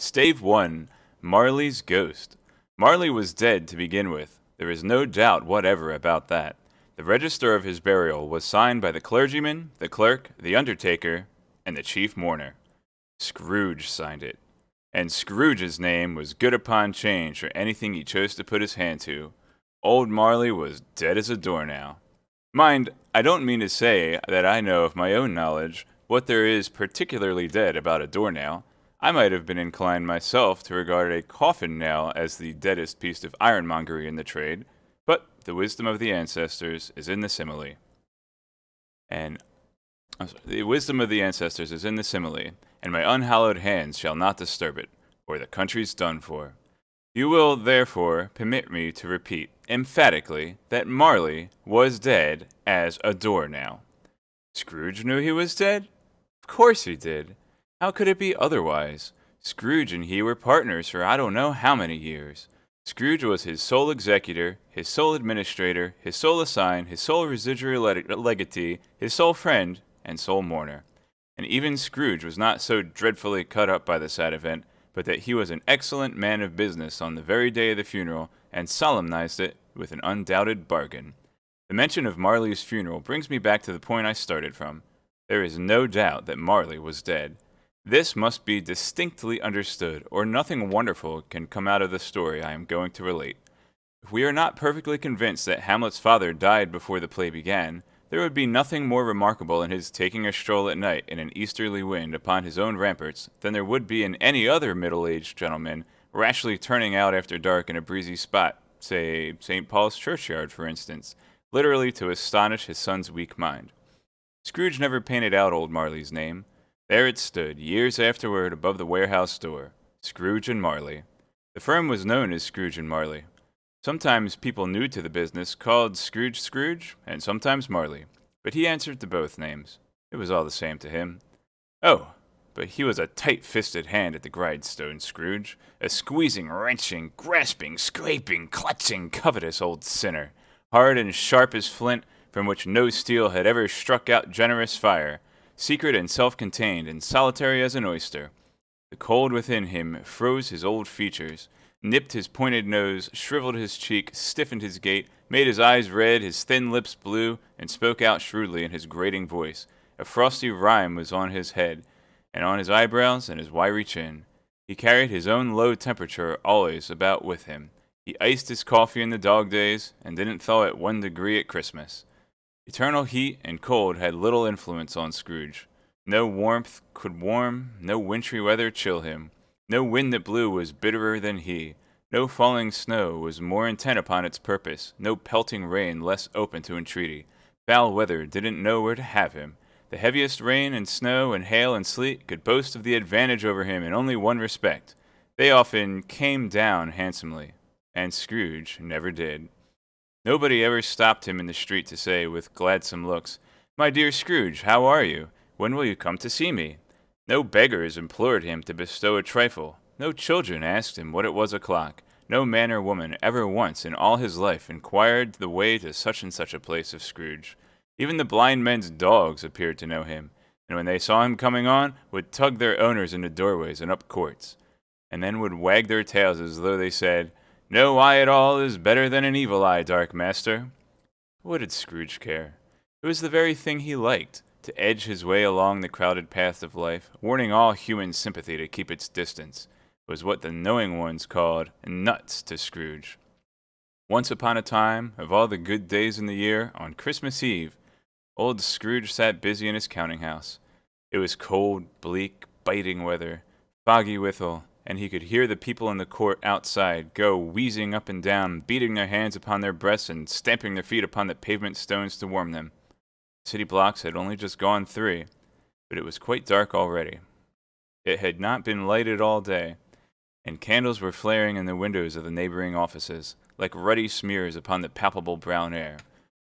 Stave 1. Marley's Ghost. Marley was dead to begin with. There is no doubt whatever about that. The register of his burial was signed by the clergyman, the clerk, the undertaker, and the chief mourner. Scrooge signed it. And Scrooge's name was good upon change for anything he chose to put his hand to. Old Marley was dead as a door now. Mind, I don't mean to say that I know of my own knowledge what there is particularly dead about a doornail. I might have been inclined myself to regard a coffin nail as the deadest piece of ironmongery in the trade, but the wisdom of the ancestors is in the simile. The wisdom of the ancestors is in the simile, and my unhallowed hands shall not disturb it, or the country's done for. You will, therefore, permit me to repeat emphatically that Marley was dead as a doornail. Scrooge knew he was dead? Of course he did. How could it be otherwise? Scrooge and he were partners for I don't know how many years. Scrooge was his sole executor, his sole administrator, his sole assign, his sole residuary legatee, his sole friend, and sole mourner. And even Scrooge was not so dreadfully cut up by the sad event, but that he was an excellent man of business on the very day of the funeral, and solemnized it with an undoubted bargain. The mention of Marley's funeral brings me back to the point I started from. There is no doubt that Marley was dead. This must be distinctly understood, or nothing wonderful can come out of the story I am going to relate. If we are not perfectly convinced that Hamlet's father died before the play began, there would be nothing more remarkable in his taking a stroll at night in an easterly wind upon his own ramparts than there would be in any other middle-aged gentleman rashly turning out after dark in a breezy spot, say St. Paul's churchyard, for instance, literally to astonish his son's weak mind. Scrooge never painted out old Marley's name. There it stood, years afterward, above the warehouse door, Scrooge and Marley. The firm was known as Scrooge and Marley. Sometimes people new to the business called Scrooge Scrooge, and sometimes Marley, but he answered to both names. It was all the same to him. Oh, but he was a tight-fisted hand at the grindstone, Scrooge, a squeezing, wrenching, grasping, scraping, clutching, covetous old sinner, hard and sharp as flint, from which no steel had ever struck out generous fire, secret and self-contained and solitary as an oyster. The cold within him froze his old features, nipped his pointed nose, shriveled his cheek, stiffened his gait, made his eyes red, his thin lips blue, and spoke out shrewdly in his grating voice. A frosty rime was on his head, and on his eyebrows and his wiry chin. He carried his own low temperature always about with him. He iced his coffee in the dog days, and didn't thaw it 1 degree at Christmas. Eternal heat and cold had little influence on Scrooge. No warmth could warm, no wintry weather chill him. No wind that blew was bitterer than he. No falling snow was more intent upon its purpose. No pelting rain less open to entreaty. Foul weather didn't know where to have him. The heaviest rain and snow and hail and sleet could boast of the advantage over him in only one respect. They often came down handsomely, and Scrooge never did. Nobody ever stopped him in the street to say, with gladsome looks, "My dear Scrooge, how are you? When will you come to see me?" No beggars implored him to bestow a trifle. No children asked him what it was o'clock. No man or woman ever once in all his life inquired the way to such and such a place of Scrooge. Even the blind men's dogs appeared to know him, and when they saw him coming on, would tug their owners into doorways and up courts, and then would wag their tails as though they said, "No eye at all is better than an evil eye, dark master." What did Scrooge care? It was the very thing he liked, to edge his way along the crowded path of life, warning all human sympathy to keep its distance, was what the knowing ones called nuts to Scrooge. Once upon a time, of all the good days in the year, on Christmas Eve, old Scrooge sat busy in his counting-house. It was cold, bleak, biting weather, foggy withal, and he could hear the people in the court outside go wheezing up and down, beating their hands upon their breasts and stamping their feet upon the pavement stones to warm them. City blocks had only just gone 3, but it was quite dark already. It had not been lighted all day, and candles were flaring in the windows of the neighboring offices, like ruddy smears upon the palpable brown air.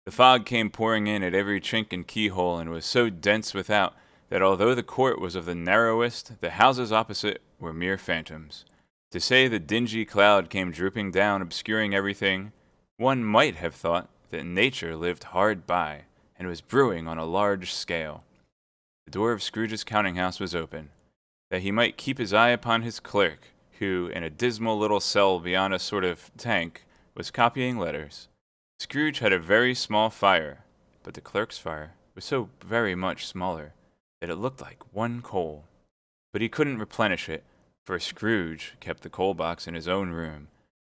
The fog came pouring in at every chink and keyhole, and was so dense without that although the court was of the narrowest, the houses opposite were mere phantoms. To say the dingy cloud came drooping down, obscuring everything, one might have thought that nature lived hard by, and was brewing on a large scale. The door of Scrooge's counting-house was open. that he might keep his eye upon his clerk, who, in a dismal little cell beyond a sort of tank, was copying letters. Scrooge had a very small fire, but the clerk's fire was so very much smaller that it looked like one coal. But he couldn't replenish it, for Scrooge kept the coal box in his own room,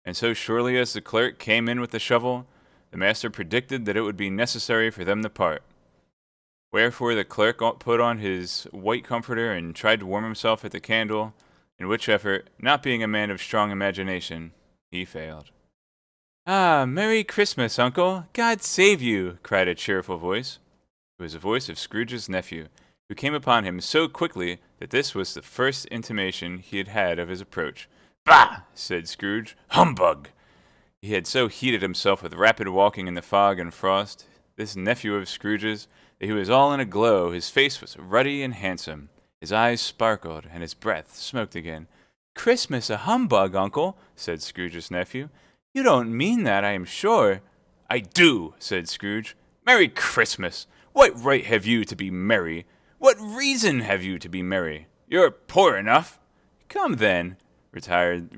and so surely as the clerk came in with the shovel, the master predicted that it would be necessary for them to part. Wherefore the clerk put on his white comforter and tried to warm himself at the candle, in which effort, not being a man of strong imagination, he failed. "Ah, Merry Christmas, Uncle! God save you!" cried a cheerful voice. It was the voice of Scrooge's nephew, who came upon him so quickly that this was the first intimation he had had of his approach. "Bah!" said Scrooge. "Humbug!" He had so heated himself with rapid walking in the fog and frost, this nephew of Scrooge's, that he was all in a glow. His face was ruddy and handsome. His eyes sparkled, and his breath smoked again. "Christmas a humbug, Uncle," said Scrooge's nephew. "You don't mean that, I am sure." "I do," said Scrooge. "Merry Christmas! What right have you to be merry? What reason have you to be merry? You're poor enough." "Come, then," returned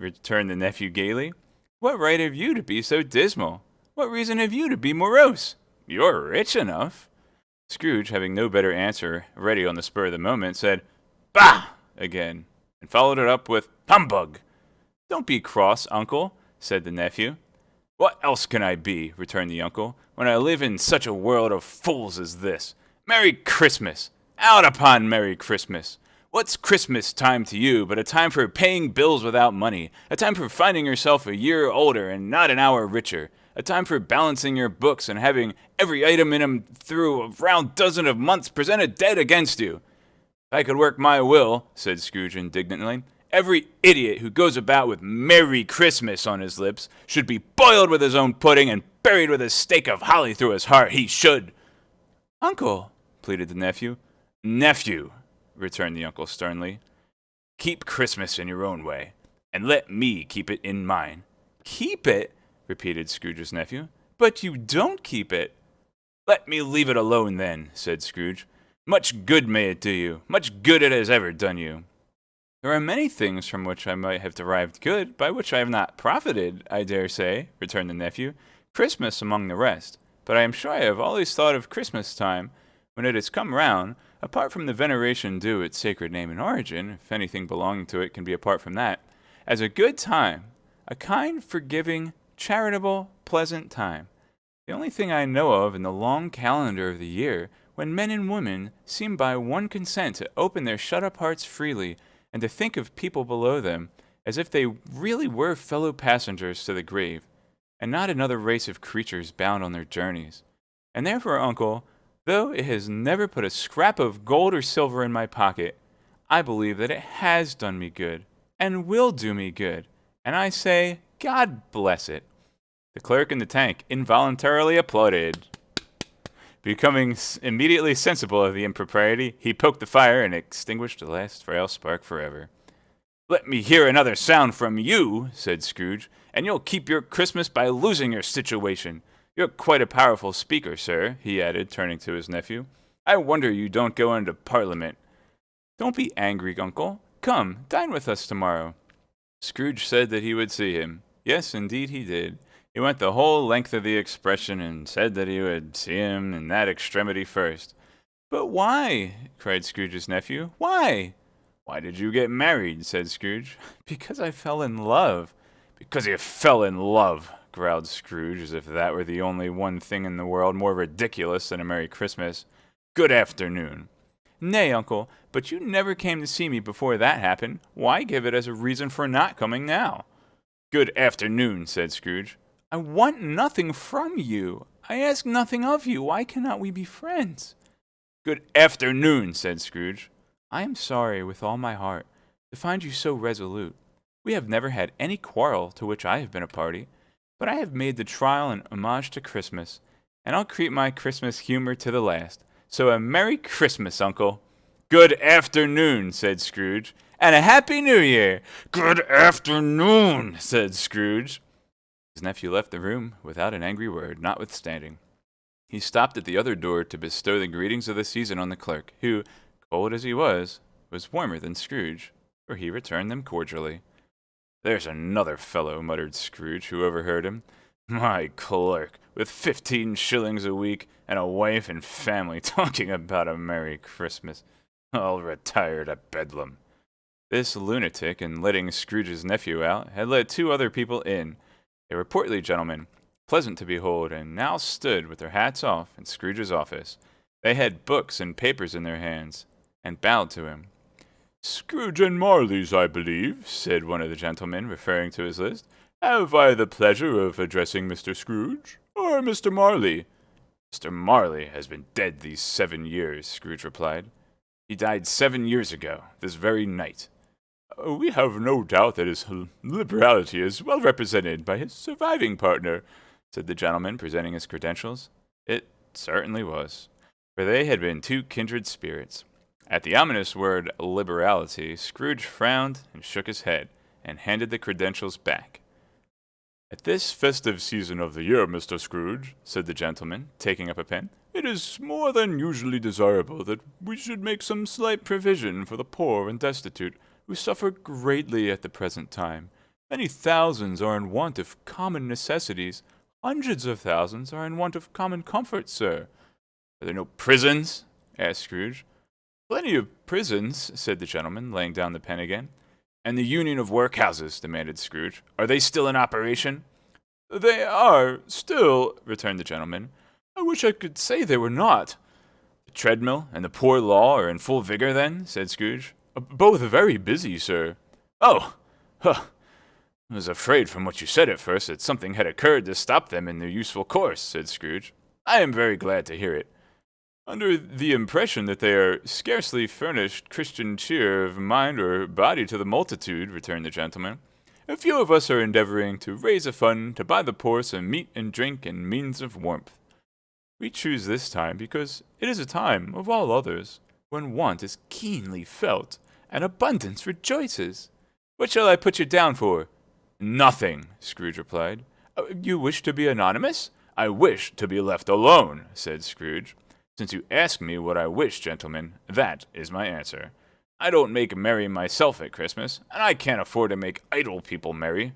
the nephew gaily. "What right have you to be so dismal? What reason have you to be morose? You're rich enough." Scrooge, having no better answer ready on the spur of the moment, said, "Bah!" again, and followed it up with "Humbug!" "Don't be cross, Uncle," said the nephew. "What else can I be," returned the uncle, "when I live in such a world of fools as this? Merry Christmas! Out upon Merry Christmas! What's Christmas time to you but a time for paying bills without money, a time for finding yourself a year older and not an hour richer, a time for balancing your books and having every item in 'em through a round dozen of months presented dead against you?" "If I could work my will," said Scrooge indignantly, "every idiot who goes about with Merry Christmas on his lips should be boiled with his own pudding and buried with a stake of holly through his heart. He should." "Uncle," pleaded the nephew. "Nephew," returned the uncle sternly, "keep Christmas in your own way, and let me keep it in mine." "Keep it?" repeated Scrooge's nephew. "But you don't keep it." "Let me leave it alone, then," said Scrooge. "Much good may it do you, much good it has ever done you." "There are many things from which I might have derived good, by which I have not profited, I dare say," returned the nephew. "Christmas among the rest. But I am sure I have always thought of Christmas time, when it has come round, apart from the veneration due its sacred name and origin, if anything belonging to it can be apart from that, as a good time, a kind, forgiving, charitable, pleasant time. The only thing I know of in the long calendar of the year when men and women seem by one consent to open their shut-up hearts freely and to think of people below them as if they really were fellow passengers to the grave, and not another race of creatures bound on their journeys. And therefore, Uncle, though it has never put a scrap of gold or silver in my pocket, I believe that it has done me good, and will do me good, and I say, God bless it." The clerk in the tank involuntarily applauded. Becoming immediately sensible of the impropriety, he poked the fire and extinguished the last frail spark forever. "Let me hear another sound from you," said Scrooge, "and you'll keep your Christmas by losing your situation. You're quite a powerful speaker, sir," he added, turning to his nephew. "I wonder you don't go into Parliament." "Don't be angry, Uncle. Come, dine with us tomorrow." Scrooge said that he would see him. Yes, indeed he did. He went the whole length of the expression and said that he would see him in that extremity first. "But why?" cried Scrooge's nephew. "Why?" "Why did you get married?" said Scrooge. "Because I fell in love." "Because you fell in love," growled Scrooge, as if that were the only one thing in the world more ridiculous than a Merry Christmas. "Good afternoon." "Nay, Uncle, but you never came to see me before that happened. Why give it as a reason for not coming now?" "Good afternoon," said Scrooge. "I want nothing from you. I ask nothing of you. Why cannot we be friends?" "Good afternoon," said Scrooge. "I am sorry with all my heart to find you so resolute. We have never had any quarrel to which I have been a party, but I have made the trial an homage to Christmas, and I'll keep my Christmas humor to the last. So a Merry Christmas, Uncle." "Good afternoon," said Scrooge. "And a Happy New Year." "Good afternoon," said Scrooge. His nephew left the room without an angry word, notwithstanding. He stopped at the other door to bestow the greetings of the season on the clerk, who, cold as he was warmer than Scrooge. for he returned them cordially. "There's another fellow," muttered Scrooge, who overheard him. "My clerk, with 15 shillings a week, and a wife and family, talking about a Merry Christmas. I'll retire to Bedlam." This lunatic, in letting Scrooge's nephew out, had let 2 other people in. They were portly gentlemen, pleasant to behold, and now stood with their hats off in Scrooge's office. They had books and papers in their hands, and bowed to him. "Scrooge and Marley's, I believe," said one of the gentlemen, referring to his list. "Have I the pleasure of addressing Mr. Scrooge, or Mr. Marley?" "Mr. Marley has been dead these 7 years," Scrooge replied. "He died 7 years ago, this very night." "We have no doubt that his liberality is well represented by his surviving partner," said the gentleman, presenting his credentials. It certainly was, for they had been 2 kindred spirits. At the ominous word liberality, Scrooge frowned and shook his head, and handed the credentials back. "At this festive season of the year, Mr. Scrooge," said the gentleman, taking up a pen, "it is more than usually desirable that we should make some slight provision for the poor and destitute, who suffer greatly at the present time. Many thousands are in want of common necessities. Hundreds of thousands are in want of common comfort, sir." "Are there no prisons?" asked Scrooge. "Plenty of prisons," said the gentleman, laying down the pen again. "And the Union of Workhouses?" demanded Scrooge. "Are they still in operation?" "They are, still," returned the gentleman. "I wish I could say they were not." "The treadmill and the poor law are in full vigor, then?" said Scrooge. "Both very busy, sir." "Oh! Huh! I was afraid from what you said at first that something had occurred to stop them in their useful course," said Scrooge. "I am very glad to hear it." "Under the impression that they are scarcely furnished Christian cheer of mind or body to the multitude," returned the gentleman. "A few of us are endeavoring to raise a fund to buy the poor some meat and drink and means of warmth. We choose this time because it is a time, of all others, when want is keenly felt, and abundance rejoices. What shall I put you down for?" "Nothing," Scrooge replied. "You wish to be anonymous?" "I wish to be left alone," said Scrooge. "Since you ask me what I wish, gentlemen, that is my answer. I don't make merry myself at Christmas, and I can't afford to make idle people merry.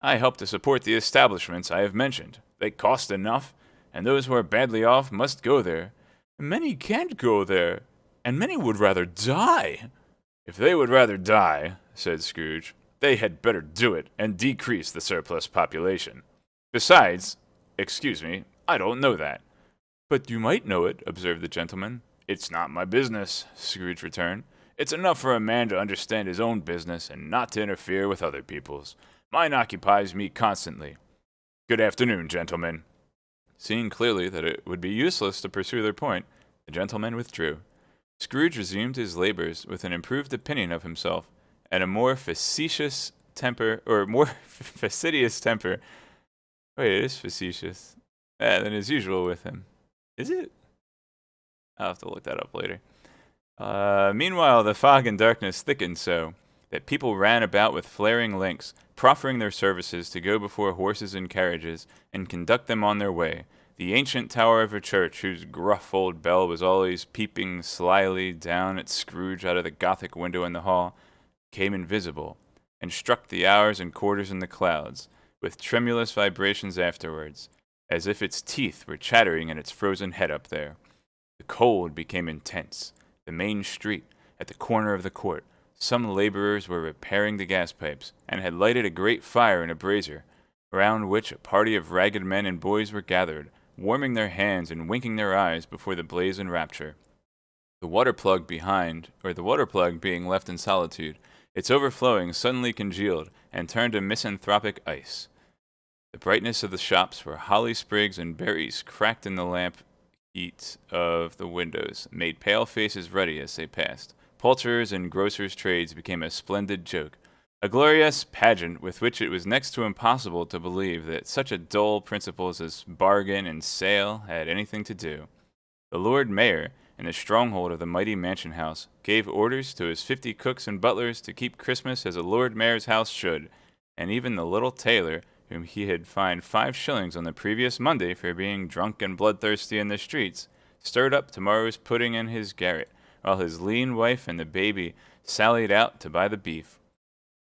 I help to support the establishments I have mentioned. They cost enough, and those who are badly off must go there. Many can't go there, and many would rather die." "If they would rather die," said Scrooge, "they had better do it and decrease the surplus population. Besides, excuse me, I don't know that." "But you might know it," observed the gentleman. "It's not my business," Scrooge returned. "It's enough for a man to understand his own business and not to interfere with other people's. Mine occupies me constantly. Good afternoon, gentlemen." Seeing clearly that it would be useless to pursue their point, the gentleman withdrew. Scrooge resumed his labors with an improved opinion of himself and a more facetious temper. Wait, it is facetious than is usual with him. Is it? I'll have to look that up later. Meanwhile, the fog and darkness thickened so that people ran about with flaring links, proffering their services to go before horses and carriages and conduct them on their way. The ancient tower of a church, whose gruff old bell was always peeping slyly down at Scrooge out of the Gothic window in the hall, became invisible, and struck the hours and quarters in the clouds, with tremulous vibrations afterwards, as if its teeth were chattering in its frozen head up there. The cold became intense. The main street, at the corner of the court, some laborers were repairing the gas pipes, and had lighted a great fire in a brazier, round which a party of ragged men and boys were gathered, warming their hands and winking their eyes before the blaze in rapture. The water plug being left in solitude, its overflowing suddenly congealed and turned to misanthropic ice. The brightness of the shops, where holly sprigs and berries cracked in the lamp heat of the windows, made pale faces ruddy as they passed. Poulterers' and grocers' trades became a splendid joke, a glorious pageant with which it was next to impossible to believe that such a dull principles as bargain and sale had anything to do. The Lord Mayor, in the stronghold of the mighty mansion house, gave orders to his 50 cooks and butlers to keep Christmas as a Lord Mayor's house should, and even the little tailor, whom he had fined 5 shillings on the previous Monday for being drunk and bloodthirsty in the streets, stirred up tomorrow's pudding in his garret, while his lean wife and the baby sallied out to buy the beef.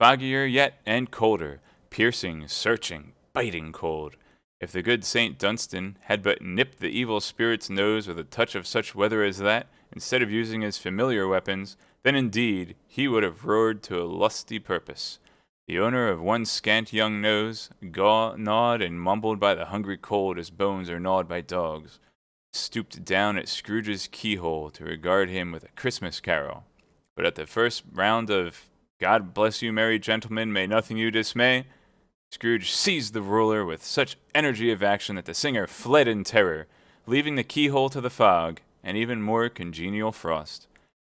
Foggier yet and colder, piercing, searching, biting cold. If the good Saint Dunstan had but nipped the evil spirit's nose with a touch of such weather as that, instead of using his familiar weapons, then indeed he would have roared to a lusty purpose. The owner of one scant young nose, gnawed and mumbled by the hungry cold as bones are gnawed by dogs, stooped down at Scrooge's keyhole to regard him with a Christmas carol. But at the first round of "God bless you, merry gentlemen, may nothing you dismay," Scrooge seized the ruler with such energy of action that the singer fled in terror, leaving the keyhole to the fog and even more congenial frost.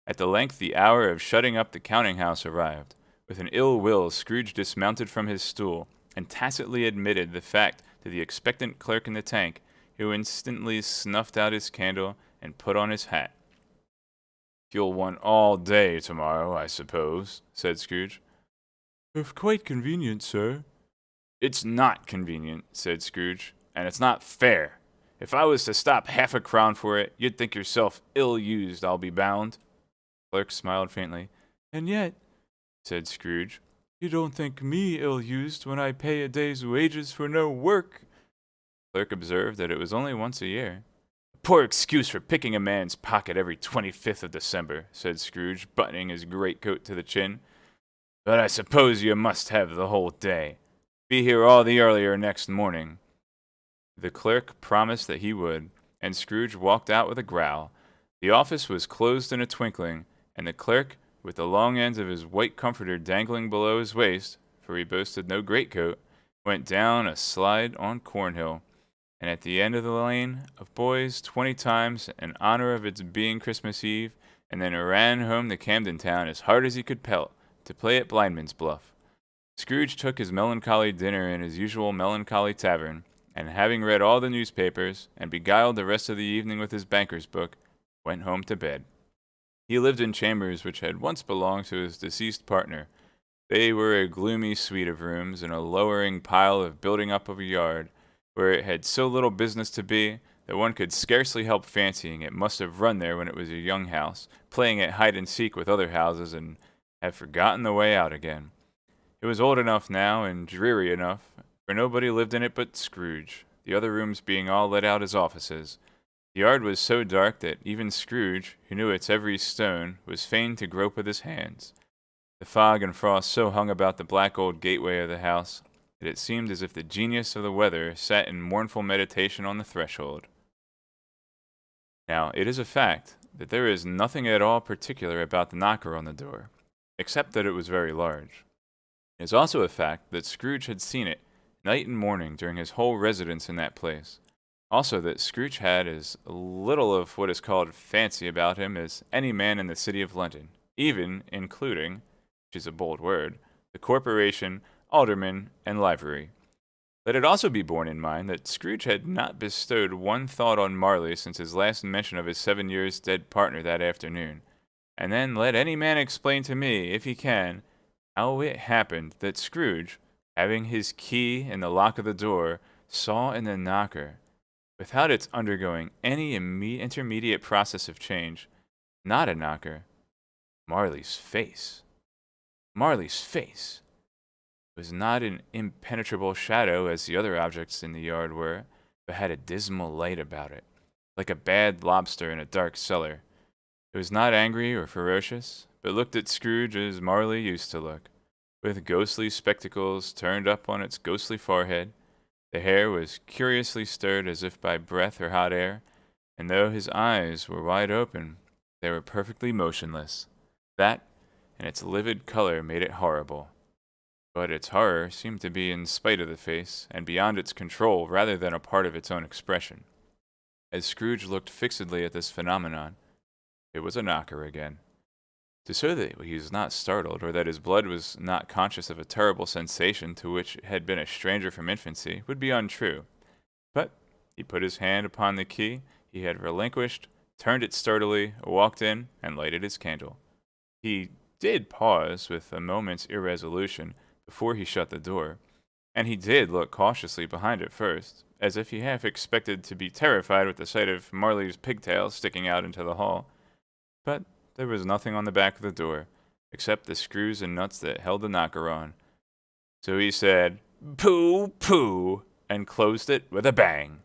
At length the hour of shutting up the counting-house arrived. With an ill will, Scrooge dismounted from his stool and tacitly admitted the fact to the expectant clerk in the tank, who instantly snuffed out his candle and put on his hat. "You'll want all day tomorrow, I suppose," said Scrooge. "If quite convenient, sir." "It's not convenient," said Scrooge, "and it's not fair. If I was to stop half a crown for it, you'd think yourself ill-used, I'll be bound." The clerk smiled faintly. "And yet," said Scrooge, "you don't think me ill-used when I pay a day's wages for no work." The clerk observed that it was only once a year. "A poor excuse for picking a man's pocket every 25th of December," said Scrooge, buttoning his greatcoat to the chin. "But I suppose you must have the whole day. Be here all the earlier next morning." The clerk promised that he would, and Scrooge walked out with a growl. The office was closed in a twinkling, and the clerk, with the long ends of his white comforter dangling below his waist, for he boasted no greatcoat, went down a slide on Cornhill, and at the end of the lane of boys 20 times in honor of its being Christmas Eve, and then ran home to Camden Town as hard as he could pelt to play at Blindman's Bluff. Scrooge took his melancholy dinner in his usual melancholy tavern, and having read all the newspapers, and beguiled the rest of the evening with his banker's book, went home to bed. He lived in chambers which had once belonged to his deceased partner. They were a gloomy suite of rooms in a lowering pile of building up of a yard, where it had so little business to be that one could scarcely help fancying it must have run there when it was a young house, playing at hide-and-seek with other houses, and have forgotten the way out again. It was old enough now, and dreary enough, for nobody lived in it but Scrooge, the other rooms being all let out as offices. The yard was so dark that even Scrooge, who knew its every stone, was fain to grope with his hands. The fog and frost so hung about the black old gateway of the house that it seemed as if the genius of the weather sat in mournful meditation on the threshold. Now, it is a fact that there is nothing at all particular about the knocker on the door, except that it was very large. It is also a fact that Scrooge had seen it night and morning during his whole residence in that place. Also that Scrooge had as little of what is called fancy about him as any man in the city of London, even including, which is a bold word, the corporation, aldermen, and livery. Let it also be borne in mind that Scrooge had not bestowed one thought on Marley since his last mention of his 7 years dead partner that afternoon. And then let any man explain to me, if he can, how it happened that Scrooge, having his key in the lock of the door, saw in the knocker, without its undergoing any intermediate process of change, not a knocker, Marley's face. Marley's face was not an impenetrable shadow as the other objects in the yard were, but had a dismal light about it, like a bad lobster in a dark cellar. It was not angry or ferocious, but looked at Scrooge as Marley used to look, with ghostly spectacles turned up on its ghostly forehead. The hair was curiously stirred as if by breath or hot air, and though his eyes were wide open, they were perfectly motionless. That, and its livid color, made it horrible. But its horror seemed to be in spite of the face, and beyond its control rather than a part of its own expression. As Scrooge looked fixedly at this phenomenon, it was a knocker again. To show that he was not startled, or that his blood was not conscious of a terrible sensation to which it had been a stranger from infancy, would be untrue. But he put his hand upon the key he had relinquished, turned it sturdily, walked in, and lighted his candle. He did pause with a moment's irresolution before he shut the door, and he did look cautiously behind it first, as if he half expected to be terrified with the sight of Marley's pigtails sticking out into the hall. But there was nothing on the back of the door, except the screws and nuts that held the knocker on. So he said, "Pooh, pooh," and closed it with a bang.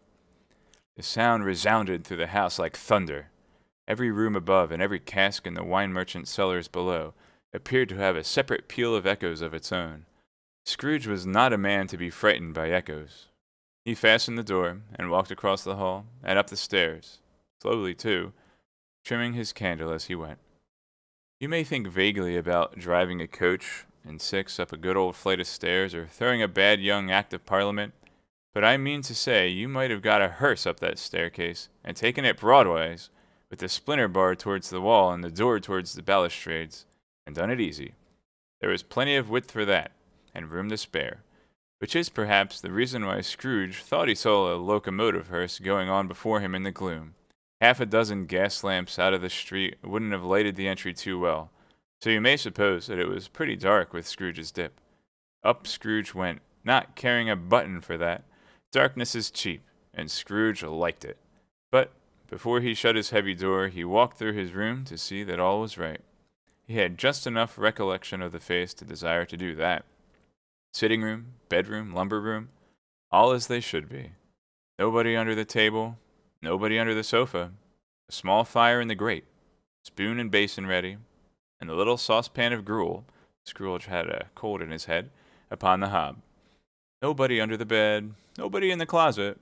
The sound resounded through the house like thunder. Every room above and every cask in the wine merchant's cellars below appeared to have a separate peal of echoes of its own. Scrooge was not a man to be frightened by echoes. He fastened the door and walked across the hall and up the stairs, slowly too, trimming his candle as he went. You may think vaguely about driving a coach and six up a good old flight of stairs or throwing a bad young Act of Parliament, but I mean to say you might have got a hearse up that staircase and taken it broadways, with the splinter bar towards the wall and the door towards the balustrades, and done it easy. There was plenty of width for that, and room to spare, which is perhaps the reason why Scrooge thought he saw a locomotive hearse going on before him in the gloom. Half a dozen gas lamps out of the street wouldn't have lighted the entry too well, so you may suppose that it was pretty dark with Scrooge's dip. Up Scrooge went, not caring a button for that. Darkness is cheap, and Scrooge liked it. But before he shut his heavy door, he walked through his room to see that all was right. He had just enough recollection of the face to desire to do that. Sitting room, bedroom, lumber room, all as they should be. Nobody under the table, nobody under the sofa, a small fire in the grate, spoon and basin ready, and the little saucepan of gruel, Scrooge had a cold in his head, upon the hob. Nobody under the bed, nobody in the closet,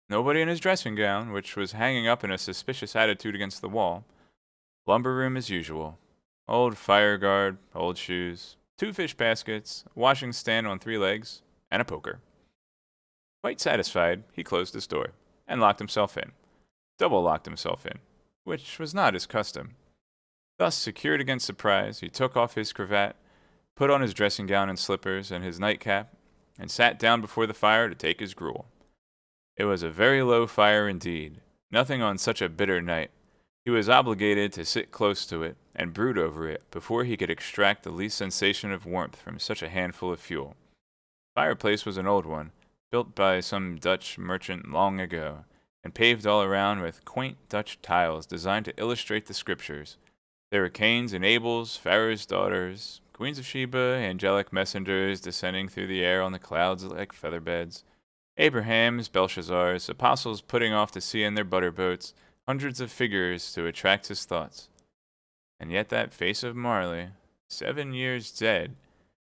nobody in his dressing gown, which was hanging up in a suspicious attitude against the wall. Lumber room as usual. Old fire guard, old shoes, 2 fish baskets, a washing stand on 3 legs, and a poker. Quite satisfied, he closed his door, and locked himself in. Double locked himself in, which was not his custom. Thus secured against surprise, he took off his cravat, put on his dressing gown and slippers, and his nightcap, and sat down before the fire to take his gruel. It was a very low fire indeed, nothing on such a bitter night. He was obligated to sit close to it and brood over it before he could extract the least sensation of warmth from such a handful of fuel. The fireplace was an old one, built by some Dutch merchant long ago, and paved all around with quaint Dutch tiles designed to illustrate the scriptures. There were Cains and Abels, Pharaoh's daughters, Queens of Sheba, angelic messengers descending through the air on the clouds like feather beds, Abrahams, Belshazzars, apostles putting off to sea in their butter boats, hundreds of figures to attract his thoughts. And yet that face of Marley, 7 years dead,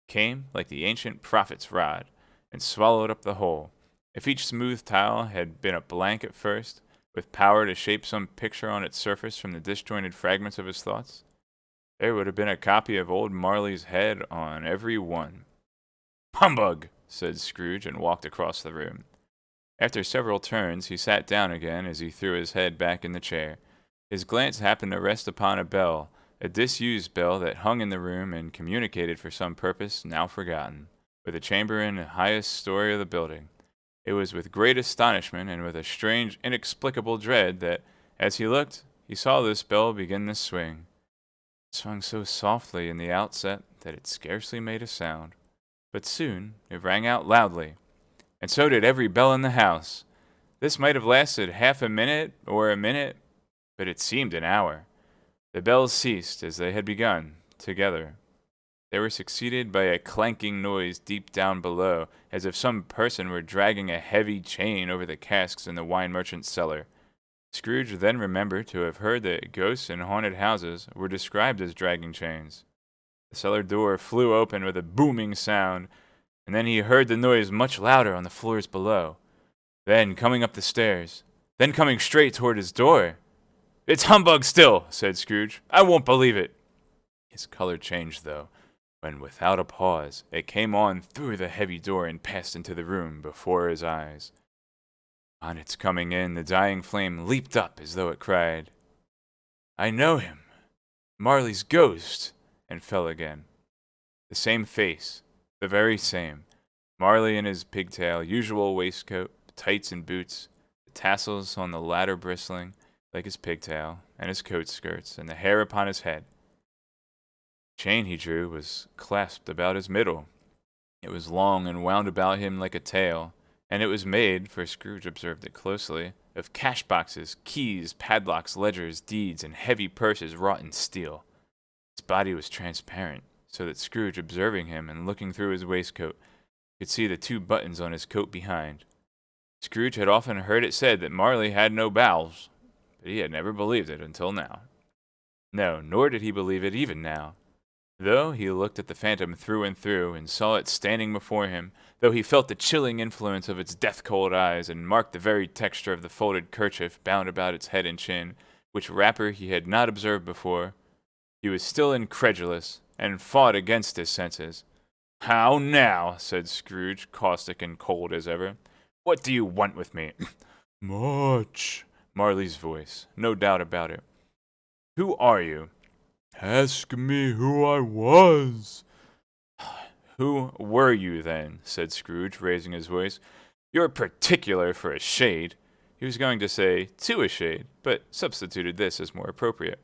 came like the ancient prophet's rod, and swallowed up the whole. If each smooth tile had been a blank at first, with power to shape some picture on its surface from the disjointed fragments of his thoughts, there would have been a copy of old Marley's head on every one. "Humbug!" said Scrooge, and walked across the room. After several turns, he sat down again as he threw his head back in the chair. His glance happened to rest upon a bell, a disused bell that hung in the room and communicated for some purpose now forgotten, with a chamber in the highest story of the building. It was with great astonishment and with a strange, inexplicable dread that, as he looked, he saw this bell begin to swing. It swung so softly in the outset that it scarcely made a sound, but soon it rang out loudly, and so did every bell in the house. This might have lasted half a minute or a minute, but it seemed an hour. The bells ceased as they had begun, together. They were succeeded by a clanking noise deep down below, as if some person were dragging a heavy chain over the casks in the wine merchant's cellar. Scrooge then remembered to have heard that ghosts in haunted houses were described as dragging chains. The cellar door flew open with a booming sound, and then he heard the noise much louder on the floors below. Then coming up the stairs, then coming straight toward his door. "It's humbug still," said Scrooge. "I won't believe it." His color changed, though, when without a pause it came on through the heavy door and passed into the room before his eyes. On its coming in, the dying flame leaped up as though it cried, "I know him, Marley's ghost," and fell again. The same face, the very same. Marley in his pigtail, usual waistcoat, tights and boots, the tassels on the latter bristling like his pigtail, and his coat skirts, and the hair upon his head. The chain he drew was clasped about his middle. It was long and wound about him like a tail, and it was made, for Scrooge observed it closely, of cash boxes, keys, padlocks, ledgers, deeds, and heavy purses wrought in steel. His body was transparent, so that Scrooge, observing him and looking through his waistcoat, could see the 2 buttons on his coat behind. Scrooge had often heard it said that Marley had no bowels, but he had never believed it until now. No, nor did he believe it even now. Though he looked at the phantom through and through, and saw it standing before him, though he felt the chilling influence of its death-cold eyes, and marked the very texture of the folded kerchief bound about its head and chin, which wrapper he had not observed before, he was still incredulous, and fought against his senses. "How now?" said Scrooge, caustic and cold as ever. "What do you want with me?" "Much," Marley's voice, no doubt about it. "Who are you?" "Ask me who I was." "Who were you, then?" said Scrooge, raising his voice. "You're particular for a shade." He was going to say, "to a shade," but substituted this as more appropriate.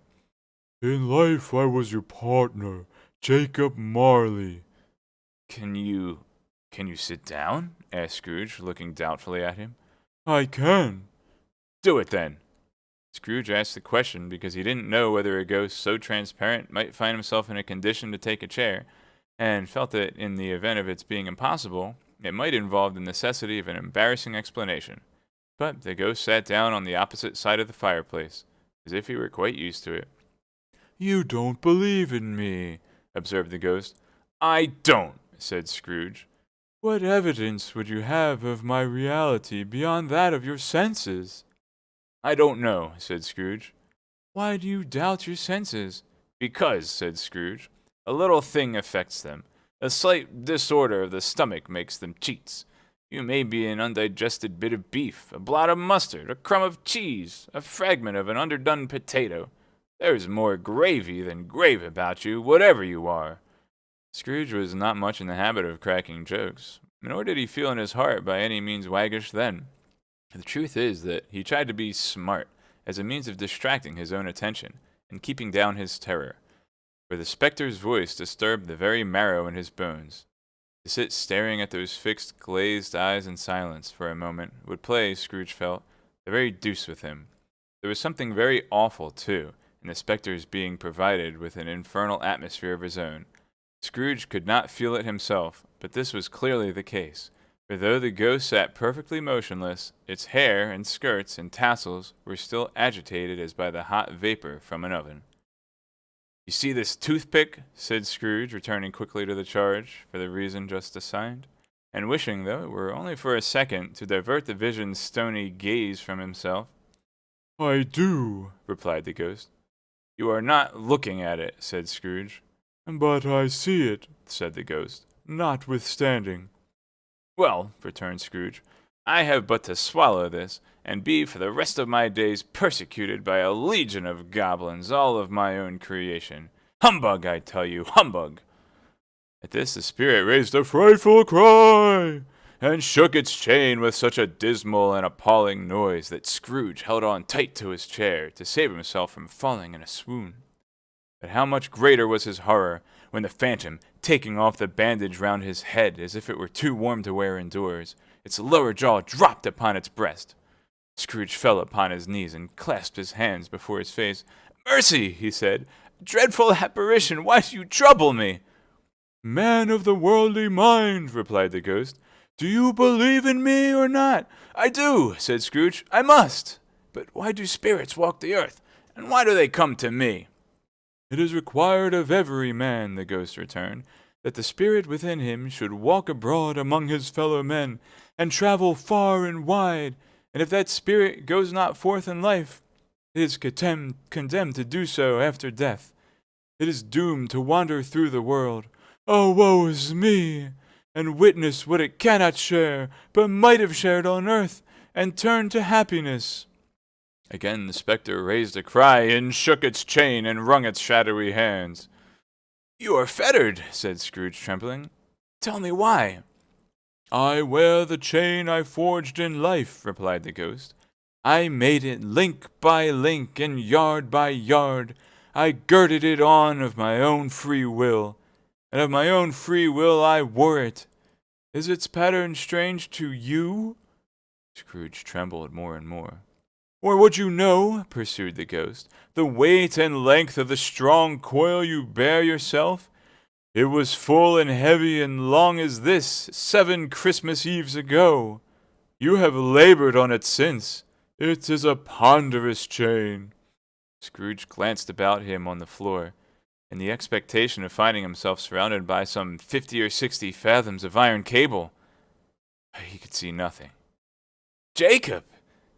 "In life I was your partner, Jacob Marley." Can you sit down?" asked Scrooge, looking doubtfully at him. "I can." "Do it, then." Scrooge asked the question because he didn't know whether a ghost so transparent might find himself in a condition to take a chair, and felt that in the event of its being impossible, it might involve the necessity of an embarrassing explanation. But the ghost sat down on the opposite side of the fireplace, as if he were quite used to it. "You don't believe in me," observed the ghost. "I don't," said Scrooge. "What evidence would you have of my reality beyond that of your senses?" "I don't know," said Scrooge. "Why do you doubt your senses?" "Because," said Scrooge, "a little thing affects them. A slight disorder of the stomach makes them cheats. You may be an undigested bit of beef, a blot of mustard, a crumb of cheese, a fragment of an underdone potato. There's more gravy than grave about you, whatever you are." Scrooge was not much in the habit of cracking jokes, nor did he feel in his heart by any means waggish then. The truth is that he tried to be smart as a means of distracting his own attention and keeping down his terror, for the spectre's voice disturbed the very marrow in his bones. To sit staring at those fixed, glazed eyes in silence for a moment would play, Scrooge felt, the very deuce with him. There was something very awful, too, in the spectre's being provided with an infernal atmosphere of his own. Scrooge could not feel it himself, but this was clearly the case, for though the ghost sat perfectly motionless, its hair and skirts and tassels were still agitated as by the hot vapor from an oven. "You see this toothpick?" said Scrooge, returning quickly to the charge, for the reason just assigned, and wishing, though it were only for a second, to divert the vision's stony gaze from himself. "I do," replied the ghost. "You are not looking at it," said Scrooge. "But I see it," said the ghost, "notwithstanding." "Well," returned Scrooge, "I have but to swallow this, and be for the rest of my days persecuted by a legion of goblins, all of my own creation. Humbug, I tell you, humbug!" At this the spirit raised a frightful cry, and shook its chain with such a dismal and appalling noise that Scrooge held on tight to his chair to save himself from falling in a swoon. But how much greater was his horror when the phantom, taking off the bandage round his head as if it were too warm to wear indoors, its lower jaw dropped upon its breast. Scrooge fell upon his knees and clasped his hands before his face. "Mercy!" he said. "Dreadful apparition, why do you trouble me?" "Man of the worldly mind," replied the ghost, "do you believe in me or not?" "I do," said Scrooge. "I must. But why do spirits walk the earth, and why do they come to me?" "It is required of every man," the ghost returned, "that the spirit within him should walk abroad among his fellow men, and travel far and wide, and if that spirit goes not forth in life, it is condemned to do so after death. It is doomed to wander through the world. Oh, woe is me! And witness what it cannot share, but might have shared on earth, and turned to happiness." Again the spectre raised a cry, and shook its chain, and wrung its shadowy hands. "You are fettered," said Scrooge, trembling. "Tell me why." "I wear the chain I forged in life," replied the ghost. "I made it link by link, and yard by yard. I girded it on of my own free will, and of my own free will I wore it. Is its pattern strange to you?" Scrooge trembled more and more. Or would you know, pursued the ghost, the weight and length of the strong coil you bear yourself? It was full and heavy and long as this 7 Christmas Eves ago. You have labored on it since. It is a ponderous chain. Scrooge glanced about him on the floor, in the expectation of finding himself surrounded by some 50 or 60 fathoms of iron cable. He could see nothing. Jacob,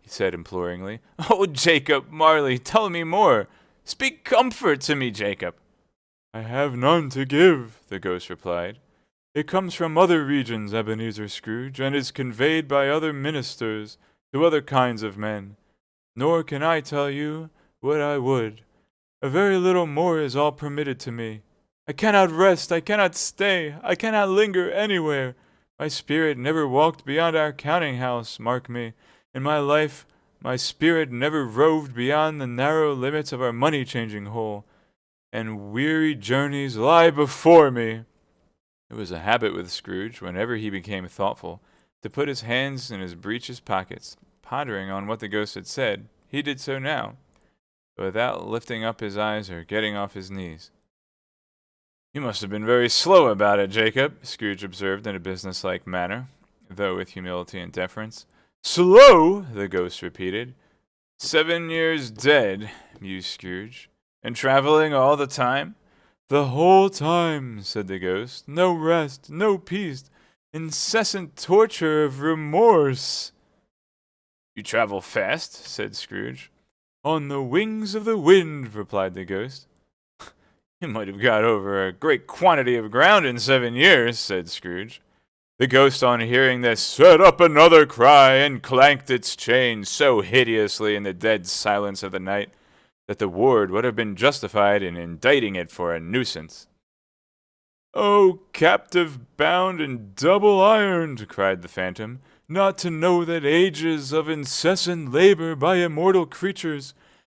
he said imploringly. Oh, Jacob Marley, tell me more. Speak comfort to me, Jacob. I have none to give, the ghost replied. It comes from other regions, Ebenezer Scrooge, and is conveyed by other ministers to other kinds of men. Nor can I tell you what I would. A very little more is all permitted to me. I cannot rest, I cannot stay, I cannot linger anywhere. My spirit never walked beyond our counting-house, mark me. In my life, my spirit never roved beyond the narrow limits of our money-changing hole, and weary journeys lie before me. It was a habit with Scrooge, whenever he became thoughtful, to put his hands in his breeches pockets, pondering on what the ghost had said. He did so now, but without lifting up his eyes or getting off his knees. You must have been very slow about it, Jacob, Scrooge observed in a businesslike manner, though with humility and deference. Slow? The ghost repeated. 7 years dead, mused Scrooge. And traveling all the time? The whole time, said the ghost. No rest, no peace, incessant torture of remorse. You travel fast, said Scrooge. On the wings of the wind, replied the ghost. You might have got over a great quantity of ground in 7 years, said Scrooge. The ghost, on hearing this, set up another cry and clanked its chain so hideously in the dead silence of the night that the ward would have been justified in indicting it for a nuisance. "Oh, captive bound and double-ironed," cried the phantom, "not to know that ages of incessant labor by immortal creatures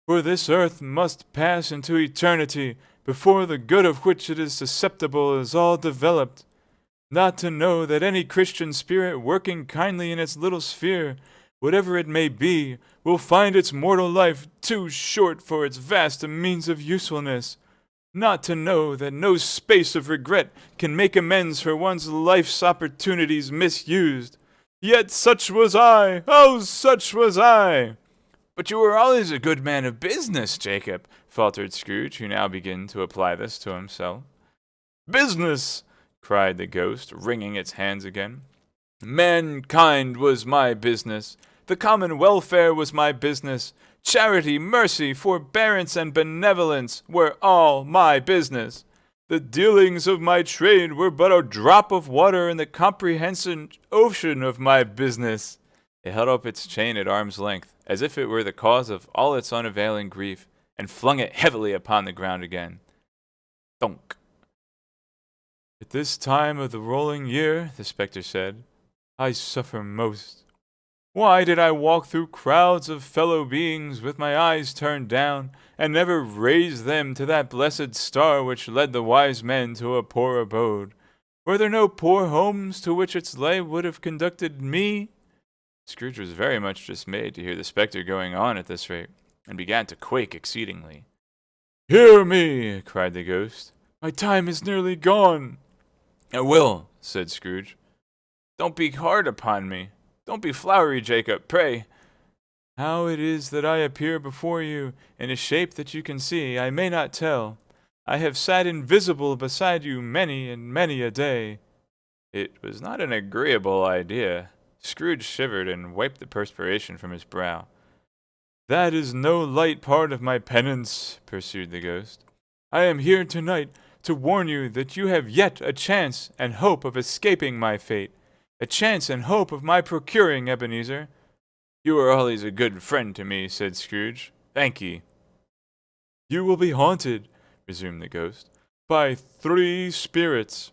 for this earth must pass into eternity before the good of which it is susceptible is all developed. Not to know that any Christian spirit working kindly in its little sphere, whatever it may be, will find its mortal life too short for its vast means of usefulness. Not to know that no space of regret can make amends for one's life's opportunities misused. Yet such was I! Oh, such was I!" "But you were always a good man of business, Jacob," faltered Scrooge, who now began to apply this to himself. "Business!" cried the ghost, wringing its hands again. "Mankind was my business. The common welfare was my business. Charity, mercy, forbearance, and benevolence were all my business. The dealings of my trade were but a drop of water in the comprehensive ocean of my business." It held up its chain at arm's length, as if it were the cause of all its unavailing grief, and flung it heavily upon the ground again. Thunk. "At this time of the rolling year," the spectre said, "I suffer most. Why did I walk through crowds of fellow beings with my eyes turned down, and never raise them to that blessed star which led the wise men to a poor abode? Were there no poor homes to which its light would have conducted me?" Scrooge was very much dismayed to hear the spectre going on at this rate, and began to quake exceedingly. "Hear me!" cried the ghost. "My time is nearly gone." "I will," said Scrooge. "Don't be hard upon me. Don't be flowery, Jacob, pray." "How it is that I appear before you in a shape that you can see, I may not tell. I have sat invisible beside you many and many a day." It was not an agreeable idea. Scrooge shivered and wiped the perspiration from his brow. "That is no light part of my penance," pursued the ghost. "I am here tonight to warn you that you have yet a chance and hope of escaping my fate. A chance and hope of my procuring, Ebenezer." "You are always a good friend to me," said Scrooge. "Thank ye." "You will be haunted," resumed the ghost, "by 3 spirits."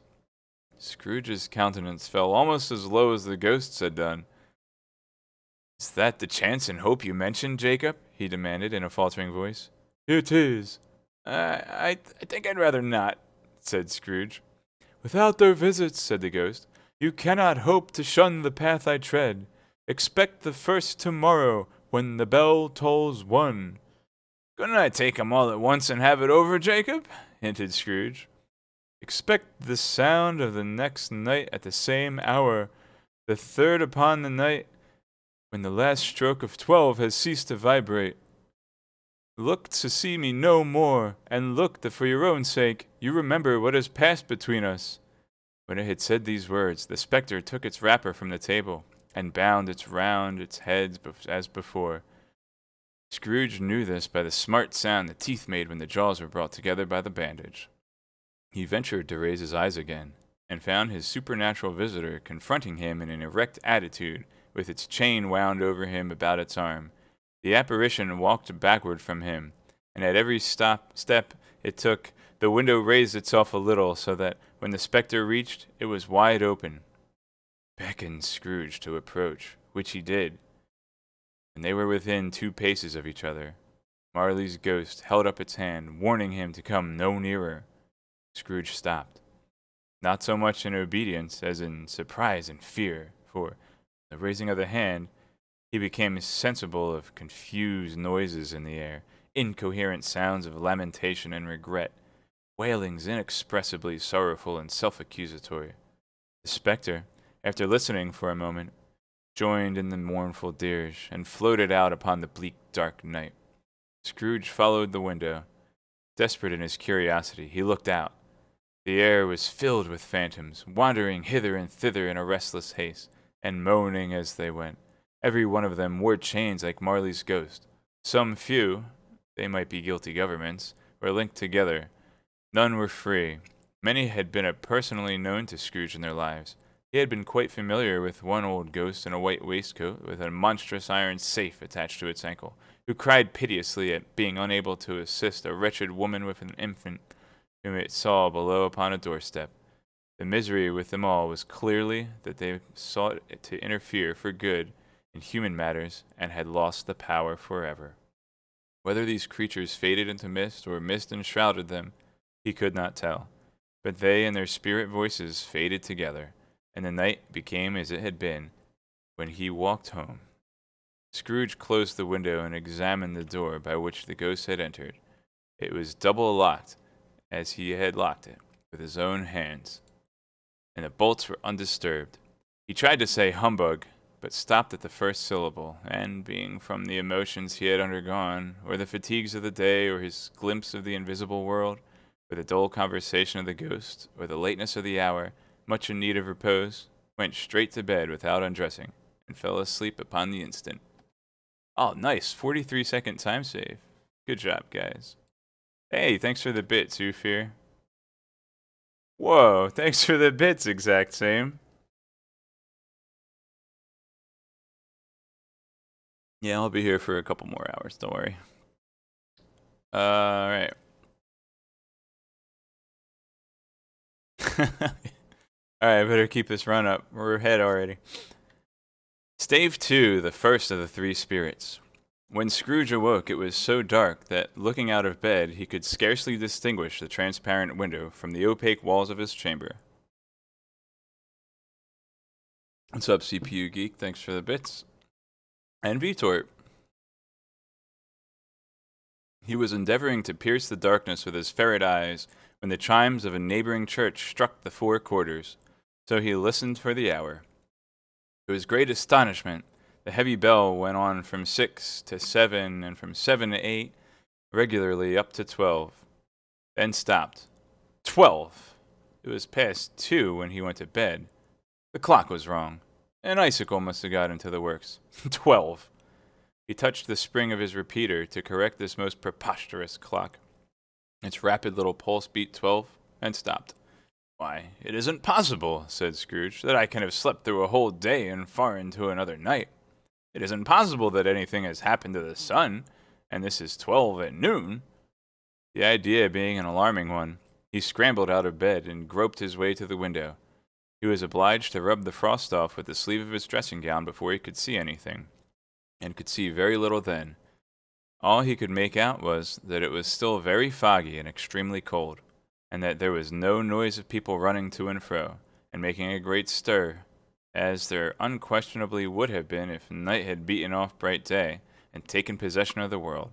Scrooge's countenance fell almost as low as the ghost's had done. "Is that the chance and hope you mentioned, Jacob?" he demanded in a faltering voice. "It is." I think I'd rather not," said Scrooge. "Without their visits," said the ghost, "you cannot hope to shun the path I tread. Expect the first tomorrow, when the bell tolls one. Couldn't I take 'em all at once and have it over, Jacob? Hinted Scrooge. Expect the sound of the next night at the same hour, the third upon the night, when the last stroke of 12 has ceased to vibrate. Look to see me no more, and look that for your own sake you remember what has passed between us. When it had said these words, the spectre took its wrapper from the table, and bound it round its head as before. Scrooge knew this by the smart sound the teeth made when the jaws were brought together by the bandage. He ventured to raise his eyes again, and found his supernatural visitor confronting him in an erect attitude, with its chain wound over him about its arm. The apparition walked backward from him, and at every step it took, the window raised itself a little, so that when the spectre reached, it was wide open. Beckoned Scrooge to approach, which he did, and they were within 2 paces of each other. Marley's ghost held up its hand, warning him to come no nearer. Scrooge stopped, not so much in obedience as in surprise and fear, for, the raising of the hand, he became sensible of confused noises in the air, incoherent sounds of lamentation and regret, wailings inexpressibly sorrowful and self-accusatory. The spectre, after listening for a moment, joined in the mournful dirge, and floated out upon the bleak dark night. Scrooge followed the window. Desperate in his curiosity, he looked out. The air was filled with phantoms, wandering hither and thither in a restless haste, and moaning as they went. Every one of them wore chains like Marley's ghost. Some few, they might be guilty governments, were linked together. None were free. Many had been personally known to Scrooge in their lives. He had been quite familiar with one old ghost in a white waistcoat with a monstrous iron safe attached to its ankle, who cried piteously at being unable to assist a wretched woman with an infant whom it saw below upon a doorstep. The misery with them all was clearly that they sought to interfere for good in human matters and had lost the power forever. Whether these creatures faded into mist or mist enshrouded them, he could not tell, but they and their spirit voices faded together, and the night became as it had been when he walked home. Scrooge closed the window and examined the door by which the ghost had entered. It was double locked, as he had locked it, with his own hands, and the bolts were undisturbed. He tried to say humbug, but stopped at the first syllable, and being from the emotions he had undergone, or the fatigues of the day, or his glimpse of the invisible world, or the dull conversation of the ghost, or the lateness of the hour, much in need of repose, went straight to bed without undressing, and fell asleep upon the instant. Oh, nice, 43-second time save. Good job, guys. Hey, thanks for the bits, Ufir. Whoa, thanks for the bits, exact same. Yeah, I'll be here for a couple more hours, don't worry. Alright. Alright, I better keep this run up. We're ahead already. Stave 2, the first of the 3 spirits. When Scrooge awoke, it was so dark that, looking out of bed, he could scarcely distinguish the transparent window from the opaque walls of his chamber. What's up, CPU Geek? Thanks for the bits. And Vitor. He was endeavoring to pierce the darkness with his ferret eyes when the chimes of a neighboring church struck the 4 quarters, so he listened for the hour. To his great astonishment, the heavy bell went on from 6 to 7 and from 7 to 8, regularly up to 12, then stopped. 12! It was past 2 when he went to bed. The clock was wrong. An icicle must have got into the works. 12. He touched the spring of his repeater to correct this most preposterous clock. Its rapid little pulse beat 12 and stopped. Why, it isn't possible, said Scrooge, that I can have slept through a whole day and far into another night. It isn't possible that anything has happened to the sun, and this is 12 at noon. The idea being an alarming one, he scrambled out of bed and groped his way to the window. He was obliged to rub the frost off with the sleeve of his dressing gown before he could see anything, and could see very little then. All he could make out was that it was still very foggy and extremely cold, and that there was no noise of people running to and fro, and making a great stir, as there unquestionably would have been if night had beaten off bright day, and taken possession of the world.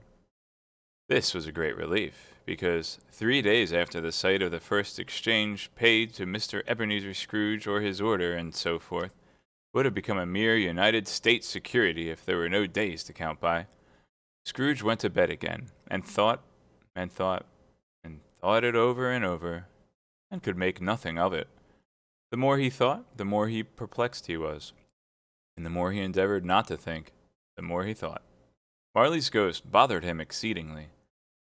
This was a great relief, because 3 days after the sight of the first exchange paid to Mr. Ebenezer Scrooge or his order and so forth would have become a mere United States security if there were no days to count by. Scrooge went to bed again, and thought, and thought, and thought it over and over, and could make nothing of it. The more he thought, the more he perplexed he was, and the more he endeavored not to think, the more he thought. Marley's ghost bothered him exceedingly.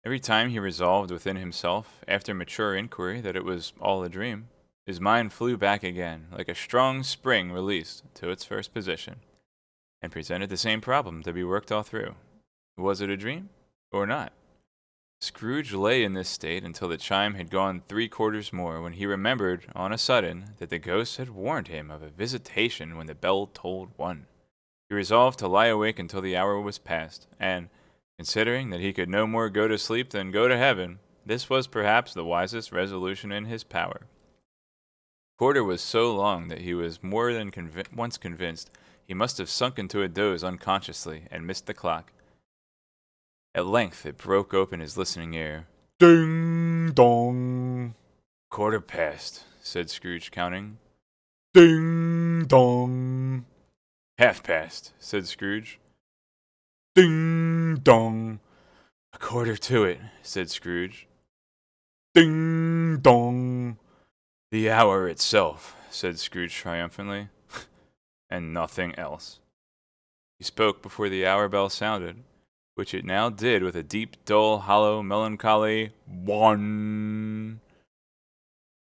Every time he resolved within himself, after mature inquiry, that it was all a dream, his mind flew back again, like a strong spring released, to its first position, and presented the same problem to be worked all through. Was it a dream, or not? Scrooge lay in this state until the chime had gone 3/4 more, when he remembered, on a sudden, that the ghost had warned him of a visitation when the bell tolled 1. He resolved to lie awake until the hour was past, and, considering that he could no more go to sleep than go to heaven, this was perhaps the wisest resolution in his power. The quarter was so long that he was more than once convinced he must have sunk into a doze unconsciously and missed the clock. At length it broke open his listening ear. Ding dong. 1/4 past, said Scrooge, counting. Ding dong. 1/2 past, said Scrooge. Ding dong. 1/4 to it, said Scrooge. Ding dong. The hour itself, said Scrooge triumphantly, and nothing else. He spoke before the hour bell sounded, which it now did with a deep, dull, hollow, melancholy 1.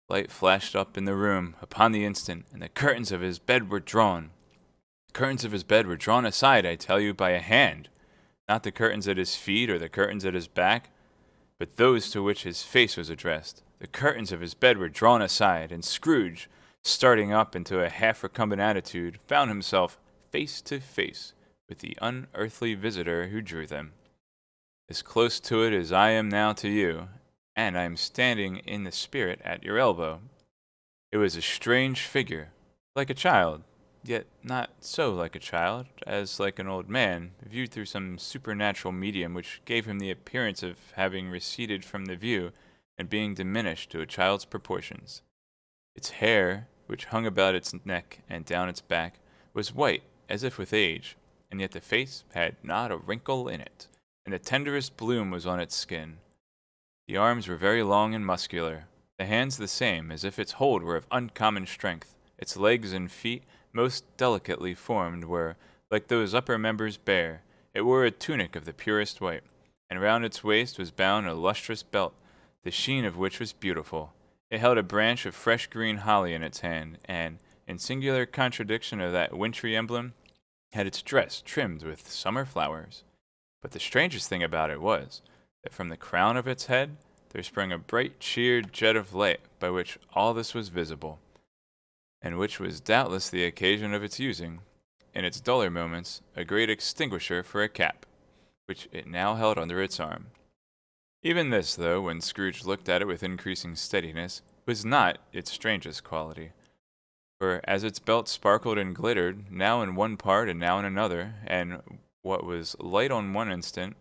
Light flashed up in the room upon the instant, and the curtains of his bed were drawn. The curtains of his bed were drawn aside, I tell you, by a hand, not the curtains at his feet or the curtains at his back, but those to which his face was addressed. The curtains of his bed were drawn aside, and Scrooge, starting up into a half-recumbent attitude, found himself face to face with the unearthly visitor who drew them. As close to it as I am now to you, and I am standing in the spirit at your elbow. It was a strange figure, like a child, yet not so like a child, as like an old man, viewed through some supernatural medium which gave him the appearance of having receded from the view and being diminished to a child's proportions. Its hair, which hung about its neck and down its back, was white, as if with age, and yet the face had not a wrinkle in it, and the tenderest bloom was on its skin. The arms were very long and muscular, the hands the same, as if its hold were of uncommon strength. Its legs and feet, most delicately formed, were, like those upper members, bare. It wore a tunic of the purest white, and round its waist was bound a lustrous belt, the sheen of which was beautiful. It held a branch of fresh green holly in its hand, and, in singular contradiction of that wintry emblem, had its dress trimmed with summer flowers. But the strangest thing about it was, that from the crown of its head there sprang a bright sheer jet of light by which all this was visible, and which was doubtless the occasion of its using, in its duller moments, a great extinguisher for a cap, which it now held under its arm. Even this, though, when Scrooge looked at it with increasing steadiness, was not its strangest quality. For as its belt sparkled and glittered, now in one part and now in another, and what was light on one instant,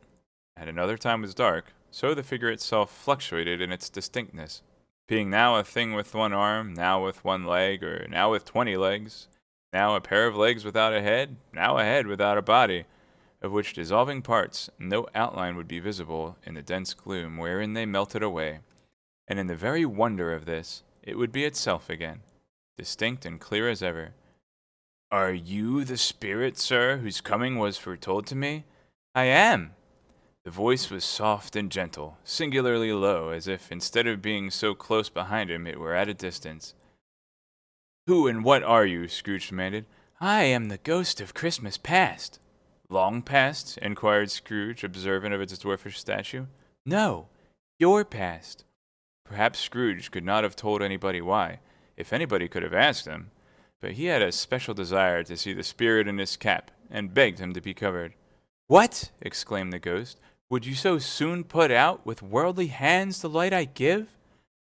at another time was dark, so the figure itself fluctuated in its distinctness, being now a thing with one arm, now with one leg, or now with 20 legs, now a pair of legs without a head, now a head without a body, of which dissolving parts no outline would be visible in the dense gloom wherein they melted away, and in the very wonder of this, it would be itself again, distinct and clear as ever. "Are you the spirit, sir, whose coming was foretold to me?" "I am." The voice was soft and gentle, singularly low, as if instead of being so close behind him it were at a distance. "Who and what are you?" Scrooge demanded. "I am the ghost of Christmas past." "Long past?" inquired Scrooge, observant of its dwarfish statue. "No, your past." Perhaps Scrooge could not have told anybody why, if anybody could have asked him, but he had a special desire to see the spirit in his cap, and begged him to be covered. "What!" exclaimed the ghost. "Would you so soon put out with worldly hands the light I give?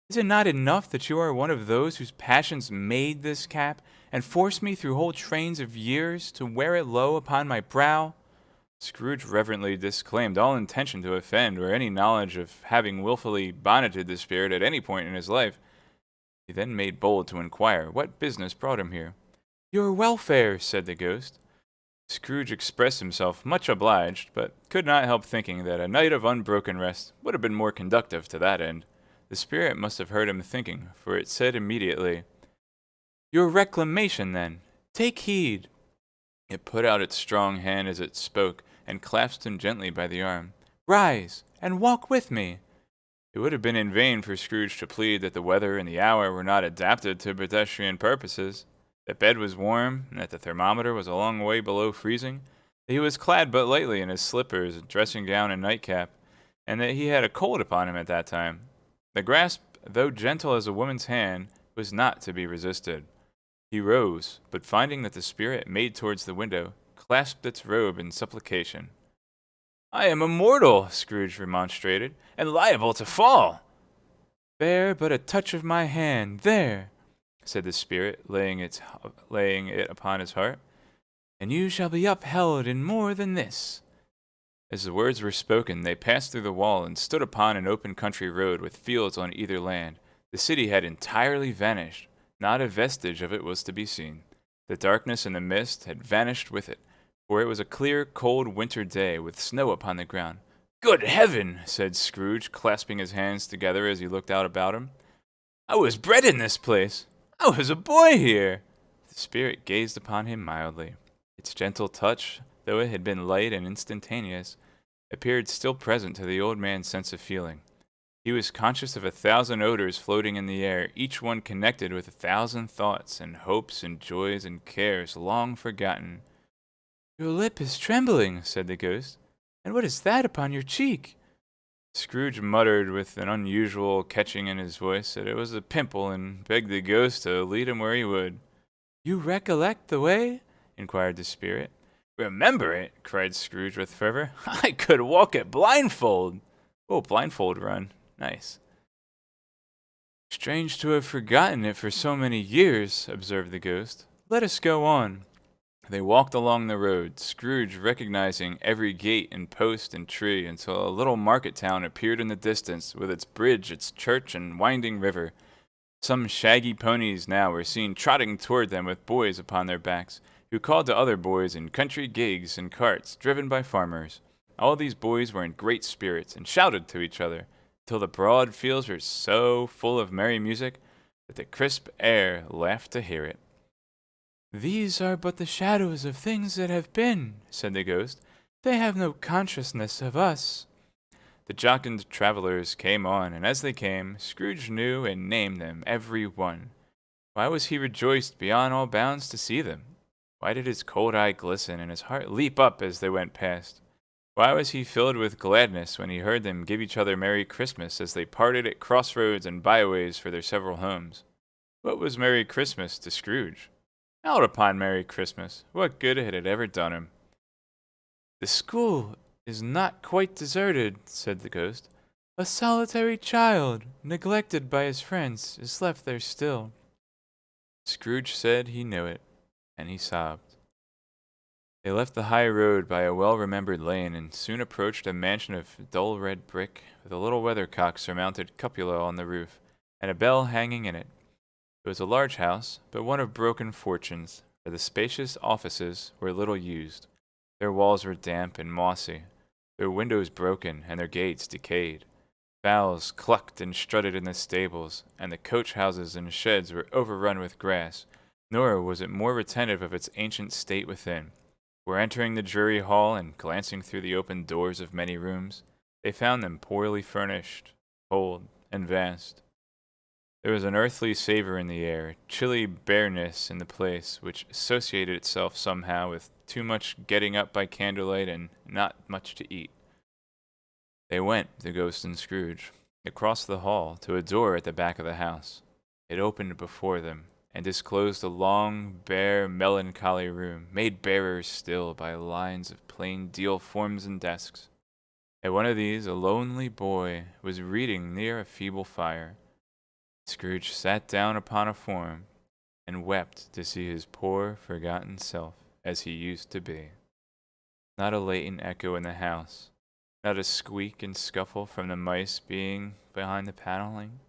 Is it not enough that you are one of those whose passions made this cap, and forced me through whole trains of years to wear it low upon my brow? Scrooge reverently disclaimed all intention to offend or any knowledge of having wilfully bonneted the spirit at any point in his life. He then made bold to inquire what business brought him here. Your welfare, said the ghost. Scrooge expressed himself much obliged, but could not help thinking that a night of unbroken rest would have been more conducive to that end. The spirit must have heard him thinking, for it said immediately, Your reclamation, then. Take heed. It put out its strong hand as it spoke, and clasped him gently by the arm. Rise, and walk with me. It would have been in vain for Scrooge to plead that the weather and the hour were not adapted to pedestrian purposes, that bed was warm, and that the thermometer was a long way below freezing, that he was clad but lightly in his slippers, dressing gown, and nightcap, and that he had a cold upon him at that time. The grasp, though gentle as a woman's hand, was not to be resisted. He rose, but finding that the spirit made towards the window, clasped its robe in supplication. I am immortal, Scrooge remonstrated, and liable to fall. Bear but a touch of my hand, there, said the spirit, laying it upon his heart, and you shall be upheld in more than this. As the words were spoken, they passed through the wall and stood upon an open country road with fields on either land. The city had entirely vanished. Not a vestige of it was to be seen. The darkness and the mist had vanished with it, for it was a clear, cold winter day with snow upon the ground. Good heaven, said Scrooge, clasping his hands together as he looked out about him. I was bred in this place. I was a boy here. The spirit gazed upon him mildly. Its gentle touch, though it had been light and instantaneous, appeared still present to the old man's sense of feeling. He was conscious of 1,000 odors floating in the air, each one connected with 1,000 thoughts and hopes and joys and cares long forgotten. Your lip is trembling, said the ghost. And what is that upon your cheek? Scrooge muttered with an unusual catching in his voice that it was a pimple and begged the ghost to lead him where he would. You recollect the way? Inquired the spirit. Remember it? Cried Scrooge with fervor. I could walk it blindfold. Oh, blindfold run. Nice. Strange to have forgotten it for so many years, observed the ghost. Let us go on. They walked along the road, Scrooge recognizing every gate and post and tree, until a little market town appeared in the distance, with its bridge, its church, and winding river. Some shaggy ponies now were seen trotting toward them with boys upon their backs, who called to other boys in country gigs and carts driven by farmers. All these boys were in great spirits, and shouted to each other, till the broad fields were so full of merry music that the crisp air laughed to hear it. These are but the shadows of things that have been, said the ghost. They have no consciousness of us. The jocund travelers came on, and as they came, Scrooge knew and named them, every one. Why was he rejoiced beyond all bounds to see them? Why did his cold eye glisten and his heart leap up as they went past? Why was he filled with gladness when he heard them give each other Merry Christmas as they parted at crossroads and byways for their several homes? What was Merry Christmas to Scrooge? Out upon Merry Christmas, what good had it ever done him? The school is not quite deserted, said the ghost. A solitary child, neglected by his friends, is left there still. Scrooge said he knew it, and he sobbed. They left the high road by a well-remembered lane and soon approached a mansion of dull red brick with a little weathercock-surmounted cupola on the roof and a bell hanging in it. It was a large house, but one of broken fortunes, for the spacious offices were little used. Their walls were damp and mossy, their windows broken and their gates decayed. Fowls clucked and strutted in the stables, and the coach-houses and sheds were overrun with grass, nor was it more retentive of its ancient state within. Were entering the dreary hall and glancing through the open doors of many rooms, they found them poorly furnished, cold, and vast. There was an earthly savor in the air, chilly bareness in the place, which associated itself somehow with too much getting up by candlelight and not much to eat. They went, the ghost and Scrooge, across the hall to a door at the back of the house. It opened before them, and disclosed a long, bare, melancholy room, made barer still by lines of plain deal forms and desks. At one of these a lonely boy was reading near a feeble fire. Scrooge sat down upon a form, and wept to see his poor, forgotten self as he used to be. Not a latent echo in the house, not a squeak and scuffle from the mice being behind the paneling,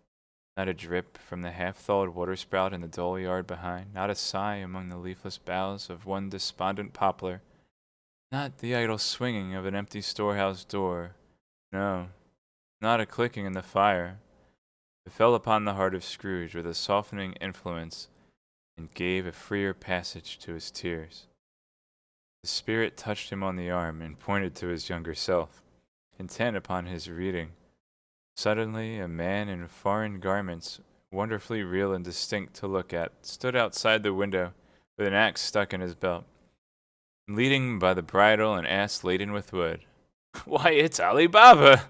not a drip from the half-thawed waterspout in the dull yard behind, not a sigh among the leafless boughs of one despondent poplar, not the idle swinging of an empty storehouse door. No, not a clicking in the fire. It fell upon the heart of Scrooge with a softening influence and gave a freer passage to his tears. The spirit touched him on the arm and pointed to his younger self, intent upon his reading. Suddenly, a man in foreign garments, wonderfully real and distinct to look at, stood outside the window with an axe stuck in his belt, leading by the bridle an ass laden with wood. "Why, it's Ali Baba!"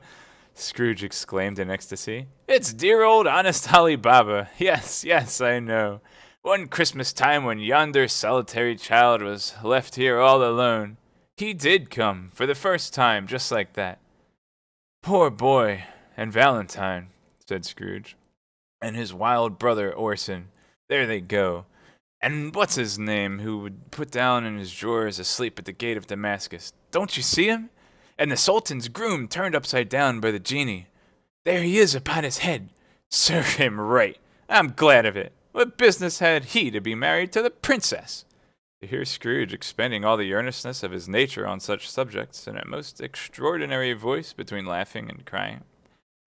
Scrooge exclaimed in ecstasy. "It's dear old honest Ali Baba. Yes, yes, I know. One Christmas time when yonder solitary child was left here all alone, he did come, for the first time, just like that." "Poor boy, and Valentine," said Scrooge. "And his wild brother Orson. There they go. And what's his name, who would put down in his drawers asleep at the gate of Damascus? Don't you see him? And the Sultan's groom turned upside down by the genie. There he is upon his head. Serve him right. I'm glad of it. What business had he to be married to the princess?" To hear Scrooge expending all the earnestness of his nature on such subjects in a most extraordinary voice between laughing and crying,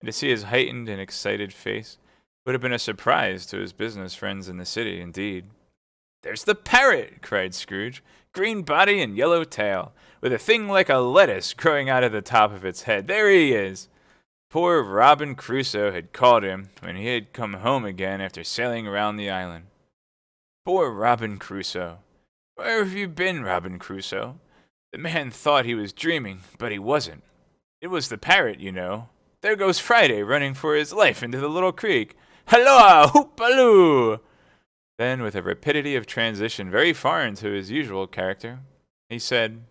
and to see his heightened and excited face, would have been a surprise to his business friends in the city, indeed. "There's the parrot!" cried Scrooge. "Green body and yellow tail, with a thing like a lettuce growing out of the top of its head. There he is!" Poor Robin Crusoe had called him when he had come home again after sailing around the island. Poor Robin Crusoe! Where have you been, Robin Crusoe? The man thought he was dreaming, but he wasn't. It was the parrot, you know. There goes Friday running for his life into the little creek. Halloa! Hoop-aloo! Then, with a rapidity of transition very foreign to his usual character, he said,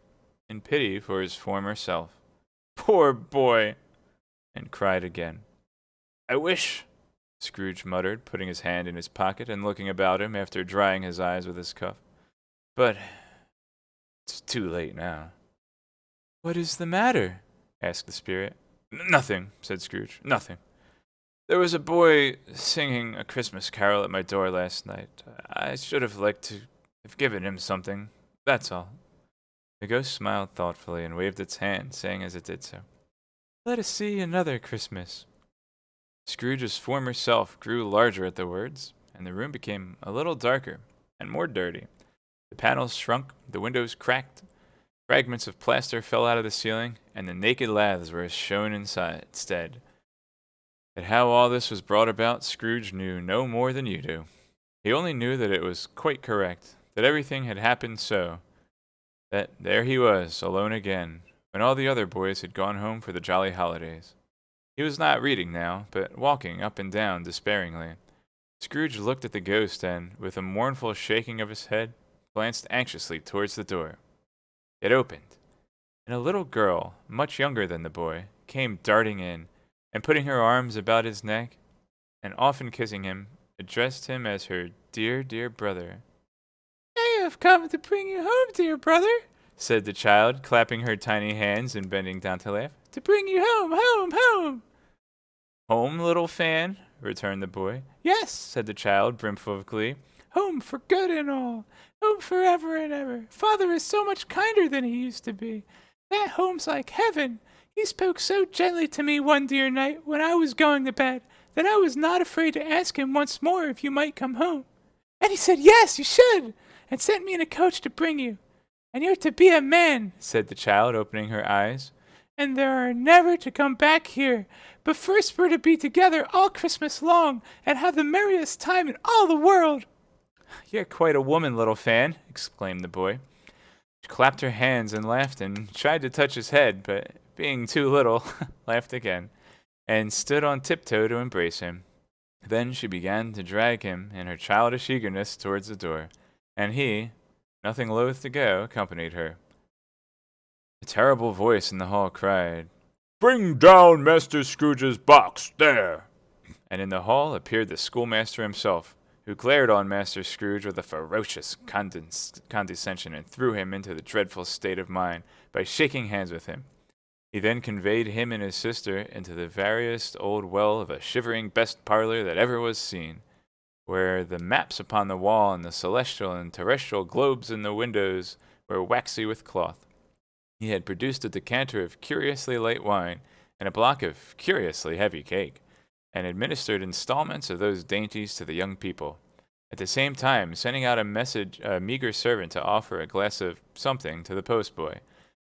in pity for his former self, "Poor boy!" and cried again. "I wish," Scrooge muttered, putting his hand in his pocket and looking about him after drying his eyes with his cuff. "But it's too late now." "What is the matter?" asked the spirit. "Nothing," said Scrooge. "Nothing. There was a boy singing a Christmas carol at my door last night. I should have liked to have given him something. That's all." The ghost smiled thoughtfully and waved its hand, saying as it did so, "Let us see another Christmas." Scrooge's former self grew larger at the words, and the room became a little darker and more dirty. The panels shrunk, the windows cracked, fragments of plaster fell out of the ceiling, and the naked laths were shown inside instead. But how all this was brought about, Scrooge knew no more than you do. He only knew that it was quite correct, that everything had happened so, that there he was, alone again, when all the other boys had gone home for the jolly holidays. He was not reading now, but walking up and down despairingly. Scrooge looked at the ghost and, with a mournful shaking of his head, glanced anxiously towards the door. It opened, and a little girl, much younger than the boy, came darting in, and putting her arms about his neck, and often kissing him, addressed him as her dear, dear brother. "I have come to bring you home, dear brother," said the child, clapping her tiny hands and bending down to laugh. "To bring you home, home, home." "Home, little Fan?" returned the boy. "Yes," said the child, brimful of glee. "Home for good and all. Home forever and ever. Father is so much kinder than he used to be. That home's like heaven. He spoke so gently to me one dear night when I was going to bed that I was not afraid to ask him once more if you might come home. And he said, 'Yes, you should,' and sent me in a coach to bring you. And you're to be a man," said the child, opening her eyes, "and there are never to come back here. But first we're to be together all Christmas long and have the merriest time in all the world." "You're quite a woman, little Fan," exclaimed the boy. She clapped her hands and laughed and tried to touch his head, but being too little, laughed again, and stood on tiptoe to embrace him. Then she began to drag him in her childish eagerness towards the door, and he, nothing loath to go, accompanied her. A terrible voice in the hall cried, "Bring down Master Scrooge's box, there!" And in the hall appeared the schoolmaster himself, who glared on Master Scrooge with a ferocious condescension and threw him into the dreadful state of mind by shaking hands with him. He then conveyed him and his sister into the veriest old well of a shivering best parlor that ever was seen, where the maps upon the wall and the celestial and terrestrial globes in the windows were waxy with cloth. He had produced a decanter of curiously light wine and a block of curiously heavy cake, and administered installments of those dainties to the young people, at the same time sending out a meager servant to offer a glass of something to the postboy,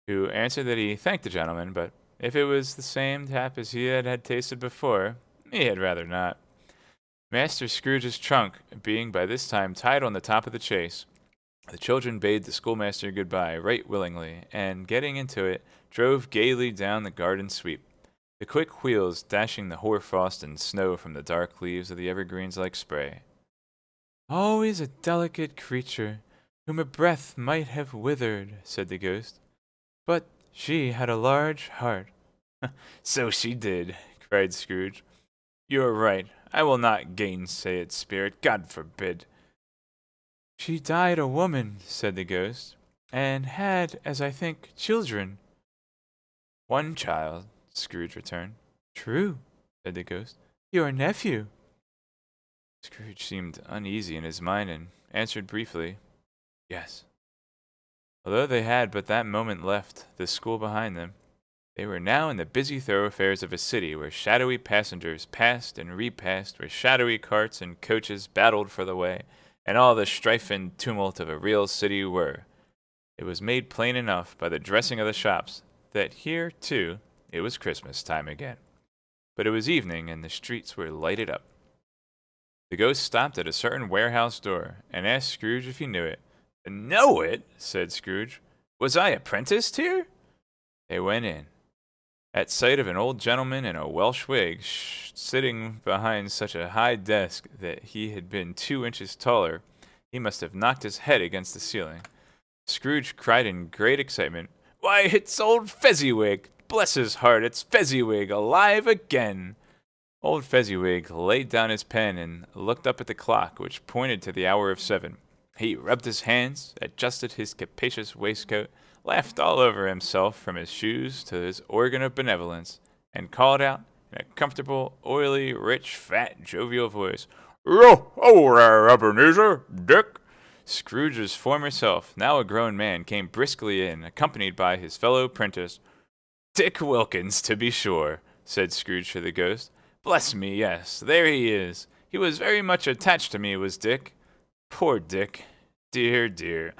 who answered that he thanked the gentleman, but if it was the same tap as he had tasted before, he had rather not. Master Scrooge's trunk being by this time tied on the top of the chaise, the children bade the schoolmaster good-bye right willingly, and, getting into it, drove gaily down the garden sweep, the quick wheels dashing the hoar-frost and snow from the dark leaves of the evergreens like spray. "Always a delicate creature, whom a breath might have withered," said the ghost. "But she had a large heart." "So she did," cried Scrooge. "You are right. I will not gainsay it, spirit. God forbid." "She died a woman," said the ghost, "and had, as I think, children." "One child," Scrooge returned. "True," said the ghost. "Your nephew." Scrooge seemed uneasy in his mind, and answered briefly, "Yes." Although they had but that moment left the school behind them, they were now in the busy thoroughfares of a city where shadowy passengers passed and repassed, where shadowy carts and coaches battled for the way, and all the strife and tumult of a real city were. It was made plain enough by the dressing of the shops that here, too, it was Christmas time again. But it was evening, and the streets were lighted up. The ghost stopped at a certain warehouse door, and asked Scrooge if he knew it. "Know it?" said Scrooge. "Was I apprenticed here?" They went in. At sight of an old gentleman in a Welsh wig, sitting behind such a high desk that he had been 2 inches taller, he must have knocked his head against the ceiling. Scrooge cried in great excitement, "Why, it's old Fezziwig! Bless his heart, it's Fezziwig alive again!" Old Fezziwig laid down his pen and looked up at the clock, which pointed to the hour of 7. He rubbed his hands, adjusted his capacious waistcoat, laughed all over himself from his shoes to his organ of benevolence, and called out, in a comfortable, oily, rich, fat, jovial voice, "Yo, ho there, Ebenezer! Dick!" Scrooge's former self, now a grown man, came briskly in, accompanied by his fellow prentice. "Dick Wilkins, to be sure," said Scrooge to the ghost. "Bless me, yes, there he is. He was very much attached to me, was Dick. Poor Dick. Dear, dear."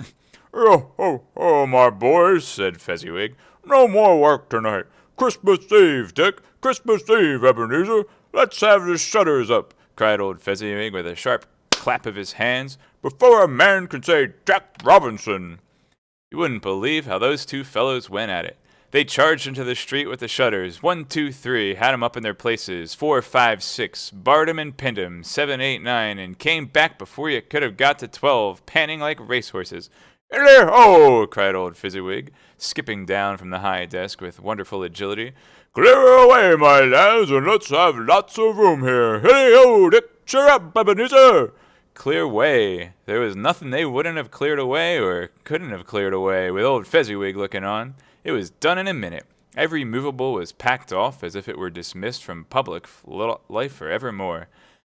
"Yo, ho, ho, my boys," said Fezziwig. "No more work tonight. Christmas Eve, Dick. Christmas Eve, Ebenezer. Let's have the shutters up," cried old Fezziwig with a sharp clap of his hands, "before a man can say Jack Robinson." You wouldn't believe how those two fellows went at it. They charged into the street with the shutters. 1, 2, 3, had 'em up in their places. 4, 5, 6, barred 'em and pinned 'em. 7, 8, 9, and came back before you could have got to 12, panting like racehorses. "Hilly-ho!" cried old Fezziwig, skipping down from the high desk with wonderful agility. "Clear away, my lads, and let's have lots of room here. Hilly-ho, Dick! Cheer up, Ebenezer!" Clear away. There was nothing they wouldn't have cleared away or couldn't have cleared away with old Fezziwig looking on. It was done in a minute. Every movable was packed off as if it were dismissed from public life for evermore.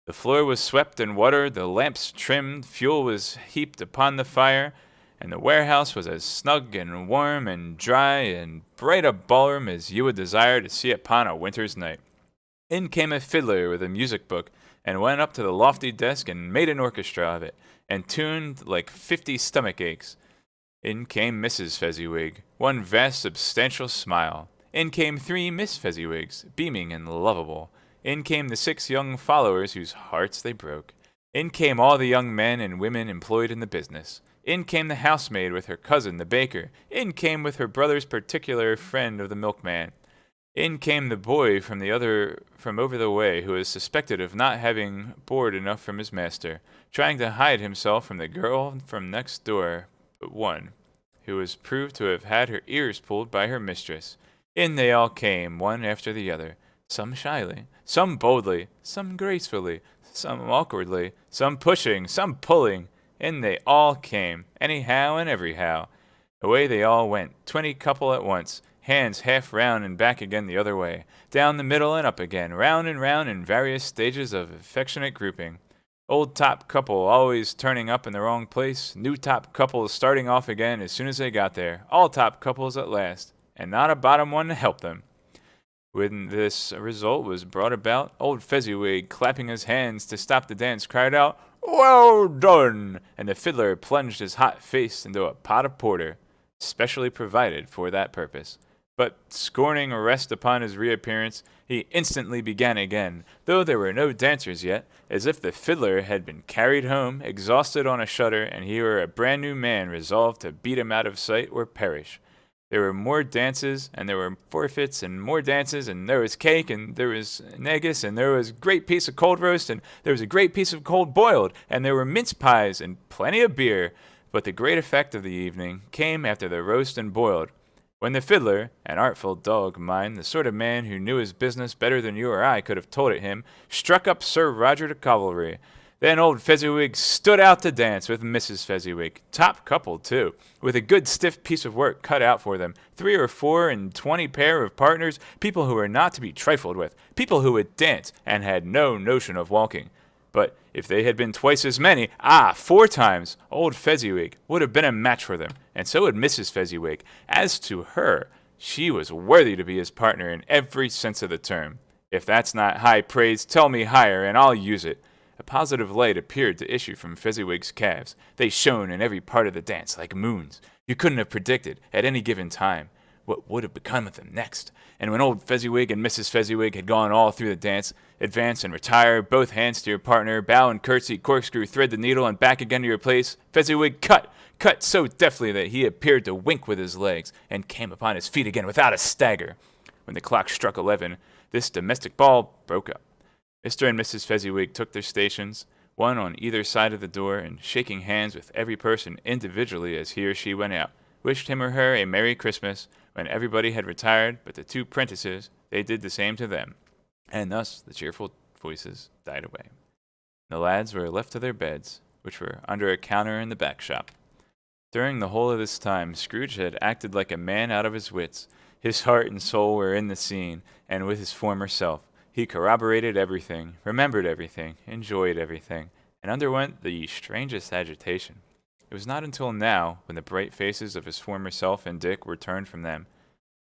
The floor was swept and watered, the lamps trimmed, fuel was heaped upon the fire, and the warehouse was as snug and warm and dry and bright a ballroom as you would desire to see upon a winter's night. In came a fiddler with a music book, and went up to the lofty desk and made an orchestra of it, and tuned like 50 stomach aches. In came Mrs. Fezziwig, one vast substantial smile. In came 3 Miss Fezziwigs, beaming and lovable. In came the 6 young followers whose hearts they broke. In came all the young men and women employed in the business. In came the housemaid with her cousin, the baker. In came with her brother's particular friend of the milkman. In came the boy from over the way, who was suspected of not having board enough from his master, trying to hide himself from the girl from next door but one, who was proved to have had her ears pulled by her mistress. In they all came, one after the other, some shyly, some boldly, some gracefully, some awkwardly, some pushing, some pulling. In they all came, anyhow and everyhow. Away they all went, 20 couple at once, hands half round and back again the other way, down the middle and up again, round and round in various stages of affectionate grouping. Old top couple always turning up in the wrong place, new top couples starting off again as soon as they got there, all top couples at last, and not a bottom one to help them. When this result was brought about, old Fezziwig, clapping his hands to stop the dance, cried out, "Well done!" And the fiddler plunged his hot face into a pot of porter, specially provided for that purpose. But, scorning a rest upon his reappearance, he instantly began again, though there were no dancers yet, as if the fiddler had been carried home, exhausted on a shutter, and he were a brand new man resolved to beat him out of sight or perish. There were more dances, and there were forfeits, and more dances, and there was cake, and there was negus, and there was a great piece of cold roast, and there was a great piece of cold boiled, and there were mince pies, and plenty of beer. But the great effect of the evening came after the roast and boiled, when the fiddler, an artful dog, mind, the sort of man who knew his business better than you or I could have told it him, struck up Sir Roger de Cavalry. Then old Fezziwig stood out to dance with Mrs. Fezziwig, top couple too, with a good stiff piece of work cut out for them, 3 or 4 and 20 pair of partners, people who were not to be trifled with, people who would dance and had no notion of walking. But if they had been twice as many, 4 times, old Fezziwig would have been a match for them, and so would Mrs. Fezziwig. As to her, she was worthy to be his partner in every sense of the term. If that's not high praise, tell me higher, and I'll use it. A positive light appeared to issue from Fezziwig's calves. They shone in every part of the dance like moons. You couldn't have predicted, at any given time, what would have become of them next. And when old Fezziwig and Mrs. Fezziwig had gone all through the dance, advance and retire, both hands to your partner, bow and curtsy, corkscrew, thread the needle, and back again to your place, Fezziwig cut so deftly that he appeared to wink with his legs, and came upon his feet again without a stagger. When the clock struck 11, this domestic ball broke up. Mr. and Mrs. Fezziwig took their stations, one on either side of the door, and shaking hands with every person individually as he or she went out, wished him or her a Merry Christmas. When everybody had retired but the 2 prentices, they did the same to them, and thus the cheerful voices died away. The lads were left to their beds, which were under a counter in the back shop. During the whole of this time, Scrooge had acted like a man out of his wits. His heart and soul were in the scene, and with his former self. He corroborated everything, remembered everything, enjoyed everything, and underwent the strangest agitation. It was not until now, when the bright faces of his former self and Dick were turned from them,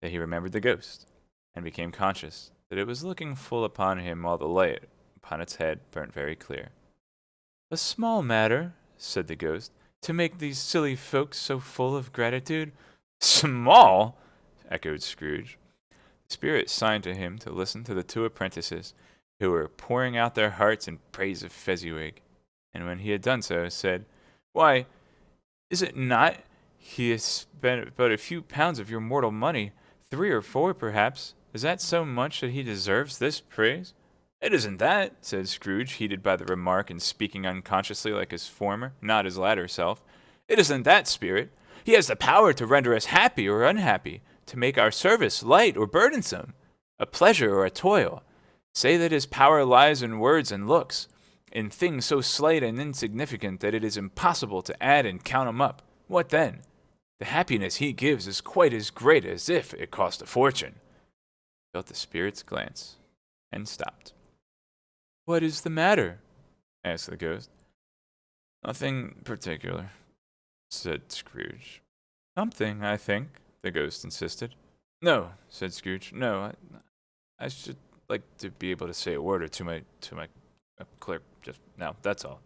that he remembered the ghost, and became conscious that it was looking full upon him while the light upon its head burnt very clear. "A small matter," said the ghost, "to make these silly folks so full of gratitude." "Small!" echoed Scrooge. The spirit signed to him to listen to the 2 apprentices, who were pouring out their hearts in praise of Fezziwig, and when he had done so, said, "Why, is it not? He has spent but a few pounds of your mortal money, 3 or 4 perhaps. Is that so much that he deserves this praise?" "It isn't that," said Scrooge, heated by the remark and speaking unconsciously like his former, not his latter self. "It isn't that, spirit. He has the power to render us happy or unhappy, to make our service light or burdensome, a pleasure or a toil. Say that his power lies in words and looks, in things so slight and insignificant that it is impossible to add and count 'em up. What then? The happiness he gives is quite as great as if it cost a fortune." Felt the spirit's glance, and stopped. "What is the matter?" asked the ghost. "Nothing particular," said Scrooge. "Something, I think," the ghost insisted. "No," said Scrooge. "No, I should like to be able to say a word or two to my clerk just now. That's all."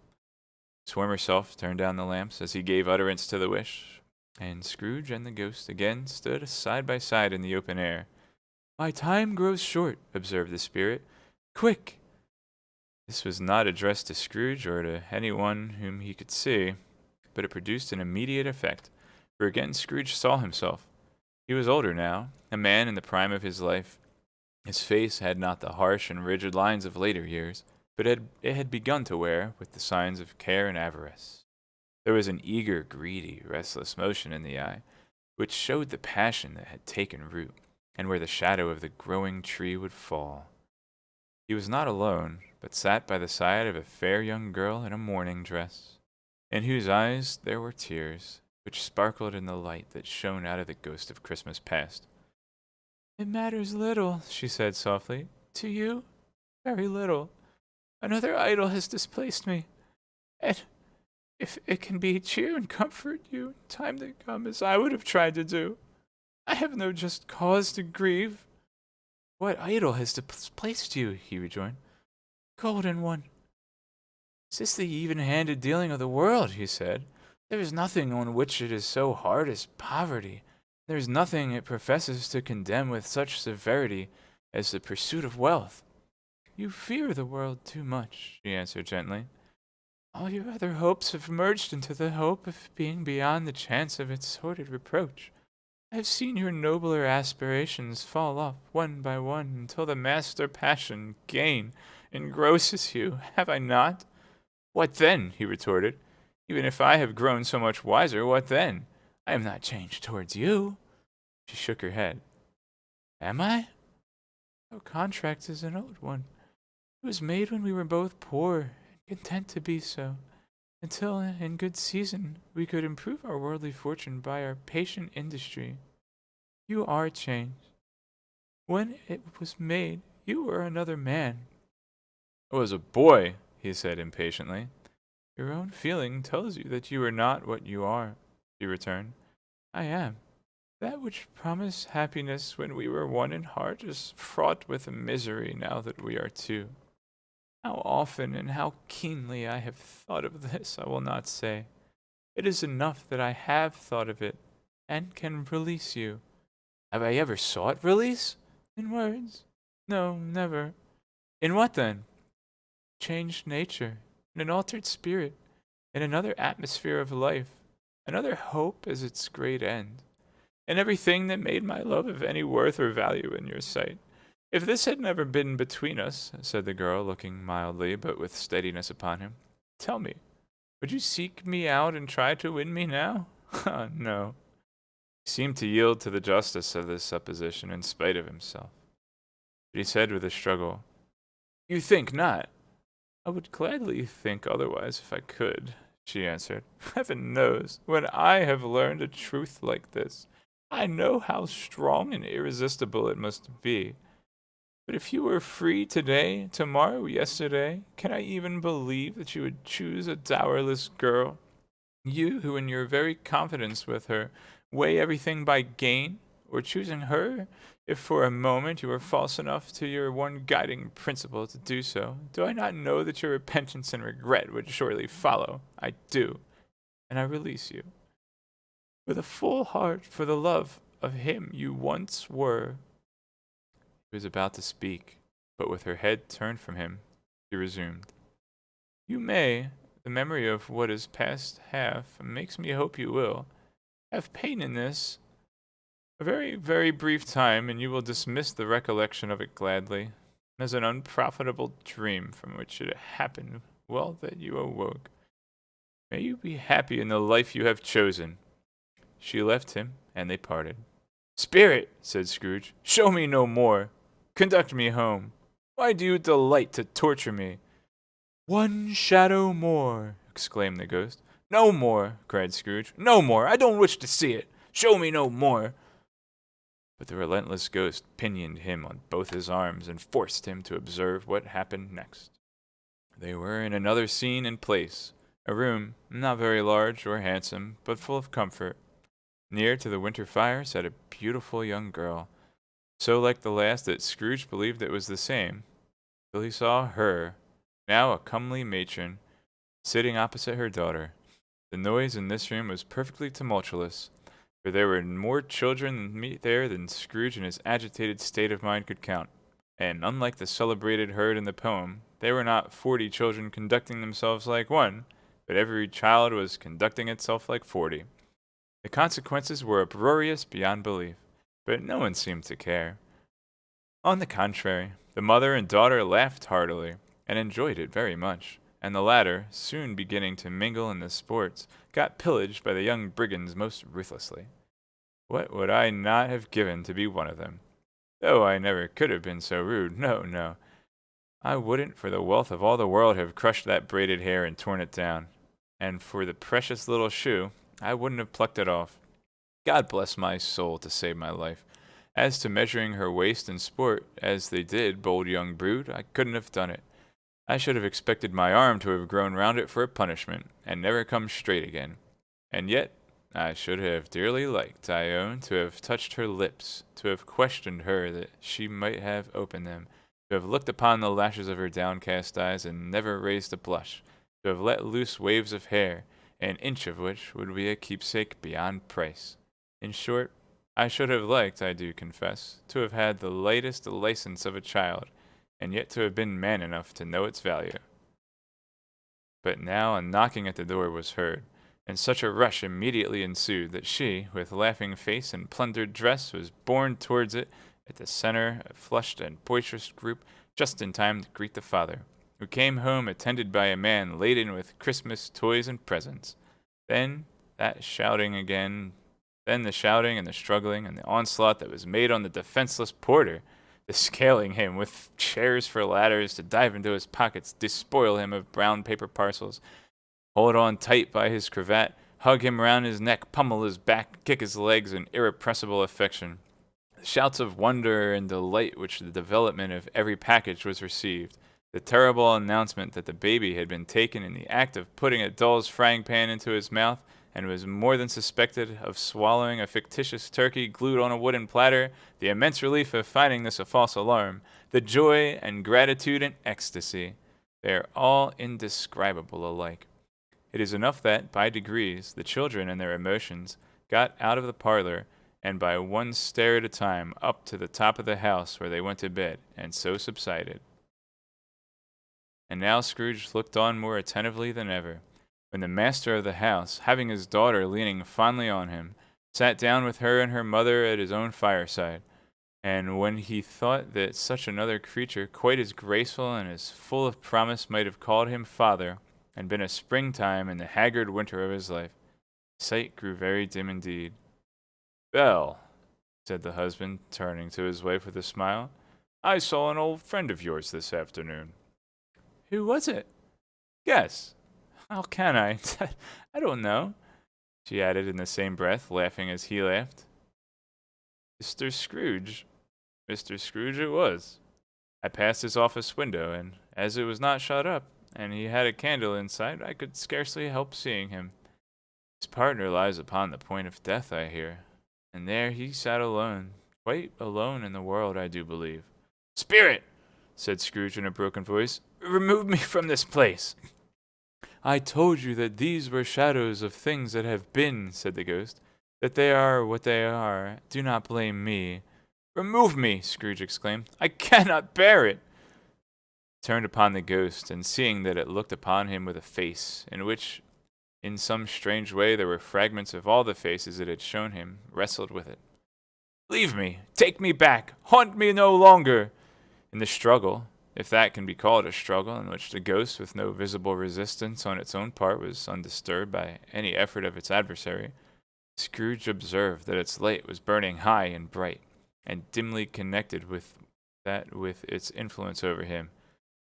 His former self turned down the lamps as he gave utterance to the wish, and Scrooge and the ghost again stood side by side in the open air. "My time grows short," observed the spirit. "Quick!" This was not addressed to Scrooge or to anyone whom he could see, but it produced an immediate effect, for again Scrooge saw himself. He was older now, a man in the prime of his life. His face had not the harsh and rigid lines of later years, but it had begun to wear with the signs of care and avarice. There was an eager, greedy, restless motion in the eye, which showed the passion that had taken root, and where the shadow of the growing tree would fall. He was not alone, but sat by the side of a fair young girl in a mourning dress, in whose eyes there were tears, which sparkled in the light that shone out of the ghost of Christmas past. "It matters little," she said softly. "To you, very little. Another idol has displaced me, and if it can be cheer and comfort you in time to come as I would have tried to do, I have no just cause to grieve." "What idol has displaced you?" he rejoined. "Golden one." "Is this the even-handed dealing of the world?" he said. "There is nothing on which it is so hard as poverty. There is nothing it professes to condemn with such severity as the pursuit of wealth." "You fear the world too much," she answered gently. "All your other hopes have merged into the hope of being beyond the chance of its sordid reproach. I have seen your nobler aspirations fall off one by one until the master passion, gain, engrosses you, have I not?" "What then?" he retorted. "Even if I have grown so much wiser, what then? I am not changed towards you." She shook her head. "Am I? Our contract is an old one. It was made when we were both poor and content to be so, until in good season we could improve our worldly fortune by our patient industry. You are changed. When it was made, you were another man." "I was a boy," he said impatiently. "Your own feeling tells you that you are not what you are," she returned. "I am. That which promised happiness when we were one in heart is fraught with misery now that we are two. How often and how keenly I have thought of this, I will not say. It is enough that I have thought of it, and can release you." "Have I ever sought release?" "In words? No, never." "In what then?" "Changed nature, in an altered spirit, in another atmosphere of life, another hope as its great end, and everything that made my love of any worth or value in your sight. If this had never been between us," said the girl, looking mildly but with steadiness upon him, "tell me, would you seek me out and try to win me now? Ah, no." He seemed to yield to the justice of this supposition in spite of himself. But he said with a struggle, "You think not?" "I would gladly think otherwise if I could," she answered. "Heaven knows, when I have learned a truth like this, I know how strong and irresistible it must be. But if you were free today, tomorrow, yesterday, can I even believe that you would choose a dowerless girl? You who in your very confidence with her weigh everything by gain, or choosing her, if for a moment you are false enough to your one guiding principle to do so, do I not know that your repentance and regret would surely follow? I do, and I release you. With a full heart for the love of him you once were." He was about to speak, but with her head turned from him, she resumed. "You may, the memory of what is past makes me hope you will, have pain in this, a very, very brief time, and you will dismiss the recollection of it gladly, as an unprofitable dream from which it happened well that you awoke. May you be happy in the life you have chosen." She left him, and they parted. "Spirit," said Scrooge, "show me no more. Conduct me home. Why do you delight to torture me?" "One shadow more!" exclaimed the ghost. "No more!" cried Scrooge. "No more! I don't wish to see it. Show me no more!" But the relentless ghost pinioned him on both his arms and forced him to observe what happened next. They were in another scene and place, a room not very large or handsome, but full of comfort. Near to the winter fire sat a beautiful young girl, so like the last that Scrooge believed it was the same, till he saw her, now a comely matron, sitting opposite her daughter. The noise in this room was perfectly tumultuous, for there were more children there than Scrooge in his agitated state of mind could count, and unlike the celebrated herd in the poem, there were not 40 children conducting themselves like one, but every child was conducting itself like 40. The consequences were uproarious beyond belief, but no one seemed to care. On the contrary, the mother and daughter laughed heartily, and enjoyed it very much, and the latter, soon beginning to mingle in the sports, got pillaged by the young brigands most ruthlessly. What would I not have given to be one of them? Though I never could have been so rude, no, no. I wouldn't for the wealth of all the world have crushed that braided hair and torn it down. And for the precious little shoe, I wouldn't have plucked it off. God bless my soul to save my life. As to measuring her waist in sport, as they did, bold young brood, I couldn't have done it. I should have expected my arm to have grown round it for a punishment, and never come straight again. And yet, I should have dearly liked, I own, to have touched her lips, to have questioned her that she might have opened them, to have looked upon the lashes of her downcast eyes and never raised a blush, to have let loose waves of hair, an inch of which would be a keepsake beyond price. In short, I should have liked, I do confess, to have had the lightest license of a child, and yet to have been man enough to know its value. But now a knocking at the door was heard, and such a rush immediately ensued that she, with laughing face and plundered dress, was borne towards it at the center, a flushed and boisterous group, just in time to greet the father, who came home attended by a man laden with Christmas toys and presents. Then that shouting again, then the shouting and the struggling and the onslaught that was made on the defenseless porter, the scaling him with chairs for ladders to dive into his pockets, despoil him of brown paper parcels, hold on tight by his cravat, hug him round his neck, pummel his back, kick his legs in irrepressible affection. The shouts of wonder and delight which the development of every package was received, the terrible announcement that the baby had been taken in the act of putting a doll's frying pan into his mouth, and was more than suspected of swallowing a fictitious turkey glued on a wooden platter, the immense relief of finding this a false alarm, the joy and gratitude and ecstasy, they are all indescribable alike. It is enough that, by degrees, the children and their emotions got out of the parlor, and by one stair at a time up to the top of the house where they went to bed, and so subsided. And now Scrooge looked on more attentively than ever, when the master of the house, having his daughter leaning fondly on him, sat down with her and her mother at his own fireside, and when he thought that such another creature, quite as graceful and as full of promise, might have called him father, and been a springtime in the haggard winter of his life, sight grew very dim indeed. Belle, said the husband, turning to his wife with a smile, I saw an old friend of yours this afternoon. Who was it? Guess. How can I? I don't know, she added in the same breath, laughing as he laughed. Mr. Scrooge. Mr. Scrooge it was. I passed his office window, and as it was not shut up, and he had a candle inside, I could scarcely help seeing him. His partner lies upon the point of death, I hear, and there he sat alone, quite alone in the world, I do believe. Spirit, said Scrooge in a broken voice, remove me from this place. I told you that these were shadows of things that have been, said the ghost. That they are what they are. Do not blame me. Remove me, Scrooge exclaimed. I cannot bear it. He turned upon the ghost, and seeing that it looked upon him with a face, in which, in some strange way, there were fragments of all the faces it had shown him, wrestled with it. Leave me! Take me back! Haunt me no longer! In the struggle, if that can be called a struggle, in which the ghost, with no visible resistance on its own part, was undisturbed by any effort of its adversary, Scrooge observed that its light was burning high and bright, and dimly connected with its influence over him.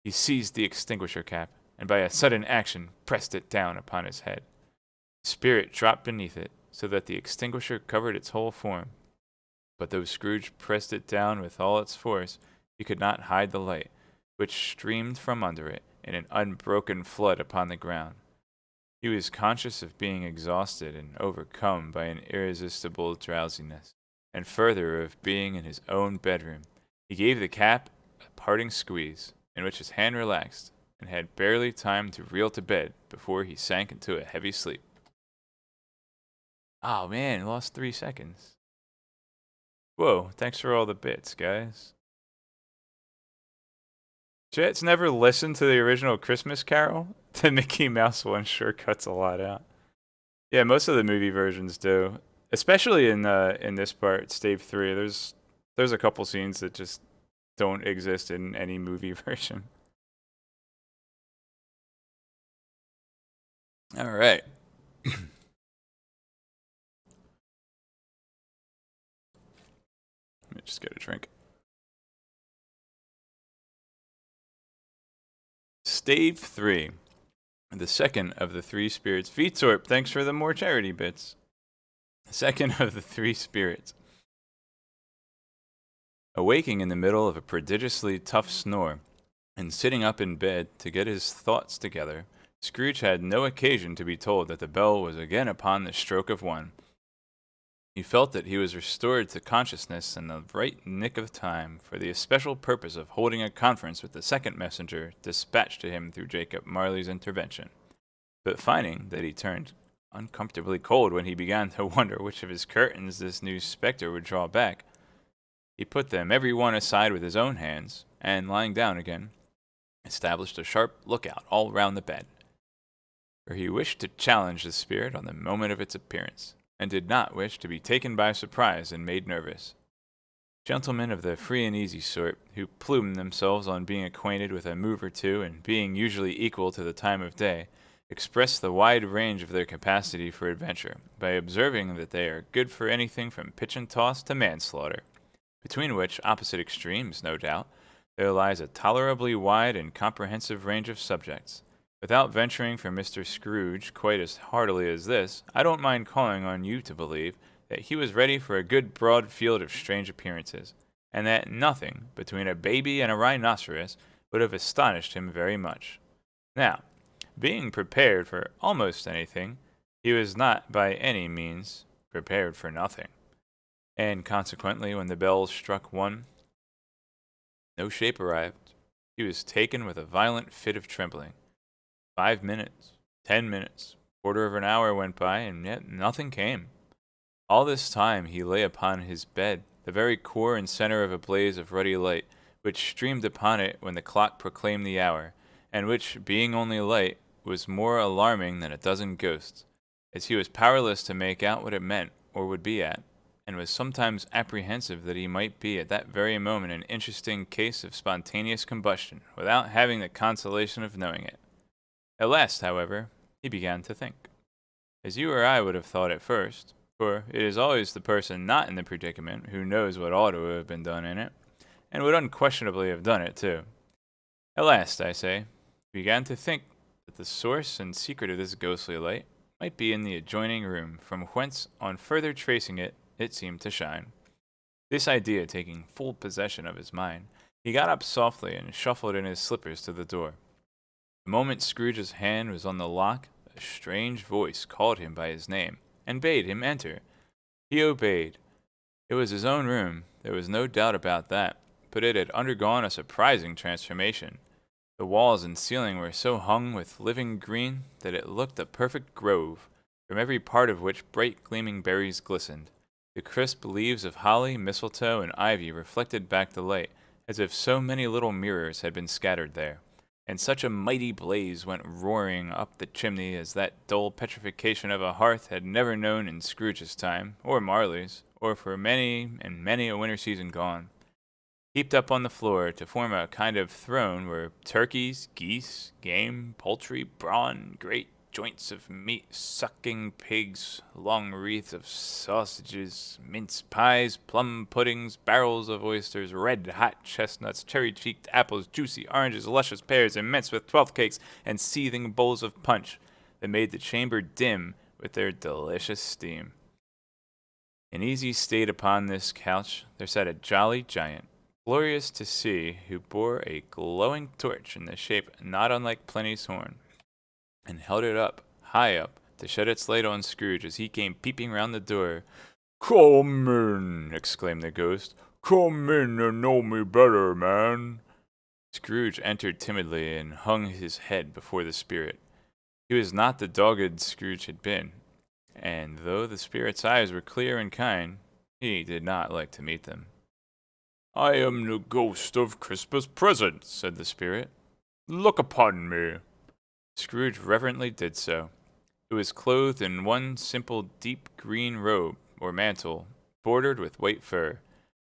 He seized the extinguisher cap, and by a sudden action pressed it down upon his head. The spirit dropped beneath it, so that the extinguisher covered its whole form. But though Scrooge pressed it down with all its force, he could not hide the light, which streamed from under it in an unbroken flood upon the ground. He was conscious of being exhausted and overcome by an irresistible drowsiness, and further of being in his own bedroom. He gave the cap a parting squeeze, in which his hand relaxed, and had barely time to reel to bed before he sank into a heavy sleep. Oh man, lost 3 seconds. Whoa, thanks for all the bits, guys. Jet's never listened to the original Christmas Carol? The Mickey Mouse one sure cuts a lot out. Yeah, most of the movie versions do. Especially in this part, Stave 3, there's a couple scenes that just don't exist in any movie version. All right. Let me just get a drink. Stave 3. The second of the three spirits. Feetorp, thanks for the more charity bits. The second of the three spirits. Awaking in the middle of a prodigiously tough snore, and sitting up in bed to get his thoughts together, Scrooge had no occasion to be told that the bell was again upon the stroke of 1. He felt that he was restored to consciousness in the right nick of time for the especial purpose of holding a conference with the second messenger dispatched to him through Jacob Marley's intervention. But finding that he turned uncomfortably cold when he began to wonder which of his curtains this new spectre would draw back, he put them every one aside with his own hands, and lying down again, established a sharp lookout all round the bed, for he wished to challenge the spirit on the moment of its appearance, and did not wish to be taken by surprise and made nervous. Gentlemen of the free and easy sort, who plume themselves on being acquainted with a move or two and being usually equal to the time of day, express the wide range of their capacity for adventure by observing that they are good for anything from pitch and toss to manslaughter, between which opposite extremes, no doubt, there lies a tolerably wide and comprehensive range of subjects. Without venturing for Mr. Scrooge quite as heartily as this, I don't mind calling on you to believe that he was ready for a good broad field of strange appearances, and that nothing between a baby and a rhinoceros would have astonished him very much. Now, being prepared for almost anything, he was not by any means prepared for nothing. And consequently, when the bells struck 1, no shape arrived. He was taken with a violent fit of trembling. 5 minutes, 10 minutes, quarter of an hour went by, and yet nothing came. All this time he lay upon his bed, the very core and center of a blaze of ruddy light, which streamed upon it when the clock proclaimed the hour, and which, being only light, was more alarming than a dozen ghosts, as he was powerless to make out what it meant or would be at, and was sometimes apprehensive that he might be at that very moment an interesting case of spontaneous combustion, without having the consolation of knowing it. At last, however, he began to think, as you or I would have thought at first, for it is always the person not in the predicament who knows what ought to have been done in it, and would unquestionably have done it too. At last, I say, he began to think that the source and secret of this ghostly light might be in the adjoining room, from whence, on further tracing it, it seemed to shine. This idea taking full possession of his mind, he got up softly and shuffled in his slippers to the door. The moment Scrooge's hand was on the lock, a strange voice called him by his name, and bade him enter. He obeyed. It was his own room, there was no doubt about that, but it had undergone a surprising transformation. The walls and ceiling were so hung with living green that it looked a perfect grove, from every part of which bright gleaming berries glistened. The crisp leaves of holly, mistletoe, and ivy reflected back the light, as if so many little mirrors had been scattered there, and such a mighty blaze went roaring up the chimney as that dull petrification of a hearth had never known in Scrooge's time, or Marley's, or for many and many a winter season gone. Heaped up on the floor to form a kind of throne were turkeys, geese, game, poultry, brawn, great joints of meat, sucking pigs, long wreaths of sausages, mince pies, plum puddings, barrels of oysters, red-hot chestnuts, cherry-cheeked apples, juicy oranges, luscious pears, immense with 12th cakes, and seething bowls of punch that made the chamber dim with their delicious steam. In easy state upon this couch there sat a jolly giant, glorious to see, who bore a glowing torch in the shape not unlike Pliny's horn, and held it up, high up, to shed its light on Scrooge as he came peeping round the door. "Come in!" exclaimed the ghost. "Come in and know me better, man." Scrooge entered timidly and hung his head before the spirit. He was not the dogged Scrooge had been, and though the spirit's eyes were clear and kind, he did not like to meet them. "I am the ghost of Christmas present," said the spirit. "Look upon me." Scrooge reverently did so. It was clothed in one simple deep green robe, or mantle, bordered with white fur.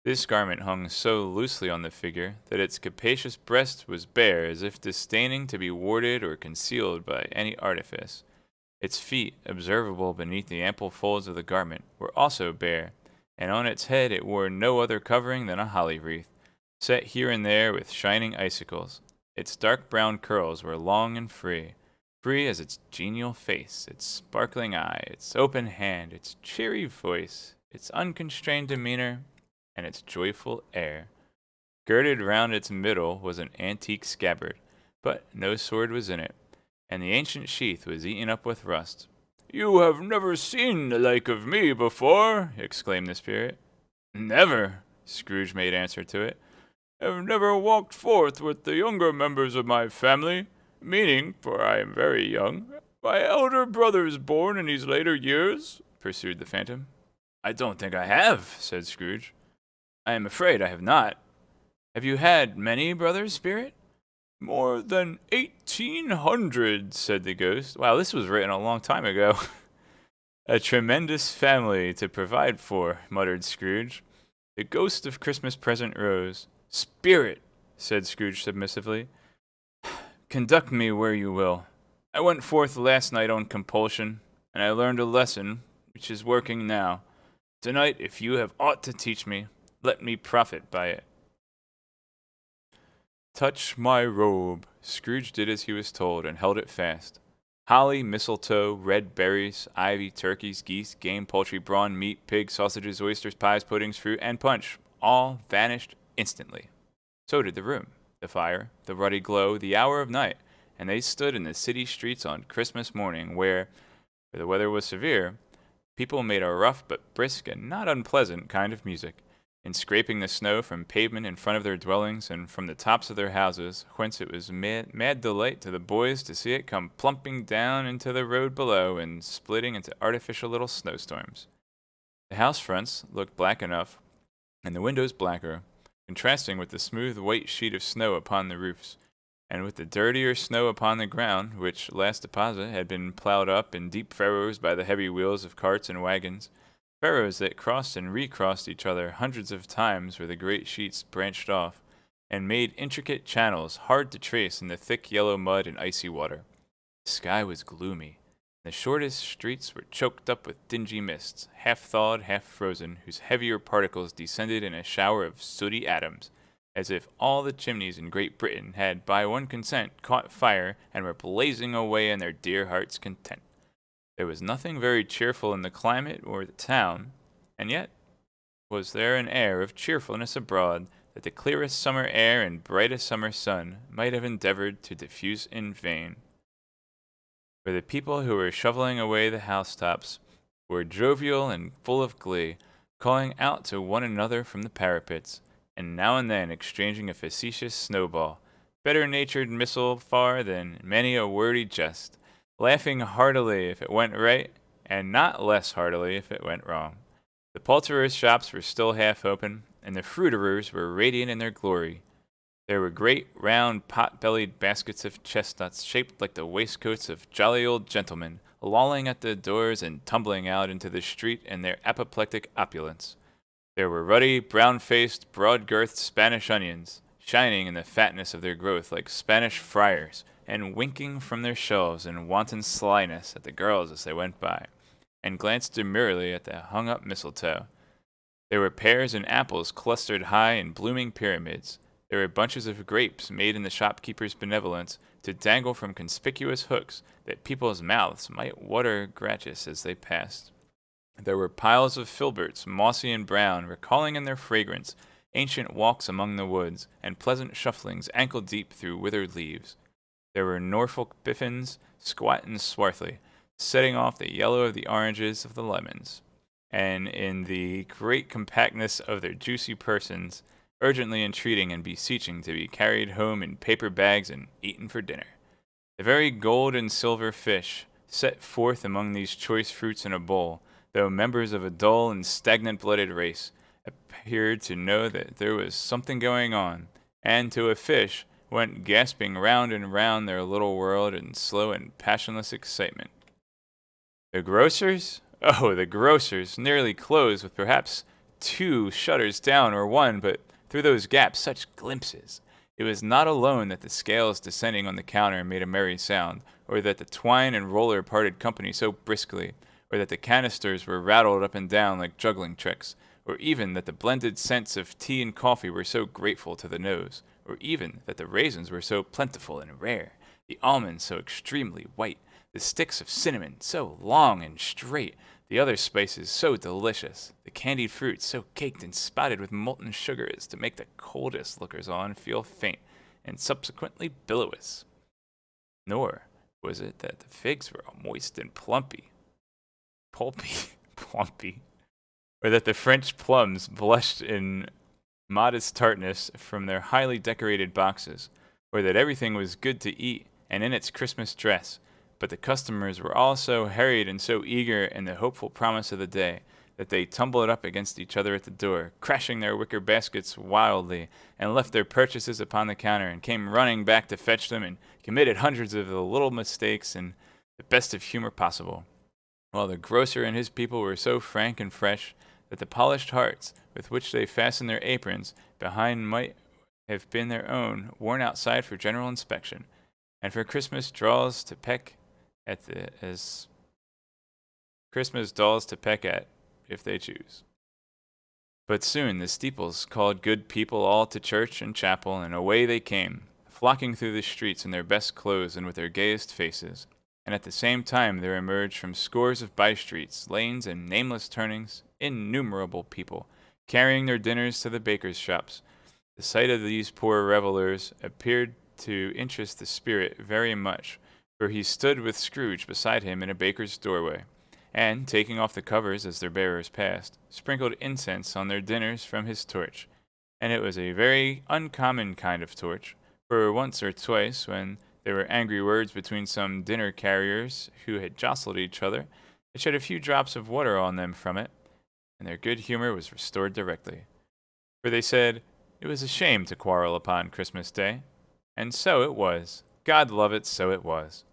This garment hung so loosely on the figure that its capacious breast was bare, as if disdaining to be warded or concealed by any artifice. Its feet, observable beneath the ample folds of the garment, were also bare, and on its head it wore no other covering than a holly wreath, set here and there with shining icicles. Its dark brown curls were long and free, free as its genial face, its sparkling eye, its open hand, its cheery voice, its unconstrained demeanor, and its joyful air. Girded round its middle was an antique scabbard, but no sword was in it, and the ancient sheath was eaten up with rust. "You have never seen the like of me before," exclaimed the spirit. "Never," Scrooge made answer to it. "Have never walked forth with the younger members of my family, meaning, for I am very young, my elder brothers born in these later years," pursued the phantom. "I don't think I have," said Scrooge. "I am afraid I have not. Have you had many brothers, spirit?" "More than 1,800, said the ghost. Wow, this was written a long time ago. "A tremendous family to provide for," muttered Scrooge. The ghost of Christmas present rose. "Spirit," said Scrooge submissively, "conduct me where you will. I went forth last night on compulsion, and I learned a lesson which is working now. Tonight, if you have aught to teach me, let me profit by it." "Touch my robe." Scrooge did as he was told, and held it fast. Holly, mistletoe, red berries, ivy, turkeys, geese, game, poultry, brawn, meat, pig, sausages, oysters, pies, puddings, fruit, and punch all vanished instantly. So did the room, the fire, the ruddy glow, the hour of night, and they stood in the city streets on Christmas morning, where the weather was severe, people made a rough but brisk and not unpleasant kind of music, in scraping the snow from pavement in front of their dwellings and from the tops of their houses, whence it was mad delight to the boys to see it come plumping down into the road below and splitting into artificial little snowstorms. The house fronts looked black enough, and the windows blacker, contrasting with the smooth white sheet of snow upon the roofs, and with the dirtier snow upon the ground, which last deposit had been plowed up in deep furrows by the heavy wheels of carts and wagons. Furrows that crossed and recrossed each other hundreds of times where the great sheets branched off, and made intricate channels hard to trace in the thick yellow mud and icy water. The sky was gloomy. The shortest streets were choked up with dingy mists, half thawed, half frozen, whose heavier particles descended in a shower of sooty atoms, as if all the chimneys in Great Britain had by one consent caught fire and were blazing away in their dear hearts' content. There was nothing very cheerful in the climate or the town, and yet was there an air of cheerfulness abroad that the clearest summer air and brightest summer sun might have endeavored to diffuse in vain. For the people who were shoveling away the housetops were jovial and full of glee, calling out to one another from the parapets, and now and then exchanging a facetious snowball, better-natured missile far than many a wordy jest, laughing heartily if it went right, and not less heartily if it went wrong. The poulterers' shops were still half open, and the fruiterers were radiant in their glory. There were great, round, pot-bellied baskets of chestnuts shaped like the waistcoats of jolly old gentlemen, lolling at the doors and tumbling out into the street in their apoplectic opulence. There were ruddy, brown-faced, broad-girthed Spanish onions, shining in the fatness of their growth like Spanish friars, and winking from their shelves in wanton slyness at the girls as they went by, and glanced demurely at the hung-up mistletoe. There were pears and apples clustered high in blooming pyramids. There were bunches of grapes made in the shopkeeper's benevolence to dangle from conspicuous hooks that people's mouths might water gratis as they passed. There were piles of filberts, mossy and brown, recalling in their fragrance ancient walks among the woods, and pleasant shufflings ankle-deep through withered leaves. There were Norfolk biffins, squat and swarthy, setting off the yellow of the oranges of the lemons, and in the great compactness of their juicy persons, urgently entreating and beseeching to be carried home in paper bags and eaten for dinner. The very gold and silver fish, set forth among these choice fruits in a bowl, though members of a dull and stagnant-blooded race, appeared to know that there was something going on, and to a fish went gasping round and round their little world in slow and passionless excitement. The grocers? Oh, the grocers, nearly closed with perhaps 2 shutters down or 1, but through those gaps such glimpses. It was not alone that the scales descending on the counter made a merry sound, or that the twine and roller parted company so briskly, or that the canisters were rattled up and down like juggling tricks, or even that the blended scents of tea and coffee were so grateful to the nose, or even that the raisins were so plentiful and rare, the almonds so extremely white, the sticks of cinnamon so long and straight, the other spices so delicious, the candied fruit so caked and spotted with molten sugar as to make the coldest lookers-on feel faint and subsequently bilious. Nor was it that the figs were all moist and pulpy, plumpy, or that the French plums blushed in modest tartness from their highly decorated boxes, or that everything was good to eat and in its Christmas dress, but the customers were all so hurried and so eager in the hopeful promise of the day that they tumbled up against each other at the door, crashing their wicker baskets wildly, and left their purchases upon the counter, and came running back to fetch them, and committed hundreds of the little mistakes in the best of humor possible, while the grocer and his people were so frank and fresh that the polished hearts with which they fastened their aprons behind might have been their own, worn outside for general inspection, and for Christmas dolls to peck at if they choose. But soon the steeples called good people all to church and chapel, and away they came, flocking through the streets in their best clothes and with their gayest faces. And at the same time there emerged from scores of by-streets, lanes, and nameless turnings innumerable people, carrying their dinners to the bakers' shops. The sight of these poor revelers appeared to interest the spirit very much, for he stood with Scrooge beside him in a baker's doorway, and, taking off the covers as their bearers passed, sprinkled incense on their dinners from his torch. And it was a very uncommon kind of torch, for once or twice, when there were angry words between some dinner carriers who had jostled each other, it shed a few drops of water on them from it, and their good humor was restored directly. For they said it was a shame to quarrel upon Christmas Day, and so it was. God love it, so it was.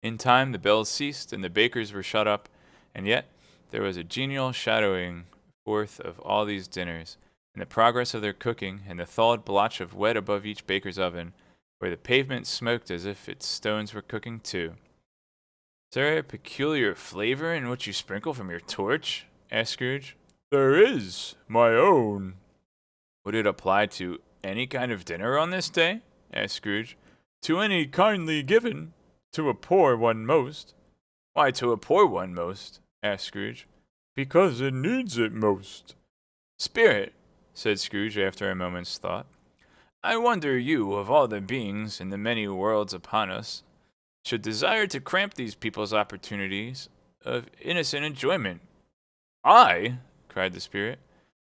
In time the bells ceased, and the bakers were shut up, and yet there was a genial shadowing forth of all these dinners, and the progress of their cooking, and the thawed blotch of wet above each baker's oven, where the pavement smoked as if its stones were cooking too. Is there a peculiar flavor in what you sprinkle from your torch? Asked Scrooge. There is, my own. Would it apply to any kind of dinner on this day? Asked Scrooge. To any kindly given. To a poor one most. Why to a poor one most? Asked Scrooge. Because it needs it most. Spirit, said Scrooge after a moment's thought, I wonder you, of all the beings in the many worlds upon us, should desire to cramp these people's opportunities of innocent enjoyment. I, cried the spirit,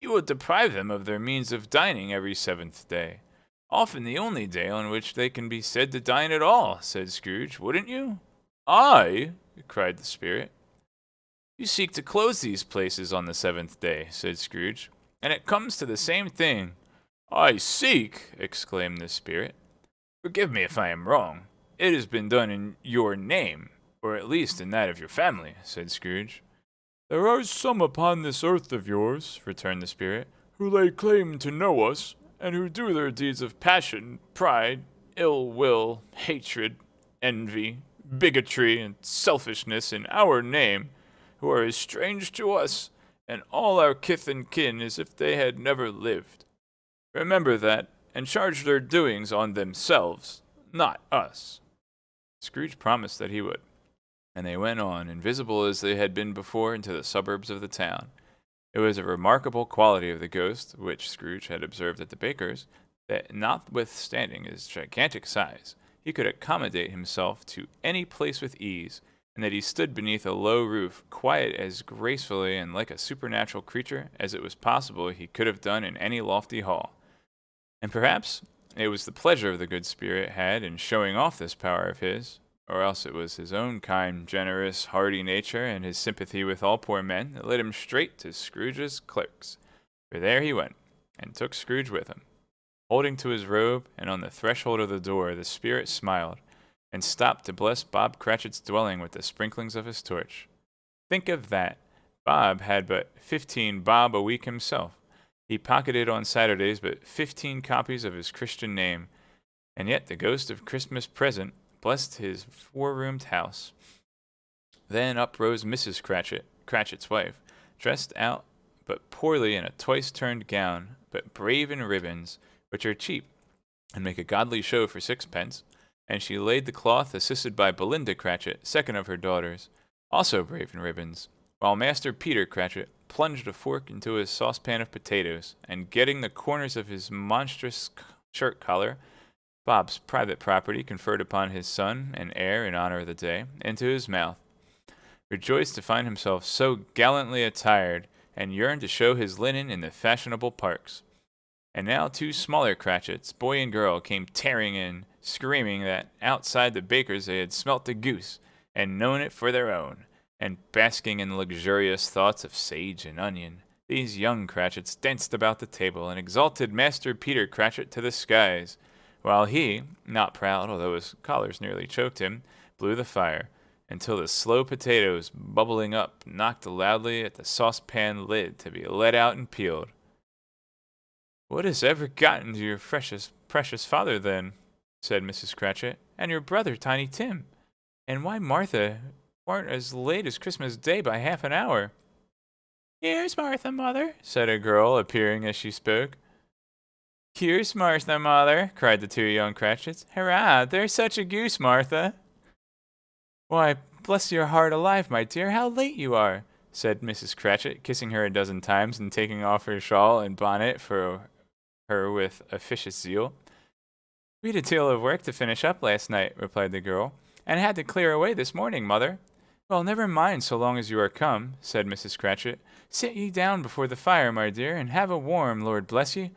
you would deprive them of their means of dining every seventh day, often the only day on which they can be said to dine at all, said Scrooge, wouldn't you? I, cried the spirit. You seek to close these places on the seventh day, said Scrooge, and it comes to the same thing. I seek, exclaimed the spirit. Forgive me if I am wrong. It has been done in your name, or at least in that of your family, said Scrooge. There are some upon this earth of yours, returned the spirit, who lay claim to know us, and who do their deeds of passion, pride, ill will, hatred, envy, bigotry, and selfishness in our name, who are as strange to us and all our kith and kin as if they had never lived. Remember that, and charge their doings on themselves, not us. Scrooge promised that he would, and they went on, invisible as they had been before, into the suburbs of the town. It was a remarkable quality of the ghost, which Scrooge had observed at the baker's, that notwithstanding his gigantic size, he could accommodate himself to any place with ease, and that he stood beneath a low roof, quiet as gracefully and like a supernatural creature as it was possible he could have done in any lofty hall. And perhaps it was the pleasure of the good spirit had in showing off this power of his, or else it was his own kind, generous, hearty nature and his sympathy with all poor men that led him straight to Scrooge's clerk's. For there he went, and took Scrooge with him. Holding to his robe, and on the threshold of the door, the spirit smiled, and stopped to bless Bob Cratchit's dwelling with the sprinklings of his torch. Think of that! Bob had but 15 bob a week himself. He pocketed on Saturdays but 15 copies of his Christian name, and yet the ghost of Christmas Present blessed his 4-roomed house. Then up rose Mrs. Cratchit, Cratchit's wife, dressed out but poorly in a twice-turned gown, but brave in ribbons, which are cheap, and make a godly show for sixpence, and she laid the cloth, assisted by Belinda Cratchit, second of her daughters, also brave in ribbons, while Master Peter Cratchit plunged a fork into his saucepan of potatoes, and getting the corners of his monstrous shirt collar, Bob's private property conferred upon his son and heir in honor of the day, into his mouth, rejoiced to find himself so gallantly attired, and yearned to show his linen in the fashionable parks. And now two smaller Cratchits, boy and girl, came tearing in, screaming that outside the baker's they had smelt a goose, and known it for their own, and basking in luxurious thoughts of sage and onion. These young Cratchits danced about the table, and exalted Master Peter Cratchit to the skies, while he, not proud, although his collars nearly choked him, blew the fire, until the slow potatoes, bubbling up, knocked loudly at the saucepan lid to be let out and peeled. "What has ever got into your precious father, then?" said Mrs. Cratchit, "and your brother, Tiny Tim? And why, Martha, weren't as late as Christmas Day by half an hour?" "Here's Martha, mother," said a girl, appearing as she spoke. "Here's Martha, mother," cried the two young Cratchits. "Hurrah, there's such a goose, Martha." "Why, bless your heart alive, my dear, how late you are," said Mrs. Cratchit, kissing her a dozen times and taking off her shawl and bonnet for her with officious zeal. "We had a deal of work to finish up last night," replied the girl, "and had to clear away this morning, mother." "Well, never mind so long as you are come," said Mrs. Cratchit. "Sit ye down before the fire, my dear, and have a warm, Lord bless ye."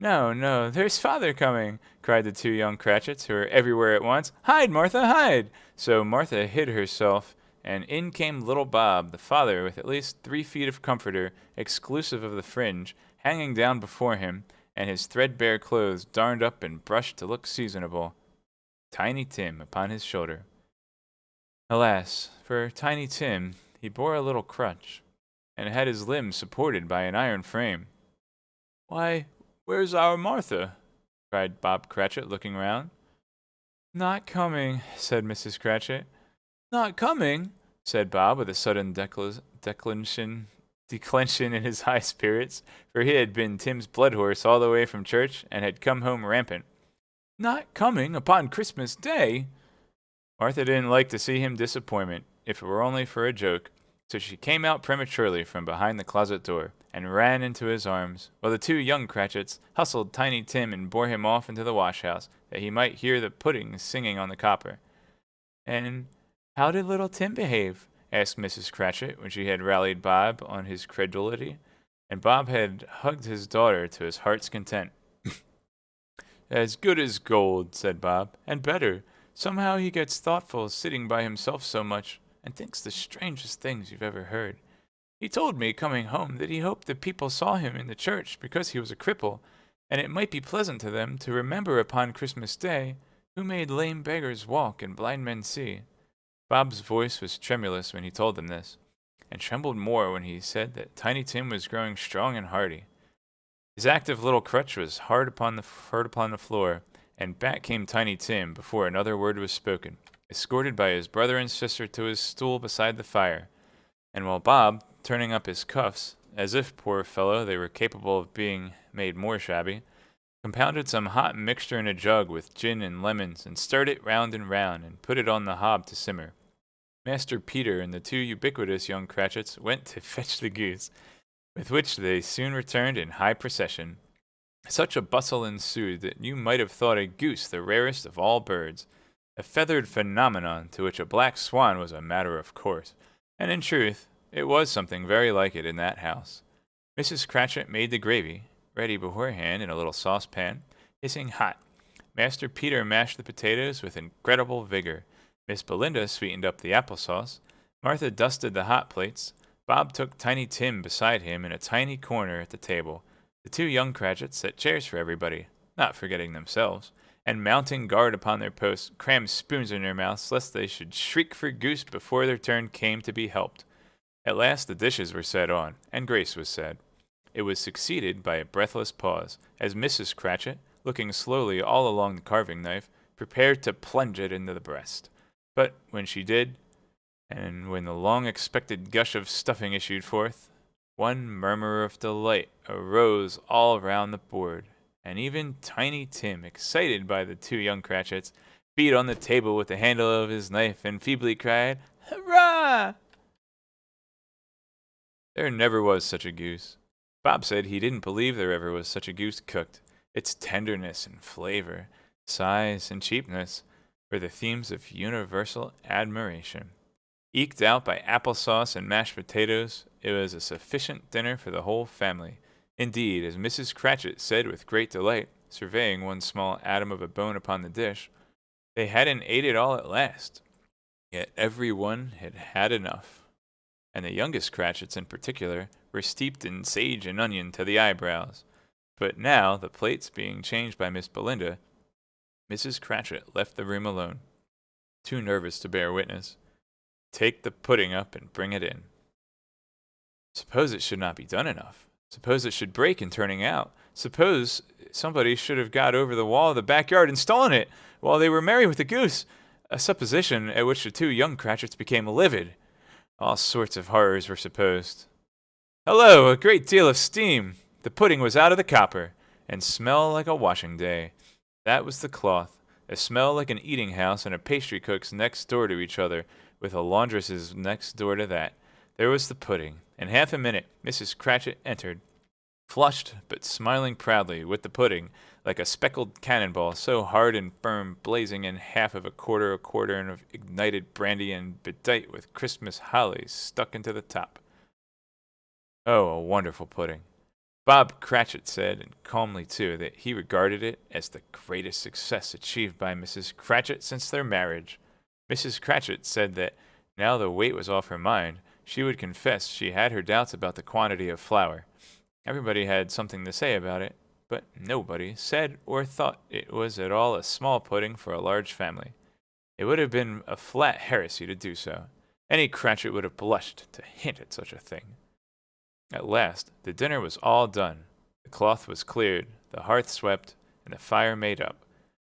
"No, no, there's father coming," cried the two young Cratchits, who were everywhere at once. "Hide, Martha, hide!" So Martha hid herself, and in came little Bob, the father, with at least 3 feet of comforter, exclusive of the fringe, hanging down before him, and his threadbare clothes darned up and brushed to look seasonable. Tiny Tim upon his shoulder. Alas, for Tiny Tim, he bore a little crutch, and had his limbs supported by an iron frame. "Why, where's our Martha?" cried Bob Cratchit, looking round. "Not coming," said Mrs. Cratchit. "Not coming?" said Bob, with a sudden declension in his high spirits, for he had been Tim's blood horse all the way from church, and had come home rampant. "Not coming upon Christmas Day?" Martha didn't like to see him disappointment, if it were only for a joke, so she came out prematurely from behind the closet door, and ran into his arms, while the two young Cratchits hustled Tiny Tim and bore him off into the wash-house, that he might hear the pudding singing on the copper. "And how did little Tim behave?" asked Mrs. Cratchit, when she had rallied Bob on his credulity, and Bob had hugged his daughter to his heart's content. "As good as gold," said Bob, "and better. Somehow he gets thoughtful sitting by himself so much, and thinks the strangest things you've ever heard. He told me, coming home, that he hoped the people saw him in the church because he was a cripple, and it might be pleasant to them to remember upon Christmas Day who made lame beggars walk and blind men see." Bob's voice was tremulous when he told them this, and trembled more when he said that Tiny Tim was growing strong and hearty. His active little crutch was hard upon the floor, and back came Tiny Tim before another word was spoken, escorted by his brother and sister to his stool beside the fire, and while Bob, turning up his cuffs, as if, poor fellow, they were capable of being made more shabby, compounded some hot mixture in a jug with gin and lemons, and stirred it round and put it on the hob to simmer. Master Peter and the two ubiquitous young Cratchits went to fetch the goose, with which they soon returned in high procession. Such a bustle ensued that you might have thought a goose the rarest of all birds, a feathered phenomenon to which a black swan was a matter of course, and in truth, it was something very like it in that house. Mrs. Cratchit made the gravy, ready beforehand in a little saucepan, hissing hot. Master Peter mashed the potatoes with incredible vigor. Miss Belinda sweetened up the applesauce. Martha dusted the hot plates. Bob took Tiny Tim beside him in a tiny corner at the table. The two young Cratchits set chairs for everybody, not forgetting themselves, and mounting guard upon their posts, crammed spoons in their mouths lest they should shriek for goose before their turn came to be helped. At last the dishes were set on, and grace was said. It was succeeded by a breathless pause, as Mrs. Cratchit, looking slowly all along the carving knife, prepared to plunge it into the breast. But when she did, and when the long-expected gush of stuffing issued forth, one murmur of delight arose all round the board, and even Tiny Tim, excited by the two young Cratchits, beat on the table with the handle of his knife and feebly cried, "Hurrah!" There never was such a goose. Bob said he didn't believe there ever was such a goose cooked. Its tenderness and flavor, size and cheapness, were the themes of universal admiration. Eked out by applesauce and mashed potatoes, it was a sufficient dinner for the whole family. Indeed, as Mrs. Cratchit said with great delight, surveying one small atom of a bone upon the dish, they hadn't ate it all at last, yet every one had had enough. And the youngest Cratchits in particular were steeped in sage and onion to the eyebrows. But now, the plates being changed by Miss Belinda, Mrs. Cratchit left the room alone, too nervous to bear witness. Take the pudding up and bring it in. Suppose it should not be done enough. Suppose it should break in turning out. Suppose somebody should have got over the wall of the backyard and stolen it while they were merry with the goose, a supposition at which the two young Cratchits became livid. All sorts of horrors were supposed. Hello, a great deal of steam. The pudding was out of the copper, and smell like a washing day. That was the cloth, a smell like an eating house and a pastry cook's next door to each other, with a laundress's next door to that. There was the pudding. In half a minute, Mrs. Cratchit entered, flushed but smiling proudly, with the pudding, like a speckled cannonball, so hard and firm, blazing in half of a quarter of ignited brandy and bedight with Christmas hollies stuck into the top. Oh, a wonderful pudding. Bob Cratchit said, and calmly too, that he regarded it as the greatest success achieved by Mrs. Cratchit since their marriage. Mrs. Cratchit said that, now the weight was off her mind, she would confess she had her doubts about the quantity of flour. Everybody had something to say about it, but nobody said or thought it was at all a small pudding for a large family. It would have been a flat heresy to do so. Any Cratchit would have blushed to hint at such a thing. At last, the dinner was all done. The cloth was cleared, the hearth swept, and the fire made up.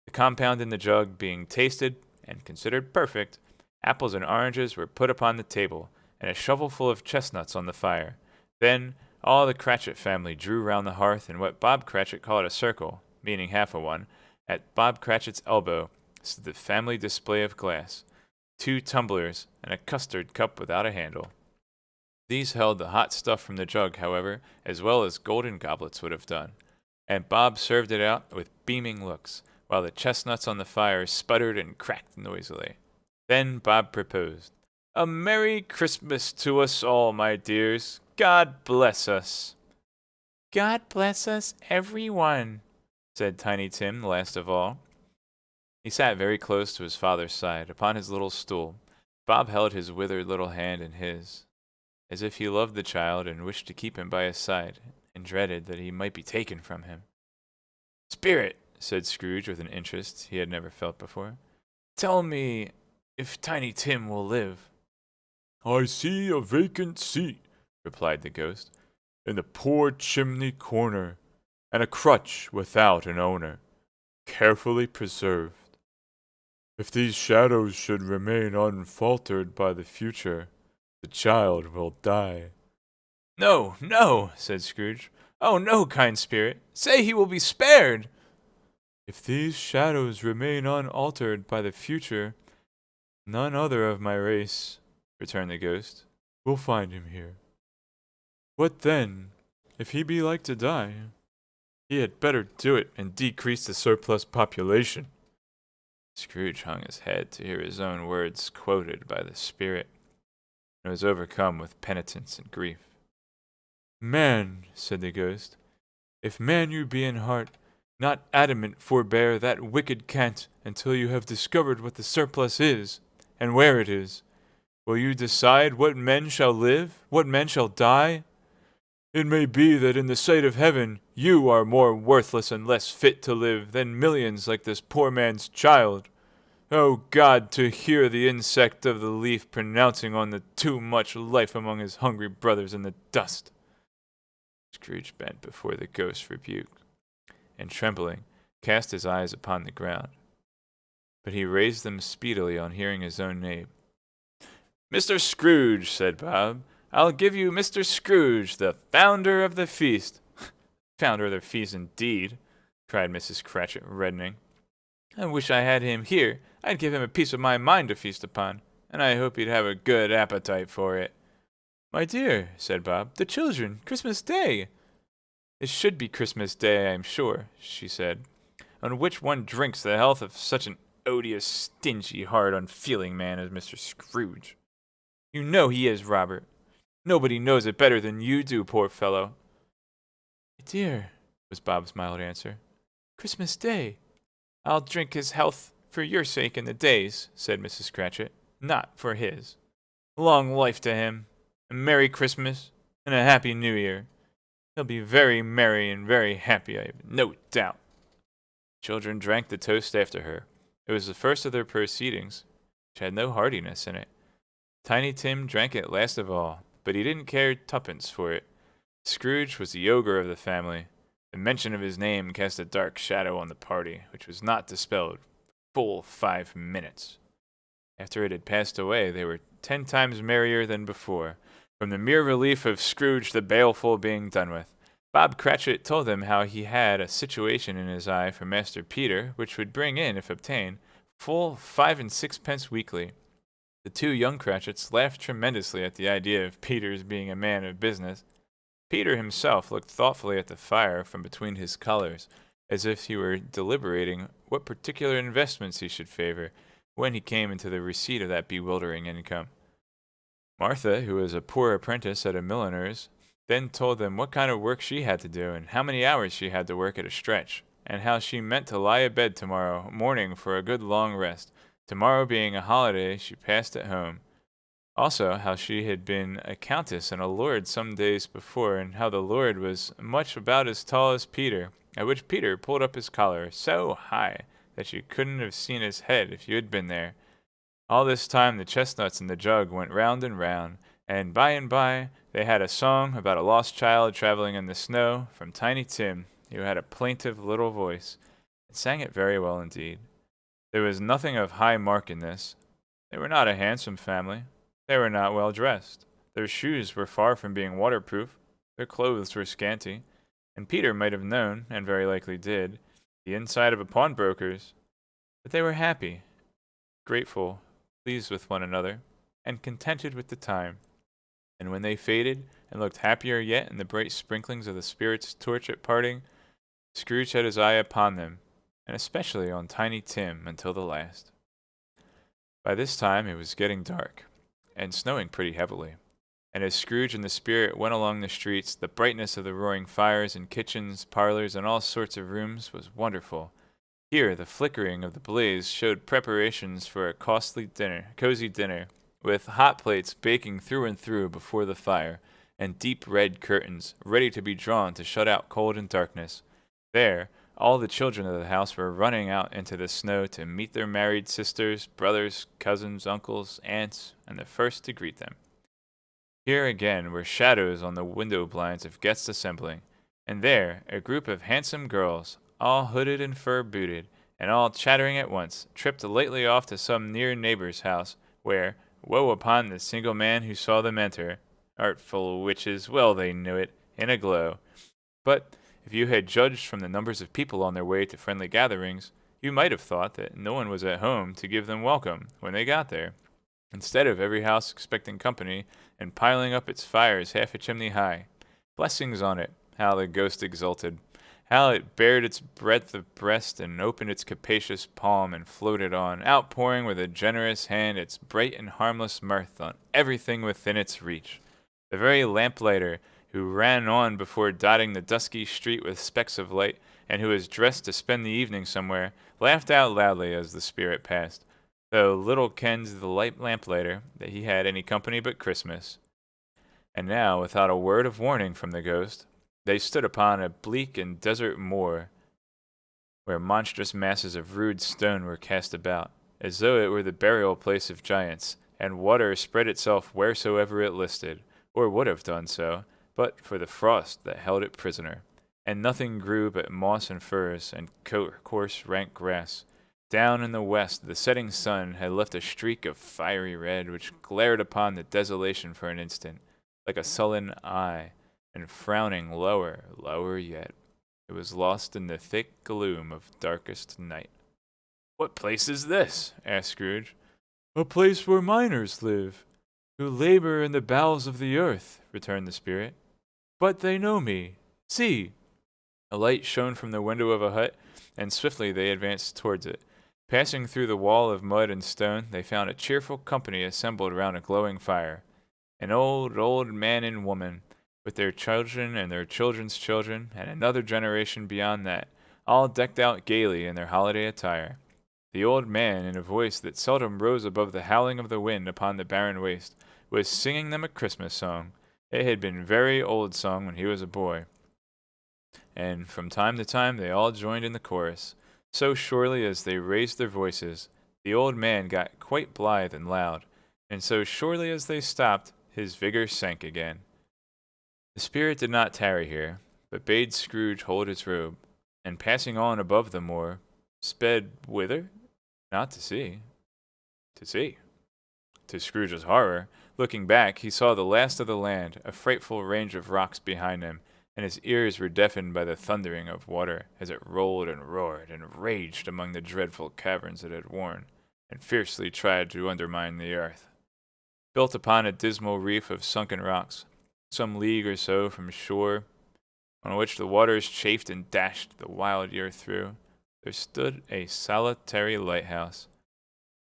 The compound in the jug being tasted and considered perfect, apples and oranges were put upon the table, and a shovelful of chestnuts on the fire. Then all the Cratchit family drew round the hearth in what Bob Cratchit called a circle, meaning half a one. At Bob Cratchit's elbow stood the family display of glass, 2 tumblers, and a custard cup without a handle. These held the hot stuff from the jug, however, as well as golden goblets would have done, and Bob served it out with beaming looks, while the chestnuts on the fire sputtered and cracked noisily. Then Bob proposed, "A Merry Christmas to us all, my dears. God bless us." "God bless us, every one," said Tiny Tim, last of all. He sat very close to his father's side, upon his little stool. Bob held his withered little hand in his, as if he loved the child and wished to keep him by his side, and dreaded that he might be taken from him. "Spirit," said Scrooge with an interest he had never felt before, "tell me if Tiny Tim will live." "I see a vacant seat," replied the ghost, "in the poor chimney corner, and a crutch without an owner, carefully preserved. If these shadows should remain unfaltered by the future, the child will die." "No, no," said Scrooge. "Oh, no, kind spirit. Say he will be spared." "If these shadows remain unaltered by the future, none other of my race," returned the ghost, "will find him here. What then, if he be like to die? He had better do it and decrease the surplus population." Scrooge hung his head to hear his own words quoted by the spirit, and was overcome with penitence and grief. "Man," said the ghost, "if man you be in heart, not adamant forbear that wicked cant until you have discovered what the surplus is, and where it is. Will you decide what men shall live, what men shall die? It may be that in the sight of heaven you are more worthless and less fit to live than millions like this poor man's child. O God, to hear the insect of the leaf pronouncing on the too much life among his hungry brothers in the dust." Scrooge bent before the ghost's rebuke, and trembling, cast his eyes upon the ground. But he raised them speedily on hearing his own name. "Mr. Scrooge," said Bob, "I'll give you Mr. Scrooge, the founder of the feast." "Founder of the feast, indeed," cried Mrs. Cratchit, reddening. "I wish I had him here. I'd give him a piece of my mind to feast upon, and I hope he'd have a good appetite for it." "My dear," said Bob, "the children! Christmas Day!" "It should be Christmas Day, I am sure," she said, "on which one drinks the health of such an odious, stingy, hard, unfeeling man as Mr. Scrooge. You know he is, Robert. Nobody knows it better than you do, poor fellow." "My dear," was Bob's mild answer, "Christmas Day." "I'll drink his health for your sake in the days," said Mrs. Cratchit, "not for his. Long life to him, a Merry Christmas, and a Happy New Year. He'll be very merry and very happy, I have no doubt." The children drank the toast after her. It was the first of their proceedings, which had no heartiness in it. Tiny Tim drank it last of all, but he didn't care tuppence for it. Scrooge was the ogre of the family. The mention of his name cast a dark shadow on the party, which was not dispelled for full 5 minutes. After it had passed away, they were 10 times merrier than before, from the mere relief of Scrooge the Baleful being done with. Bob Cratchit told them how he had a situation in his eye for Master Peter, which would bring in, if obtained, full 5 and 6 pence weekly. The 2 young Cratchits laughed tremendously at the idea of Peter's being a man of business. Peter himself looked thoughtfully at the fire from between his collars, as if he were deliberating what particular investments he should favor when he came into the receipt of that bewildering income. Martha, who was a poor apprentice at a milliner's, then told them what kind of work she had to do and how many hours she had to work at a stretch, and how she meant to lie abed tomorrow morning for a good long rest, tomorrow being a holiday she passed at home. Also, how she had been a countess and a lord some days before, and how the lord was much about as tall as Peter, at which Peter pulled up his collar so high that you couldn't have seen his head if you had been there. All this time the chestnuts in the jug went round and by they had a song about a lost child traveling in the snow from Tiny Tim, who had a plaintive little voice, and sang it very well indeed. There was nothing of high mark in this. They were not a handsome family. They were not well dressed. Their shoes were far from being waterproof. Their clothes were scanty, and Peter might have known, and very likely did, the inside of a pawnbroker's. But they were happy, grateful, pleased with one another, and contented with the time. And when they faded, and looked happier yet in the bright sprinklings of the spirit's torch at parting, Scrooge had his eye upon them, and especially on Tiny Tim until the last. By this time it was getting dark, and snowing pretty heavily, and as Scrooge and the spirit went along the streets, the brightness of the roaring fires in kitchens, parlors, and all sorts of rooms was wonderful. Here the flickering of the blaze showed preparations for a cozy dinner, with hot plates baking through and through before the fire, and deep red curtains ready to be drawn to shut out cold and darkness. There, all the children of the house were running out into the snow to meet their married sisters, brothers, cousins, uncles, aunts, and the first to greet them. Here again were shadows on the window blinds of guests assembling, and there a group of handsome girls, all hooded and fur-booted, and all chattering at once, tripped lightly off to some near neighbor's house, where, woe upon the single man who saw them enter, artful witches, well they knew it, in a glow. But if you had judged from the numbers of people on their way to friendly gatherings, you might have thought that no one was at home to give them welcome when they got there. Instead of every house expecting company and piling up its fires half a chimney high. Blessings on it, how the ghost exulted, how it bared its breadth of breast and opened its capacious palm and floated on, outpouring with a generous hand its bright and harmless mirth on everything within its reach. The very lamplighter, who ran on before dotting the dusky street with specks of light, and who was dressed to spend the evening somewhere, laughed out loudly as the spirit passed, though little kenned the lamplighter that he had any company but Christmas. And now, without a word of warning from the ghost, they stood upon a bleak and desert moor, where monstrous masses of rude stone were cast about, as though it were the burial place of giants, and water spread itself wheresoever it listed, or would have done so, but for the frost that held it prisoner, and nothing grew but moss and furze and coarse rank grass. Down in the west the setting sun had left a streak of fiery red which glared upon the desolation for an instant, like a sullen eye, and frowning lower yet, It was lost in the thick gloom of darkest night. "What place is this?" asked Scrooge. A place where miners live, who labor in the bowels of the earth, returned the spirit. But they know me. See! A light shone from the window of a hut, and swiftly they advanced towards it. Passing through the wall of mud and stone, they found a cheerful company assembled round a glowing fire. An old man and woman, with their children and their children's children, and another generation beyond that, all decked out gaily in their holiday attire. The old man, in a voice that seldom rose above the howling of the wind upon the barren waste, was singing them a Christmas song. It had been very old song when he was a boy, and from time to time they all joined in the chorus. So surely as they raised their voices, the old man got quite blithe and loud, and so surely as they stopped, his vigor sank again. The spirit did not tarry here, but bade Scrooge hold his robe, and passing on above the moor, sped whither? Not to sea. To sea. To Scrooge's horror, looking back, he saw the last of the land, a frightful range of rocks behind him, and his ears were deafened by the thundering of water as it rolled and roared and raged among the dreadful caverns it had worn, and fiercely tried to undermine the earth. Built upon a dismal reef of sunken rocks, some league or so from shore, on which the waters chafed and dashed the wild earth through, there stood a solitary lighthouse.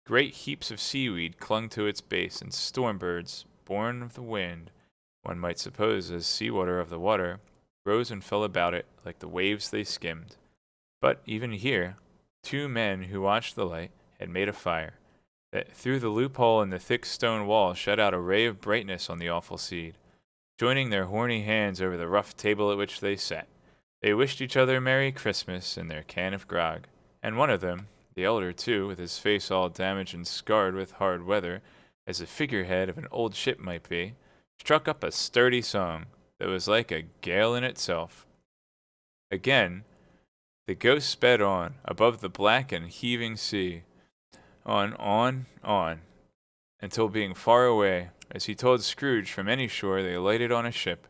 Great heaps of seaweed clung to its base, and storm birds, born of the wind, one might suppose as sea-water of the water, rose and fell about it like the waves they skimmed. But even here, 2 men who watched the light had made a fire, that through the loophole in the thick stone wall shed out a ray of brightness on the awful sea. Joining their horny hands over the rough table at which they sat, they wished each other Merry Christmas in their can of grog, and one of them, the elder too, with his face all damaged and scarred with hard weather, as the figurehead of an old ship might be, struck up a sturdy song that was like a gale in itself. Again, the ghost sped on, above the black and heaving sea, on, until being far away, as he told Scrooge from any shore, they lighted on a ship.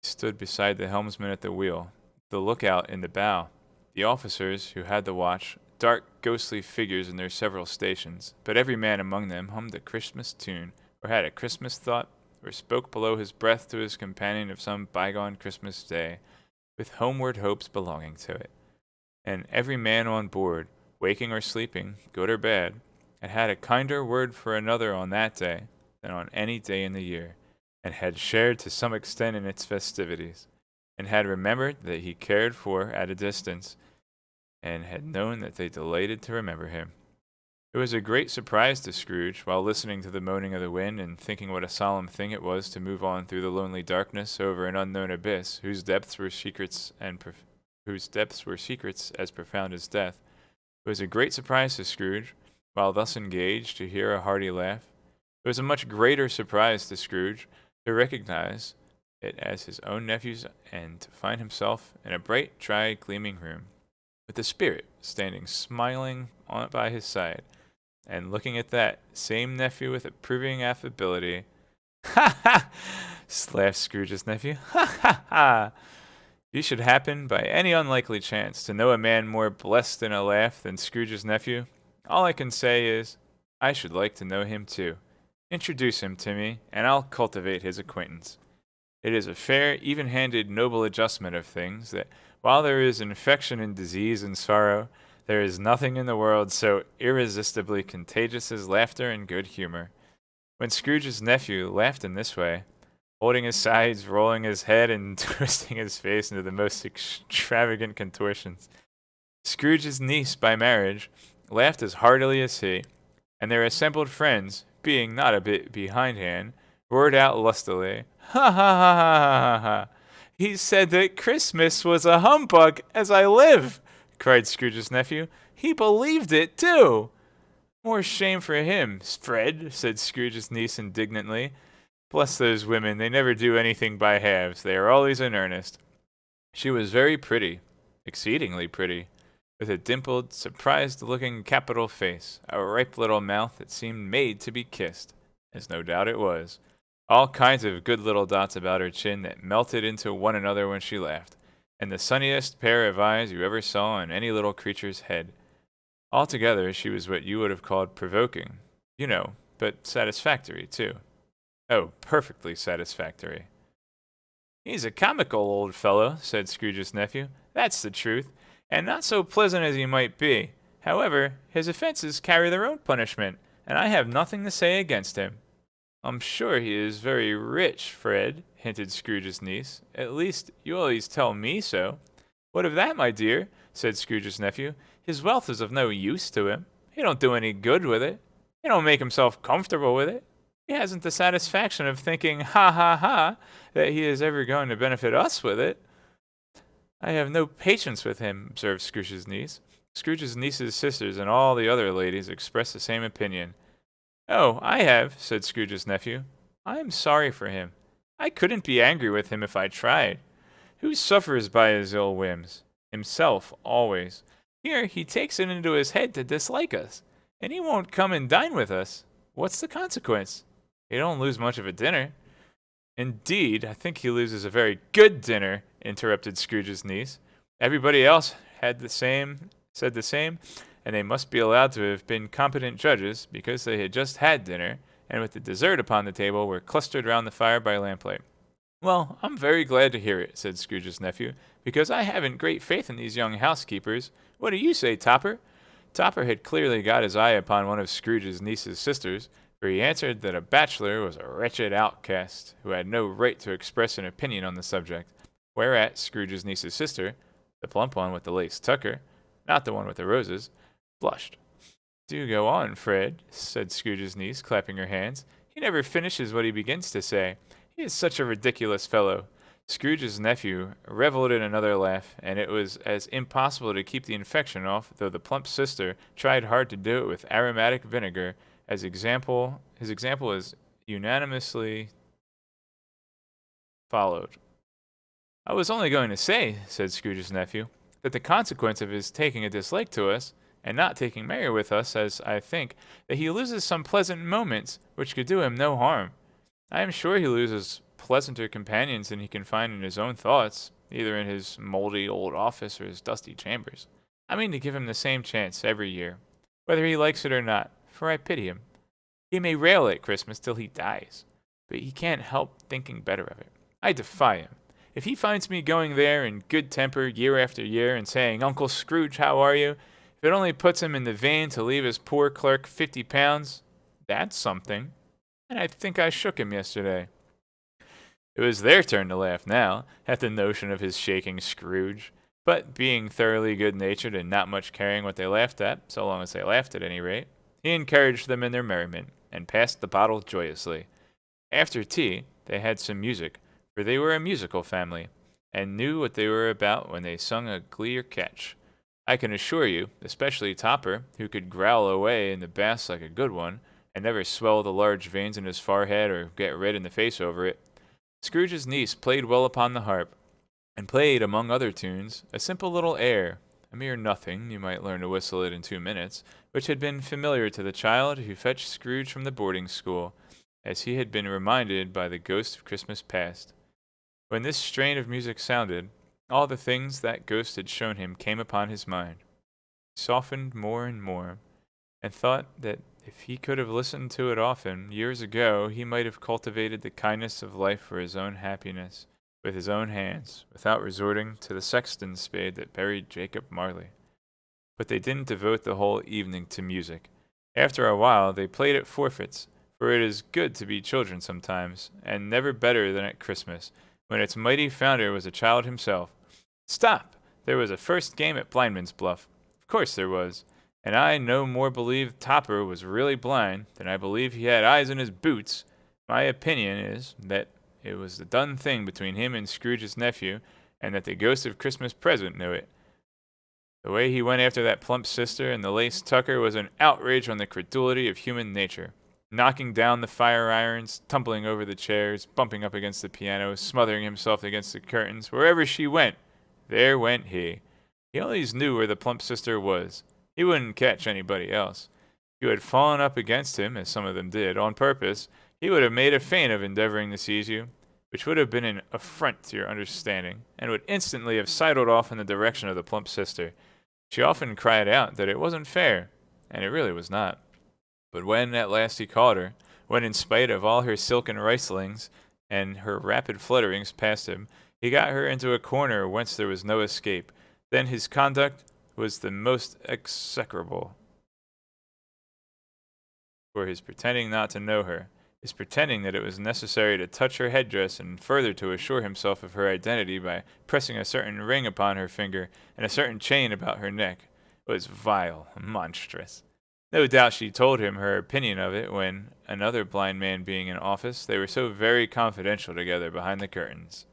He stood beside the helmsman at the wheel, the lookout in the bow, the officers who had the watch, dark ghostly figures in their several stations, but every man among them hummed a Christmas tune, or had a Christmas thought, or spoke below his breath to his companion of some bygone Christmas day, with homeward hopes belonging to it. And every man on board, waking or sleeping, good or bad, had a kinder word for another on that day than on any day in the year, and had shared to some extent in its festivities, and had remembered that he cared for at a distance, and had known that they delighted to remember him. It was a great surprise to Scrooge, while listening to the moaning of the wind and thinking what a solemn thing it was to move on through the lonely darkness over an unknown abyss whose depths were secrets as profound as death. It was a great surprise to Scrooge, while thus engaged, to hear a hearty laugh. It was a much greater surprise to Scrooge to recognize it as his own nephew's, and to find himself in a bright, dry, gleaming room, with the spirit standing smiling by his side, and looking at that same nephew with approving affability. "Ha ha!" laughed Scrooge's nephew. "Ha ha ha! If you should happen, by any unlikely chance, to know a man more blessed in a laugh than Scrooge's nephew, all I can say is, I should like to know him too. Introduce him to me, and I'll cultivate his acquaintance. It is a fair, even-handed, noble adjustment of things, that while there is infection and disease and sorrow, there is nothing in the world so irresistibly contagious as laughter and good humor." When Scrooge's nephew laughed in this way, holding his sides, rolling his head, and twisting his face into the most extravagant contortions, Scrooge's niece by marriage laughed as heartily as he, and their assembled friends, being not a bit behindhand, roared out lustily, "Ha ha ha ha ha ha! He said that Christmas was a humbug, as I live!" cried Scrooge's nephew. "He believed it, too!" "More shame for him, Fred," said Scrooge's niece indignantly. "Bless those women, they never do anything by halves. They are always in earnest." She was very pretty, exceedingly pretty, with a dimpled, surprised-looking capital face, a ripe little mouth that seemed made to be kissed, as no doubt it was, all kinds of good little dots about her chin that melted into one another when she laughed, and the sunniest pair of eyes you ever saw on any little creature's head. Altogether, she was what you would have called provoking, you know, but satisfactory, too. Oh, perfectly satisfactory. He's a comical old fellow, said Scrooge's nephew. That's the truth, and not so pleasant as he might be. However, his offenses carry their own punishment, and I have nothing to say against him. I'm sure he is very rich, Fred, hinted Scrooge's niece. At least, you always tell me so. What of that, my dear? Said Scrooge's nephew. His wealth is of no use to him. He don't do any good with it. He don't make himself comfortable with it. He hasn't the satisfaction of thinking, ha ha ha, that he is ever going to benefit us with it. I have no patience with him, observed Scrooge's niece. Scrooge's niece's sisters and all the other ladies expressed the same opinion. Oh, I have, said Scrooge's nephew. I am sorry for him. I couldn't be angry with him if I tried. Who suffers by his ill whims? Himself, always. Here he takes it into his head to dislike us, and he won't come and dine with us. What's the consequence? He don't lose much of a dinner. Indeed, I think he loses a very good dinner, interrupted Scrooge's niece. Everybody else said the same, and they must be allowed to have been competent judges, because they had just had dinner, and with the dessert upon the table were clustered round the fire by lamplight. Well, I'm very glad to hear it, said Scrooge's nephew, because I haven't great faith in these young housekeepers. What do you say, Topper? Topper had clearly got his eye upon one of Scrooge's niece's sisters, for he answered that a bachelor was a wretched outcast, who had no right to express an opinion on the subject, whereat Scrooge's niece's sister, the plump one with the lace tucker, not the one with the roses, blushed. Do go on, Fred, said Scrooge's niece, clapping her hands. He never finishes what he begins to say. He is such a ridiculous fellow. Scrooge's nephew revelled in another laugh, and it was as impossible to keep the infection off, though the plump sister tried hard to do it with aromatic vinegar. His example is unanimously followed. I was only going to say, said Scrooge's nephew, that the consequence of his taking a dislike to us, and not taking Mary with us, as I think, that he loses some pleasant moments which could do him no harm. I am sure he loses pleasanter companions than he can find in his own thoughts, either in his mouldy old office or his dusty chambers. I mean to give him the same chance every year, whether he likes it or not, for I pity him. He may rail at Christmas till he dies, but he can't help thinking better of it. I defy him. If he finds me going there in good temper year after year and saying, Uncle Scrooge, how are you? If it only puts him in the vein to leave his poor clerk £50, that's something. And I think I shook him yesterday. It was their turn to laugh now, at the notion of his shaking Scrooge. But being thoroughly good-natured and not much caring what they laughed at, so long as they laughed at any rate, he encouraged them in their merriment, and passed the bottle joyously. After tea, they had some music, for they were a musical family, and knew what they were about when they sung a glee or catch. I can assure you, especially Topper, who could growl away in the bass like a good one, and never swell the large veins in his forehead or get red in the face over it. Scrooge's niece played well upon the harp, and played, among other tunes, a simple little air, a mere nothing, you might learn to whistle it in 2 minutes, which had been familiar to the child who fetched Scrooge from the boarding school, as he had been reminded by the ghost of Christmas past. When this strain of music sounded, all the things that ghost had shown him came upon his mind. He softened more and more, and thought that if he could have listened to it often, years ago, he might have cultivated the kindness of life for his own happiness, with his own hands, without resorting to the sexton's spade that buried Jacob Marley. But they didn't devote the whole evening to music. After a while, they played at forfeits, for it is good to be children sometimes, and never better than at Christmas, when its mighty founder was a child himself. Stop! There was a first game at Blindman's Bluff. Of course there was. And I no more believe Topper was really blind than I believe he had eyes in his boots. My opinion is that it was the done thing between him and Scrooge's nephew, and that the ghost of Christmas present knew it. The way he went after that plump sister and the lace tucker was an outrage on the credulity of human nature, knocking down the fire irons, tumbling over the chairs, bumping up against the piano, smothering himself against the curtains. Wherever she went, there went he. He always knew where the plump sister was. He wouldn't catch anybody else. If you had fallen up against him, as some of them did, on purpose, he would have made a feint of endeavoring to seize you. which would have been an affront to your understanding, and would instantly have sidled off in the direction of the plump sister. She often cried out that it wasn't fair, and it really was not. But when at last he caught her, when in spite of all her silken ricelings and her rapid flutterings past him, he got her into a corner whence there was no escape, then his conduct was the most execrable. For his pretending not to know her, his pretending that it was necessary to touch her headdress and further to assure himself of her identity by pressing a certain ring upon her finger and a certain chain about her neck, was vile, monstrous. No doubt she told him her opinion of it when, another blind man being in office, they were so very confidential together behind the curtains.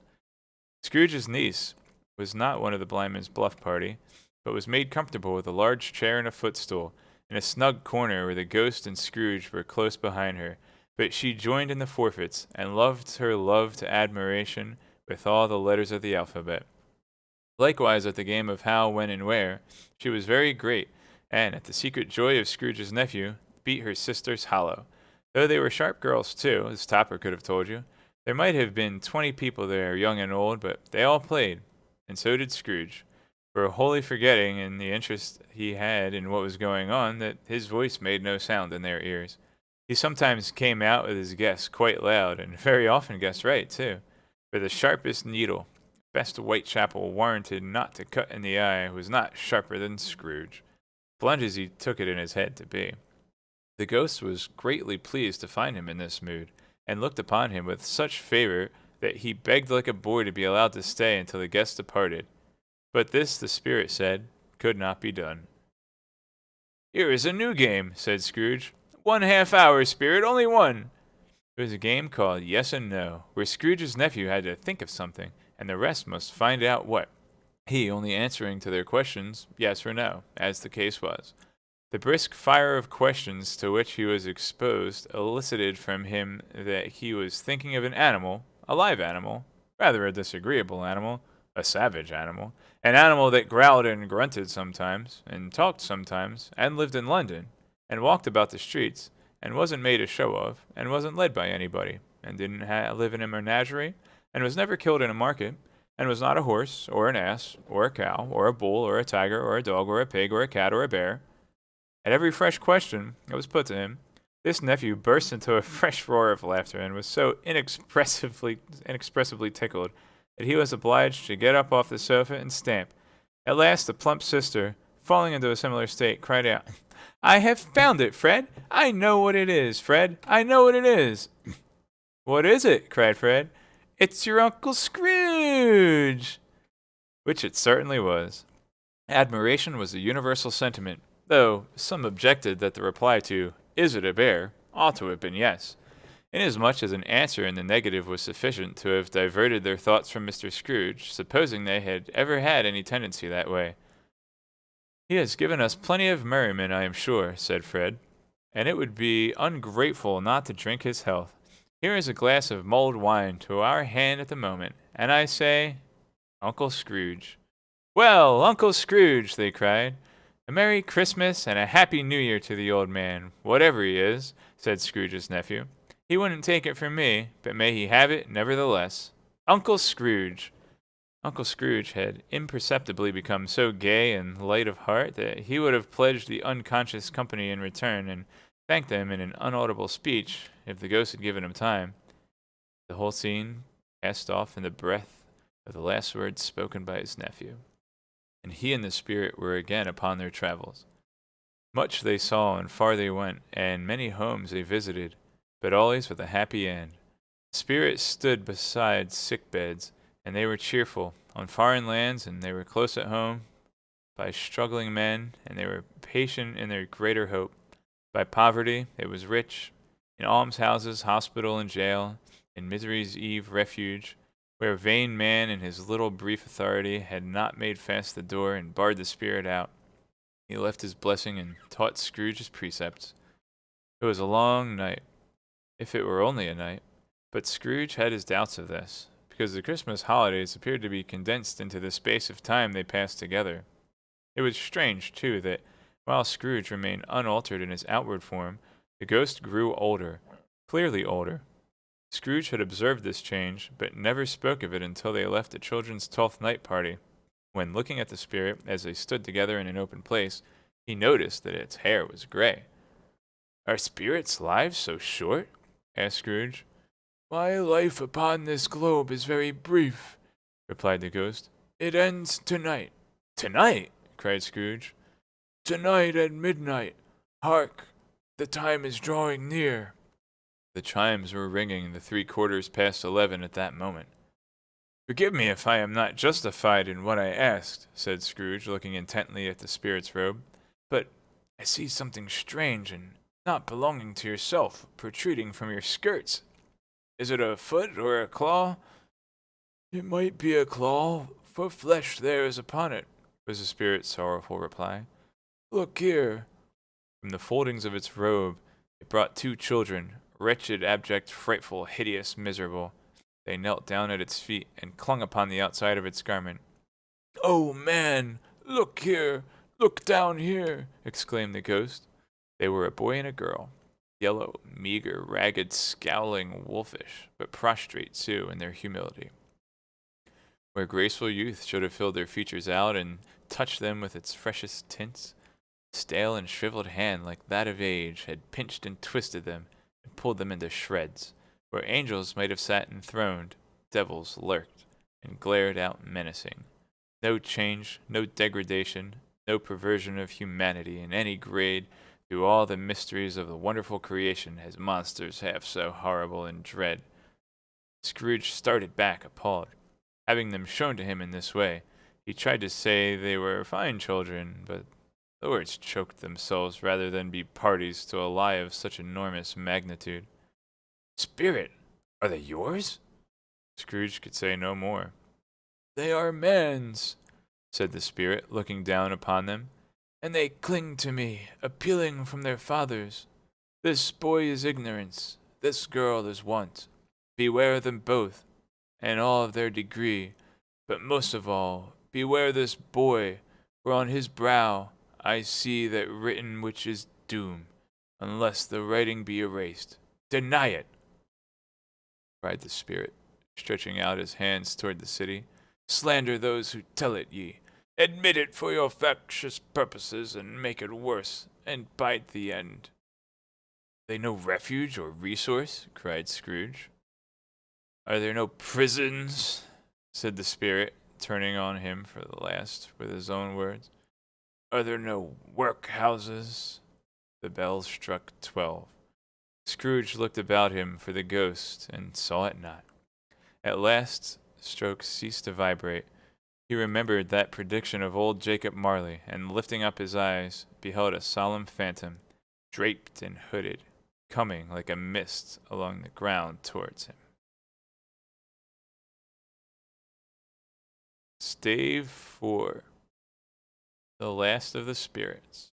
Scrooge's niece was not one of the blind man's bluff party, but was made comfortable with a large chair and a footstool, in a snug corner where the ghost and Scrooge were close behind her, but she joined in the forfeits, and loved her love to admiration with all the letters of the alphabet. Likewise at the game of how, when, and where, she was very great, and at the secret joy of Scrooge's nephew, beat her sisters hollow. Though they were sharp girls too, as Topper could have told you. There might have been 20 people there, young and old, but they all played, and so did Scrooge, for wholly forgetting in the interest he had in what was going on that his voice made no sound in their ears. He sometimes came out with his guess quite loud, and very often guessed right, too, for the sharpest needle, best Whitechapel warranted not to cut in the eye, was not sharper than Scrooge, blunt as he took it in his head to be. The ghost was greatly pleased to find him in this mood, and looked upon him with such favor that he begged like a boy to be allowed to stay until the guest departed. But this, the spirit said, could not be done. "Here is a new game," said Scrooge. "1/2 hour, spirit, only one." It was a game called Yes and No, where Scrooge's nephew had to think of something, and the rest must find out what, he only answering to their questions yes or no, as the case was. The brisk fire of questions to which he was exposed elicited from him that he was thinking of an animal, a live animal, rather a disagreeable animal, a savage animal, an animal that growled and grunted sometimes, and talked sometimes, and lived in London, and walked about the streets, and wasn't made a show of, and wasn't led by anybody, and didn't live in a menagerie, and was never killed in a market, and was not a horse, or an ass, or a cow, or a bull, or a tiger, or a dog, or a pig, or a cat, or a bear. At every fresh question that was put to him, this nephew burst into a fresh roar of laughter, and was so inexpressibly tickled that he was obliged to get up off the sofa and stamp. At last the plump sister, falling into a similar state, cried out, "I have found it, Fred! I know what it is, Fred! I know what it is!" "What is it?" cried Fred. "It's your Uncle Scrooge!" Which it certainly was. Admiration was a universal sentiment, though some objected that the reply to "Is it a bear?" ought to have been yes, inasmuch as an answer in the negative was sufficient to have diverted their thoughts from Mr. Scrooge, supposing they had ever had any tendency that way. "He has given us plenty of merriment, I am sure," said Fred, "and it would be ungrateful not to drink his health. Here is a glass of mulled wine to our hand at the moment, and I say, Uncle Scrooge." "Well, Uncle Scrooge," they cried, "a Merry Christmas and a Happy New Year to the old man, whatever he is," said Scrooge's nephew. "He wouldn't take it from me, but may he have it nevertheless. Uncle Scrooge!" Uncle Scrooge had imperceptibly become so gay and light of heart that he would have pledged the unconscious company in return, and thanked them in an unaudible speech, if the ghost had given him time. The whole scene passed off in the breath of the last words spoken by his nephew, and he and the spirit were again upon their travels. Much they saw and far they went, and many homes they visited, but always with a happy end. The spirit stood beside sick beds, and they were cheerful, on foreign lands, and they were close at home, by struggling men, and they were patient in their greater hope. By poverty, it was rich, in almshouses, hospital, and jail, in misery's eve refuge, where vain man in his little brief authority had not made fast the door and barred the spirit out. He left his blessing and taught Scrooge his precepts. It was a long night, if it were only a night, but Scrooge had his doubts of this, because the Christmas holidays appeared to be condensed into the space of time they passed together. It was strange, too, that while Scrooge remained unaltered in his outward form, the ghost grew older, clearly older. Scrooge had observed this change, but never spoke of it until they left the children's 12th night party. When looking at the spirit as they stood together in an open place, he noticed that its hair was gray. "Are spirits' lives so short?" asked Scrooge. "My life upon this globe is very brief," replied the ghost. "It ends tonight." "Tonight?" cried Scrooge. "Tonight at midnight. Hark! The time is drawing near." The chimes were ringing the 3/4 past 11 at that moment. "Forgive me if I am not justified in what I asked," said Scrooge, looking intently at the spirit's robe, "but I see something strange and not belonging to yourself protruding from your skirts. Is it a foot or a claw?" "It might be a claw, for flesh there is upon it," was the spirit's sorrowful reply. "Look here." From the foldings of its robe it brought 2 children, wretched, abject, frightful, hideous, miserable. They knelt down at its feet and clung upon the outside of its garment. "Oh, man! Look here! Look down here!" exclaimed the ghost. They were a boy and a girl, yellow, meager, ragged, scowling, wolfish, but prostrate, too, in their humility. Where graceful youth should have filled their features out and touched them with its freshest tints, a stale and shriveled hand like that of age had pinched and twisted them and pulled them into shreds. Where angels might have sat enthroned, devils lurked and glared out menacing. No change, no degradation, no perversion of humanity in any grade through all the mysteries of the wonderful creation has monsters half so horrible and dread. Scrooge started back appalled. Having them shown to him in this way, he tried to say they were fine children, but the words choked themselves rather than be parties to a lie of such enormous magnitude. "Spirit, are they yours?" Scrooge could say no more. "They are man's," said the spirit, looking down upon them, "and they cling to me, appealing from their fathers. This boy is ignorance, this girl is want. Beware them both, and all of their degree, but most of all, beware this boy, for on his brow I see that written which is doom, unless the writing be erased. Deny it!" cried the spirit, stretching out his hands toward the city. "Slander those who tell it ye. Admit it for your factious purposes, and make it worse, and bide the end." "They no refuge or resource?" cried Scrooge. "Are there no prisons?" said the spirit, turning on him for the last with his own words. "Are there no workhouses?" The bell struck 12. Scrooge looked about him for the ghost and saw it not. At last the strokes ceased to vibrate. He remembered that prediction of old Jacob Marley, and lifting up his eyes, beheld a solemn phantom, draped and hooded, coming like a mist along the ground towards him. Stave 4. The Last of the Spirits.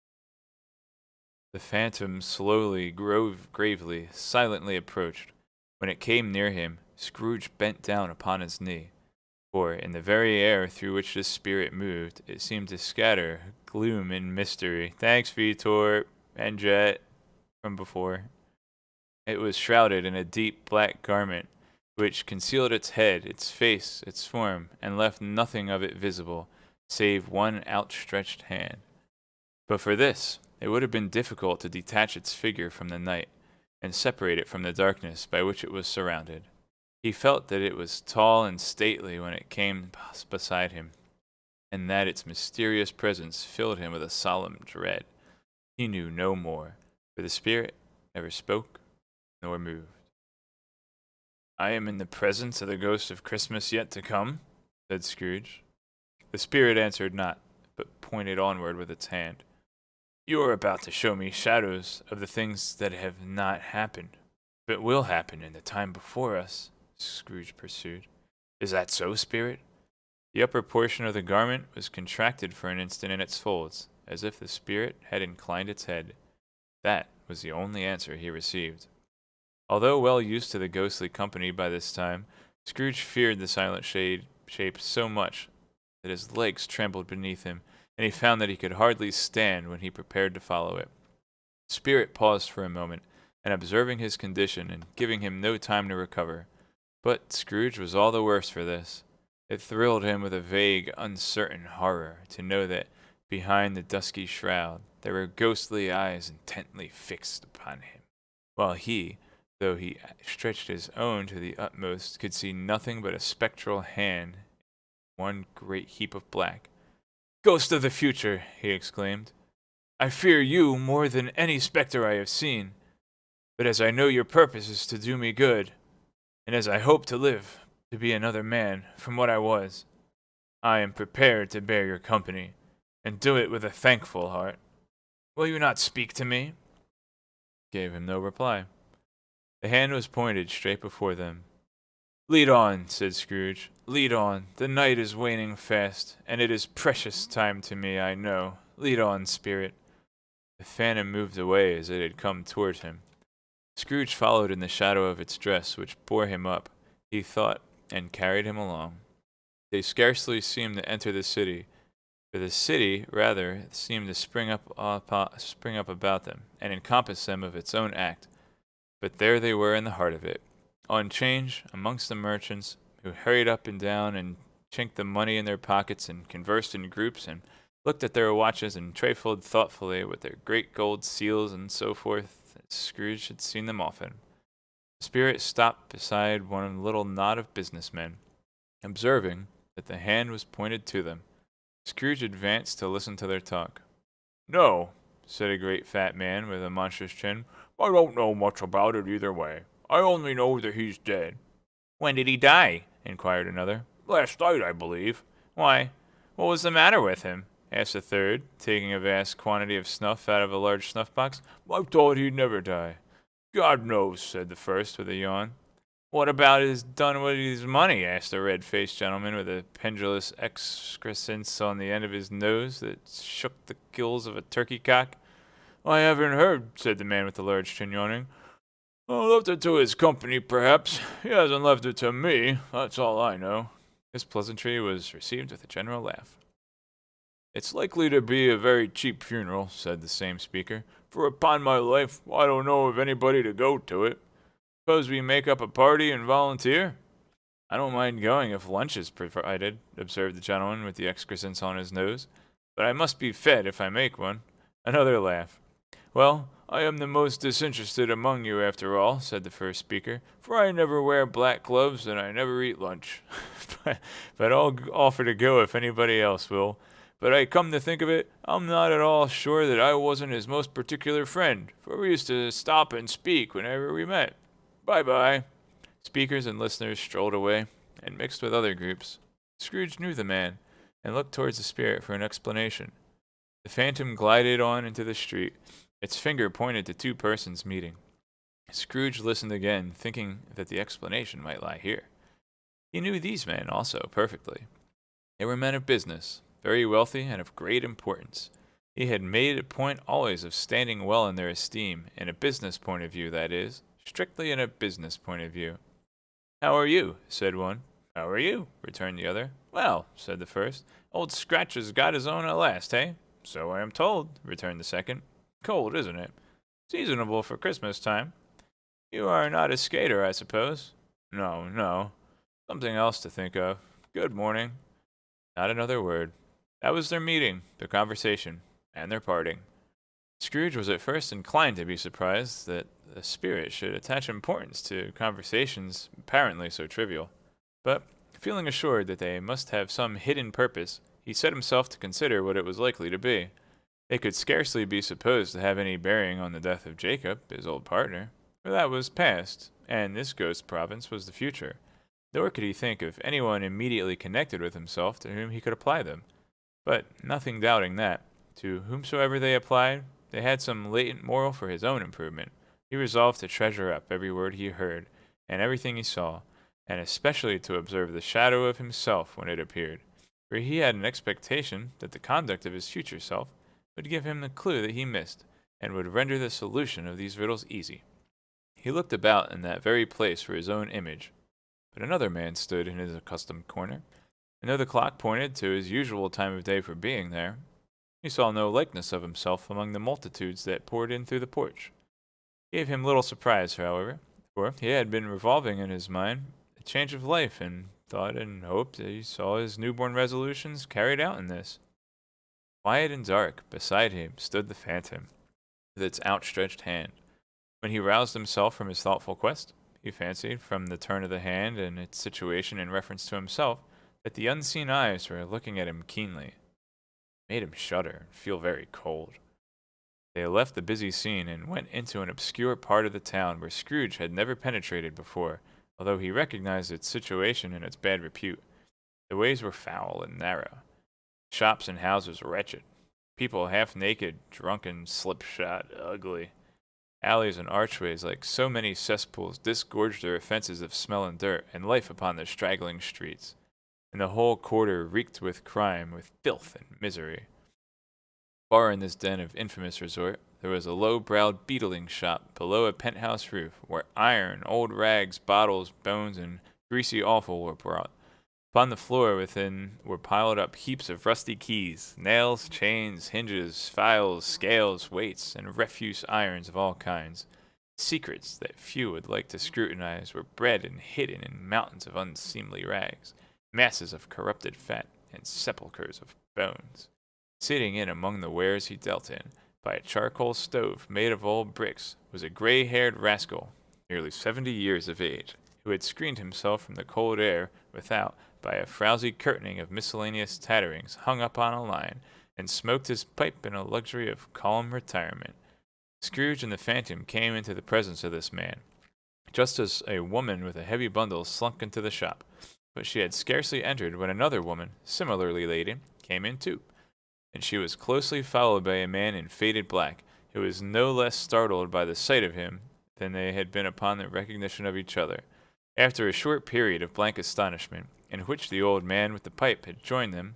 The phantom slowly, gravely, silently approached. When it came near him, Scrooge bent down upon his knee, for in the very air through which this spirit moved, it seemed to scatter gloom and mystery. Thanks, Vitor and Jet from before. It was shrouded in a deep black garment, which concealed its head, its face, its form, and left nothing of it visible, save one outstretched hand. But for this, it would have been difficult to detach its figure from the night, and separate it from the darkness by which it was surrounded. He felt that it was tall and stately when it came beside him, and that its mysterious presence filled him with a solemn dread. He knew no more, for the spirit never spoke nor moved. "I am in the presence of the ghost of Christmas yet to come," said Scrooge. The spirit answered not, but pointed onward with its hand. "You are about to show me shadows of the things that have not happened, but will happen in the time before us," Scrooge pursued. "Is that so, spirit?" The upper portion of the garment was contracted for an instant in its folds, as if the spirit had inclined its head. That was the only answer he received. Although well used to the ghostly company by this time, Scrooge feared the silent shape so much that his legs trembled beneath him, and he found that he could hardly stand when he prepared to follow it. The spirit paused for a moment, and observing his condition and giving him no time to recover. But Scrooge was all the worse for this. It thrilled him with a vague, uncertain horror to know that behind the dusky shroud there were ghostly eyes intently fixed upon him, while he, though he stretched his own to the utmost, could see nothing but a spectral hand in one great heap of black. "Ghost of the future!" he exclaimed. "I fear you more than any spectre I have seen. But as I know your purpose is to do me good, and as I hope to live to be another man from what I was, I am prepared to bear your company, and do it with a thankful heart. Will you not speak to me?" Gave him no reply. The hand was pointed straight before them. "Lead on," said Scrooge. "Lead on. The night is waning fast, and it is precious time to me, I know. Lead on, spirit." The phantom moved away as it had come toward him. Scrooge followed in the shadow of its dress, which bore him up, he thought, and carried him along. They scarcely seemed to enter the city, for the city, rather, seemed to spring up about them, and encompass them of its own act. But there they were in the heart of it, on 'change, amongst the merchants, who hurried up and down and chinked the money in their pockets and conversed in groups and looked at their watches and trifled thoughtfully with their great gold seals and so forth. Scrooge had seen them often. The spirit stopped beside one little knot of businessmen. Observing that the hand was pointed to them, Scrooge advanced to listen to their talk. "No," said a great fat man with a monstrous chin, "I don't know much about it either way. I only know that he's dead." "When did he die?" inquired another. "Last night, I believe." "Why, what was the matter with him?" asked a third, taking a vast quantity of snuff out of a large snuff-box. "I thought he'd never die." "God knows," said the first with a yawn. "What about his done with his money?" asked a red-faced gentleman with a pendulous excrescence on the end of his nose that shook the gills of a turkey-cock. "I haven't heard," said the man with the large chin, yawning. "Left it to his company, perhaps. He hasn't left it to me, that's all I know." This pleasantry was received with a general laugh. "It's likely to be a very cheap funeral," said the same speaker, "for upon my life, I don't know of anybody to go to it. Suppose we make up a party and volunteer?" "I don't mind going if lunch is provided," observed the gentleman with the excrescence on his nose, "but I must be fed if I make one." Another laugh. "Well, I am the most disinterested among you after all," said the first speaker, "for I never wear black gloves and I never eat lunch. but I'll offer to go if anybody else will. But I come to think of it, I'm not at all sure that I wasn't his most particular friend, for we used to stop and speak whenever we met. Bye-bye." Speakers and listeners strolled away and mixed with other groups. Scrooge knew the man and looked towards the spirit for an explanation. The phantom glided on into the street. Its finger pointed to two persons meeting. Scrooge listened again, thinking that the explanation might lie here. He knew these men also perfectly. They were men of business, very wealthy and of great importance. He had made a point always of standing well in their esteem, in a business point of view, that is, strictly in a business point of view. "How are you?" said one. "How are you?" returned the other. "Well," said the first, "Old Scratch has got his own at last, eh?" "So I am told," returned the second. "Cold, isn't it?" "Seasonable for Christmas time." "You are not a skater, I suppose?" "No, no. Something else to think of. Good morning." Not another word. That was their meeting, their conversation, and their parting. Scrooge was at first inclined to be surprised that the spirit should attach importance to conversations apparently so trivial. But, feeling assured that they must have some hidden purpose, he set himself to consider what it was likely to be. They could scarcely be supposed to have any bearing on the death of Jacob, his old partner, for that was past, and this ghost province was the future. Nor could he think of anyone immediately connected with himself to whom he could apply them. But, nothing doubting that, to whomsoever they applied, they had some latent moral for his own improvement. He resolved to treasure up every word he heard, and everything he saw, and especially to observe the shadow of himself when it appeared, for he had an expectation that the conduct of his future self would give him the clue that he missed, and would render the solution of these riddles easy. He looked about in that very place for his own image, but another man stood in his accustomed corner, and though the clock pointed to his usual time of day for being there, he saw no likeness of himself among the multitudes that poured in through the porch. gave him little surprise, however, for he had been revolving in his mind a change of life, and thought and hoped that he saw his newborn resolutions carried out in this. Quiet and dark, beside him stood the phantom, with its outstretched hand. When he roused himself from his thoughtful quest, he fancied, from the turn of the hand and its situation in reference to himself, that the unseen eyes were looking at him keenly. It made him shudder and feel very cold. They left the busy scene and went into an obscure part of the town where Scrooge had never penetrated before, although he recognized its situation and its bad repute. The ways were foul and narrow, shops and houses wretched, people half naked, drunken, slipshod, ugly. Alleys and archways, like so many cesspools, disgorged their offenses of smell and dirt, and life upon the straggling streets. And the whole quarter reeked with crime, with filth and misery. Far in this den of infamous resort, there was a low-browed beetling shop below a penthouse roof, where iron, old rags, bottles, bones, and greasy offal were brought. Upon the floor within were piled up heaps of rusty keys, nails, chains, hinges, files, scales, weights, and refuse irons of all kinds. Secrets that few would like to scrutinize were bred and hidden in mountains of unseemly rags, masses of corrupted fat, and sepulchres of bones. Sitting in among the wares he dealt in, by a charcoal stove made of old bricks, was a gray-haired rascal, nearly 70 years of age, who had screened himself from the cold air without by a frowsy curtaining of miscellaneous tatterings hung up on a line, and smoked his pipe in a luxury of calm retirement. Scrooge and the Phantom came into the presence of this man, just as a woman with a heavy bundle slunk into the shop. But she had scarcely entered when another woman, similarly laden, came in too, and she was closely followed by a man in faded black, who was no less startled by the sight of him than they had been upon the recognition of each other. After a short period of blank astonishment, in which the old man with the pipe had joined them,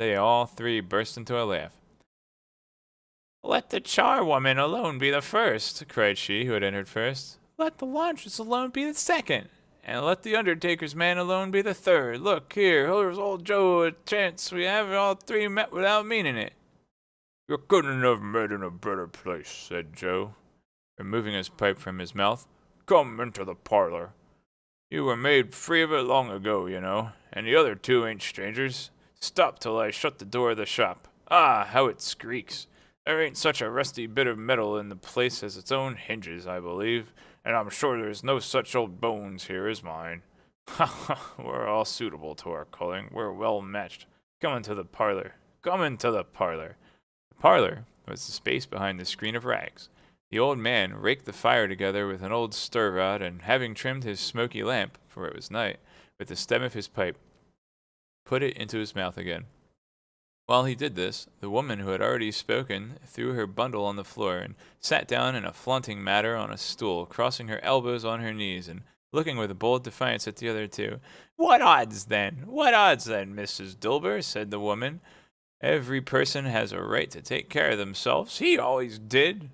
they all three burst into a laugh. "Let the charwoman alone be the first," cried she who had entered first. "Let the laundress alone be the second. And let the undertaker's man alone be the third. Look here, here's old Joe a chance. We have all three met without meaning it." "You couldn't have met in a better place," said Joe, removing his pipe from his mouth. "Come into the parlor. You were made free of it long ago, you know, and the other two ain't strangers. Stop till I shut the door of the shop. Ah, how it squeaks! There ain't such a rusty bit of metal in the place as its own hinges, I believe, and I'm sure there's no such old bones here as mine. Ha ha! We're all suitable to our calling. We're well matched. Come into the parlor. Come into the parlor." The parlor was the space behind the screen of rags. The old man raked the fire together with an old stir-rod, and having trimmed his smoky lamp, for it was night, with the stem of his pipe, put it into his mouth again. While he did this, the woman who had already spoken threw her bundle on the floor, and sat down in a flaunting manner on a stool, crossing her elbows on her knees, and looking with a bold defiance at the other two. What odds, then, Mrs. Dilber?" said the woman. "Every person has a right to take care of themselves. He always did."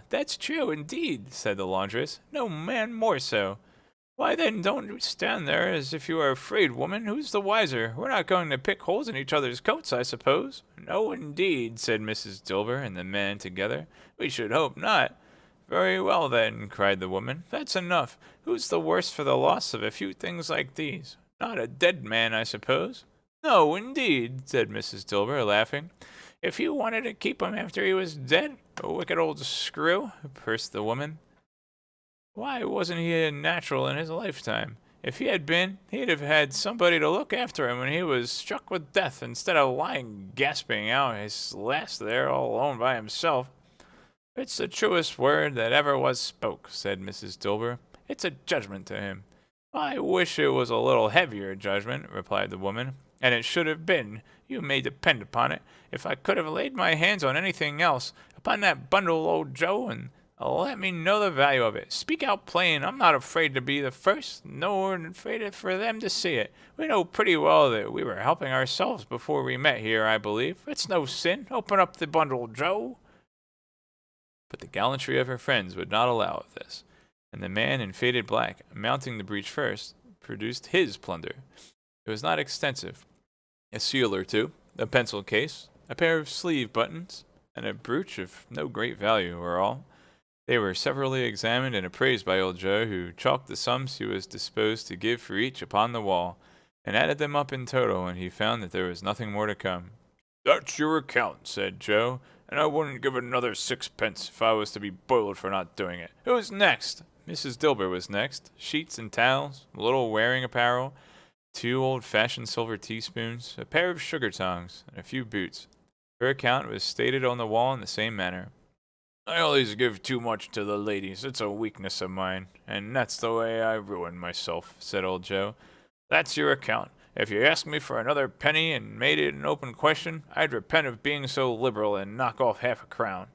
"That's true, indeed," said the laundress. "No man more so." "Why, then, don't you stand there as if you were afraid, woman. Who's the wiser? We're not going to pick holes in each other's coats, I suppose." "No, indeed," said Mrs. Dilber and the man together. "We should hope not." "Very well, then," cried the woman. "That's enough. Who's the worse for the loss of a few things like these? Not a dead man, I suppose?" "No, indeed," said Mrs. Dilber, laughing. "If you wanted to keep him after he was dead, a wicked old screw," pursed the woman. "Why wasn't he a natural in his lifetime? If he had been, he'd have had somebody to look after him when he was struck with death, instead of lying gasping out his last there all alone by himself." "It's the truest word that ever was spoke," said Mrs. Dilber. "It's a judgment to him." "I wish it was a little heavier judgment," replied the woman. "And it should have been, you may depend upon it, if I could have laid my hands on anything else, upon that bundle, old Joe, and let me know the value of it. Speak out plain. I'm not afraid to be the first, nor afraid for them to see it. We know pretty well that we were helping ourselves before we met here, I believe. It's no sin. Open up the bundle, Joe." But the gallantry of her friends would not allow of this, and the man in faded black, mounting the breach first, produced his plunder. It was not extensive. A seal or two, a pencil case, a pair of sleeve buttons, and a brooch of no great value were all. They were severally examined and appraised by old Joe, who chalked the sums he was disposed to give for each upon the wall, and added them up in total when he found that there was nothing more to come. "That's your account," said Joe, "and I wouldn't give another sixpence if I was to be boiled for not doing it. Who's next?" Mrs. Dilber was next. Sheets and towels, a little wearing apparel, 2 old-fashioned silver teaspoons, a pair of sugar tongs, and a few boots. Her account was stated on the wall in the same manner. "I always give too much to the ladies. It's a weakness of mine, and that's the way I ruin myself," said old Joe. "That's your account. If you asked me for another penny and made it an open question, I'd repent of being so liberal and knock off half a crown."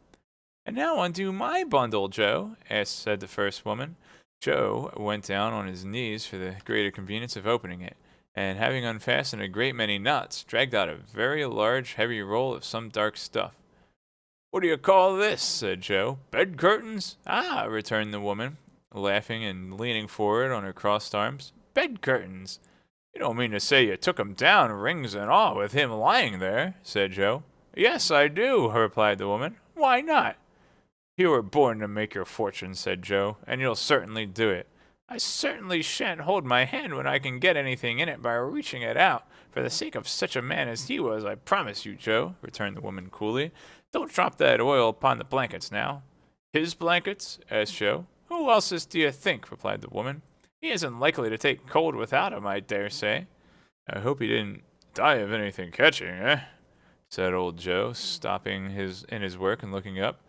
"And now undo my bundle, Joe," said the first woman. Joe went down on his knees for the greater convenience of opening it, and having unfastened a great many knots, dragged out a very large, heavy roll of some dark stuff. "What do you call this?" said Joe. "Bed curtains?" "Ah," returned the woman, laughing and leaning forward on her crossed arms. "Bed curtains! You don't mean to say you took 'em down, rings and all, with him lying there?" said Joe. "Yes, I do," replied the woman. "Why not?" "You were born to make your fortune," said Joe, "and you'll certainly do it." "I certainly shan't hold my hand when I can get anything in it by reaching it out, for the sake of such a man as he was, I promise you, Joe," returned the woman coolly. "Don't drop that oil upon the blankets now." "His blankets?" asked Joe. "Who else's do you think?" replied the woman. "He isn't likely to take cold without 'em, I dare say." "I hope he didn't die of anything catching, said old Joe, stopping in his work and looking up.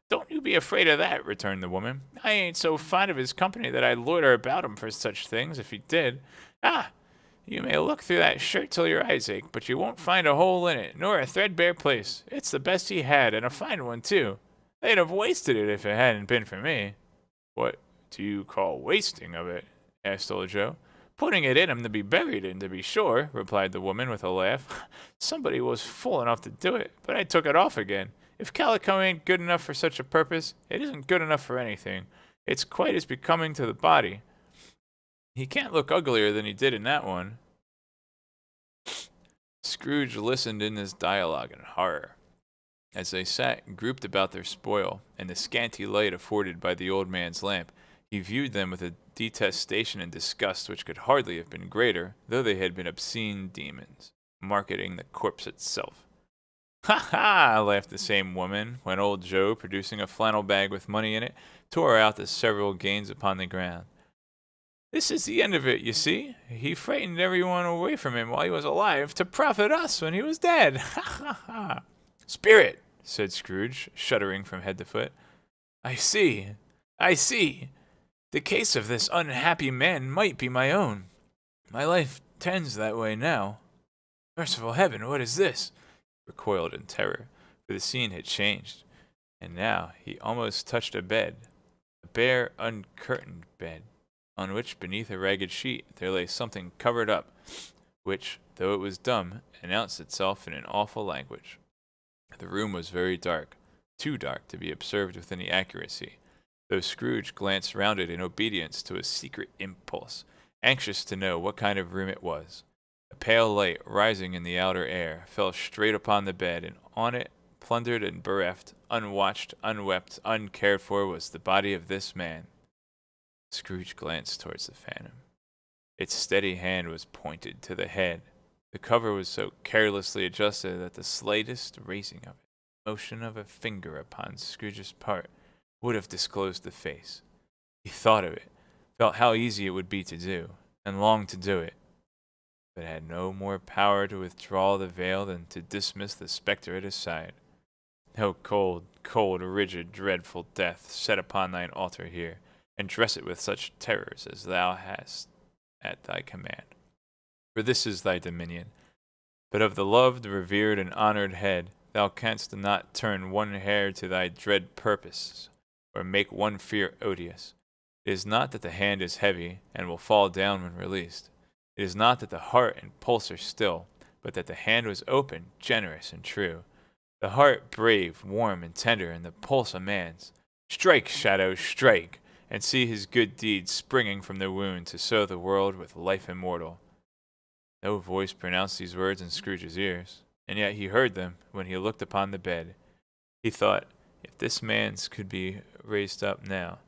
"Don't you be afraid of that," returned the woman. "I ain't so fond of his company that I'd loiter about him for such things, if he did. Ah! You may look through that shirt till your eyes ache, but you won't find a hole in it, nor a threadbare place. It's the best he had, and a fine one, too. They'd have wasted it if it hadn't been for me." "What do you call wasting of it?" asked old Joe. "Putting it in him to be buried in, to be sure," replied the woman with a laugh. "Somebody was fool enough to do it, but I took it off again. If calico ain't good enough for such a purpose, it isn't good enough for anything. It's quite as becoming to the body. He can't look uglier than he did in that one." Scrooge listened in this dialogue in horror. As they sat grouped about their spoil, and the scanty light afforded by the old man's lamp, he viewed them with a detestation and disgust which could hardly have been greater, though they had been obscene demons, marketing the corpse itself. "Ha ha!" laughed the same woman, when old Joe, producing a flannel bag with money in it, tore out the several gains upon the ground. "This is the end of it, you see. He frightened everyone away from him while he was alive, to profit us when he was dead. Ha ha ha!" "Spirit!" said Scrooge, shuddering from head to foot. I see. The case of this unhappy man might be my own. My life tends that way now. Merciful heaven, what is this?" He recoiled in terror, for the scene had changed, and now he almost touched a bed, a bare, uncurtained bed, on which, beneath a ragged sheet, there lay something covered up, which, though it was dumb, announced itself in an awful language. The room was very dark, too dark to be observed with any accuracy, though Scrooge glanced round it in obedience to a secret impulse, anxious to know what kind of room it was. A pale light, rising in the outer air, fell straight upon the bed, and on it, plundered and bereft, unwatched, unwept, uncared for, was the body of this man. Scrooge glanced towards the phantom. Its steady hand was pointed to the head. The cover was so carelessly adjusted that the slightest raising of it, motion of a finger upon Scrooge's part, would have disclosed the face. He thought of it, felt how easy it would be to do, and longed to do it, but had no more power to withdraw the veil than to dismiss the spectre at his side. "O cold, cold, rigid, dreadful death, set upon thine altar here, and dress it with such terrors as thou hast at thy command. For this is thy dominion. But of the loved, revered, and honored head, thou canst not turn one hair to thy dread purposes, or make one fear odious. It is not that the hand is heavy, and will fall down when released. It is not that the heart and pulse are still, but that the hand was open, generous, and true. The heart brave, warm, and tender, and the pulse a man's. Strike, Shadow, strike, and see his good deeds springing from the wound to sow the world with life immortal." No voice pronounced these words in Scrooge's ears, and yet he heard them when he looked upon the bed. He thought, If this man's could be raised up now,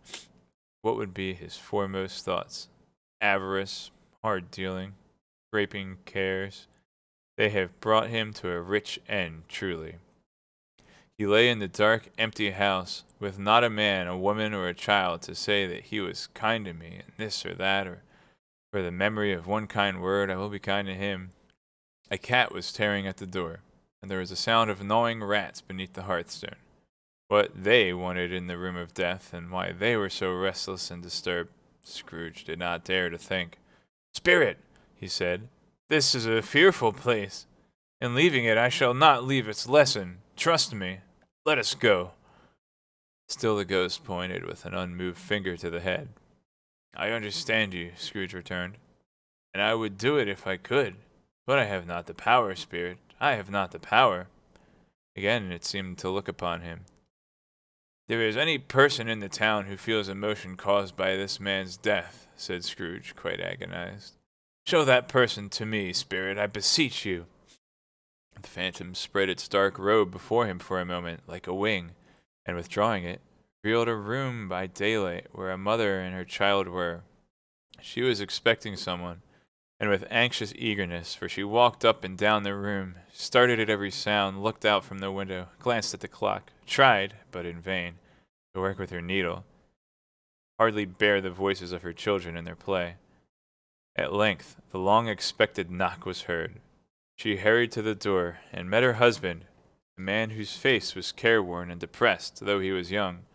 what would be his foremost thoughts? Avarice, hard dealing, raping cares. They have brought him to a rich end, truly. He lay in the dark, empty house, with not a man, a woman, or a child to say that he was kind to me, and this or that, or for the memory of one kind word I will be kind to him. A cat was tearing at the door, and there was a sound of gnawing rats beneath the hearthstone. What they wanted in the room of death, and why they were so restless and disturbed, Scrooge did not dare to think. "Spirit," he said, "this is a fearful place. In leaving it, I shall not leave its lesson. Trust me. Let us go." Still the ghost pointed with an unmoved finger to the head. "I understand you," Scrooge returned, "and I would do it if I could. But I have not the power, Spirit. I have not the power." Again it seemed to look upon him. "There is any person in the town who feels emotion caused by this man's death," said Scrooge, quite agonized. "Show that person to me, Spirit, I beseech you." The phantom spread its dark robe before him for a moment, like a wing, and withdrawing it, revealed a room by daylight where a mother and her child were. She was expecting someone, and with anxious eagerness, for she walked up and down the room, started at every sound, looked out from the window, glanced at the clock, tried, but in vain, to work with her needle, hardly bear the voices of her children in their play. At length, the long-expected knock was heard. She hurried to the door, and met her husband, a man whose face was careworn and depressed, though he was young.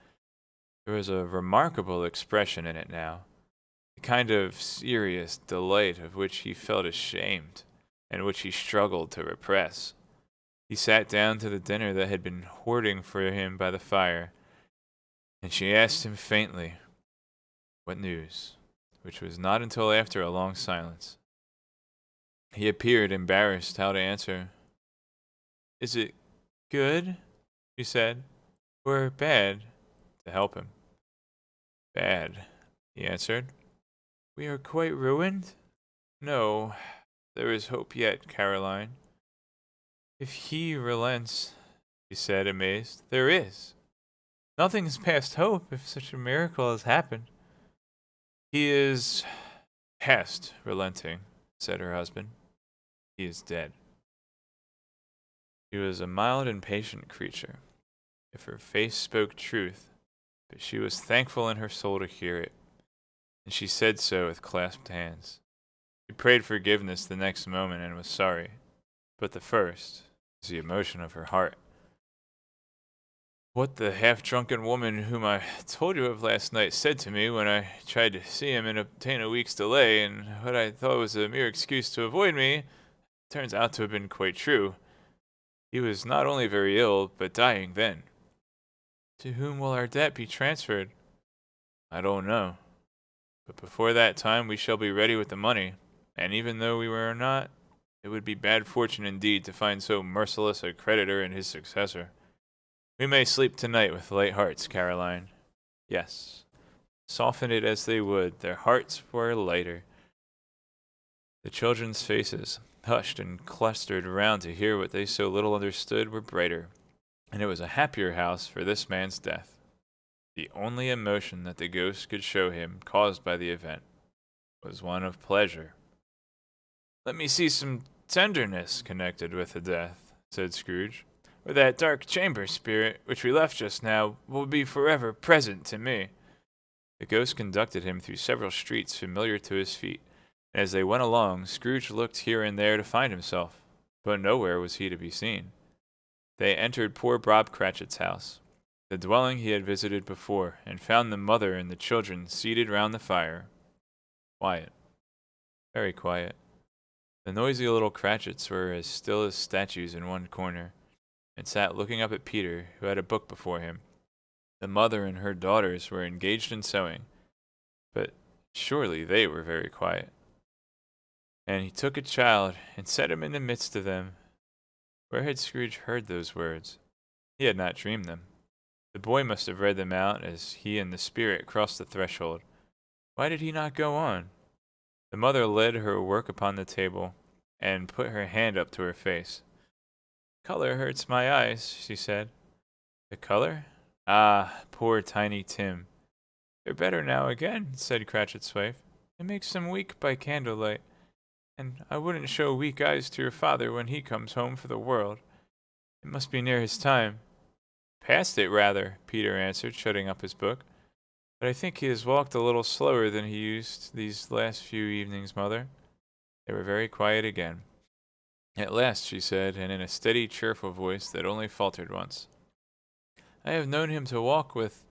There was a remarkable expression in it now, a kind of serious delight of which he felt ashamed, and which he struggled to repress. He sat down to the dinner that had been hoarding for him by the fire, and she asked him faintly, "What news?" which was not until after a long silence. He appeared embarrassed how to answer. "Is it good?" she said, "or bad?" to help him. "Bad," he answered. "We are quite ruined?" "No, there is hope yet, Caroline." "If he relents," she said, amazed, "there is. Nothing is past hope if such a miracle has happened." "He is past relenting," said her husband. "He is dead." She was a mild and patient creature, if her face spoke truth, but she was thankful in her soul to hear it, and she said so with clasped hands. She prayed forgiveness the next moment and was sorry, but the first was the emotion of her heart. "What the half-drunken woman whom I told you of last night said to me when I tried to see him and obtain a week's delay, and what I thought was a mere excuse to avoid me, turns out to have been quite true. He was not only very ill, but dying then." "To whom will our debt be transferred?" "I don't know. But before that time we shall be ready with the money, and even though we were not, it would be bad fortune indeed to find so merciless a creditor in his successor. We may sleep tonight with light hearts, Caroline." Yes, soften it as they would, their hearts were lighter. The children's faces, hushed and clustered around to hear what they so little understood, were brighter, and it was a happier house for this man's death. The only emotion that the ghost could show him caused by the event was one of pleasure. "Let me see some tenderness connected with the death," said Scrooge, "or that dark chamber, Spirit, which we left just now, will be forever present to me." The ghost conducted him through several streets familiar to his feet, and as they went along, Scrooge looked here and there to find himself, but nowhere was he to be seen. They entered poor Bob Cratchit's house, the dwelling he had visited before, and found the mother and the children seated round the fire. Quiet. Very quiet. The noisy little Cratchits were as still as statues in one corner, and sat looking up at Peter, who had a book before him. The mother and her daughters were engaged in sewing, but surely they were very quiet. And he took a child and set him in the midst of them. Where had Scrooge heard those words? He had not dreamed them. The boy must have read them out as he and the spirit crossed the threshold. Why did he not go on? The mother laid her work upon the table, and put her hand up to her face. "Color hurts my eyes," she said. "The color? Ah, poor Tiny Tim. They're better now again, said Cratchit's wife. It makes them weak by candlelight, and I wouldn't show weak eyes to your father when he comes home for the world. It must be near his time. Past it, rather, Peter answered, shutting up his book. But I think he has walked a little slower than he used these last few evenings, Mother. They were very quiet again. At last, she said, and in a steady, cheerful voice that only faltered once. I have known him to walk with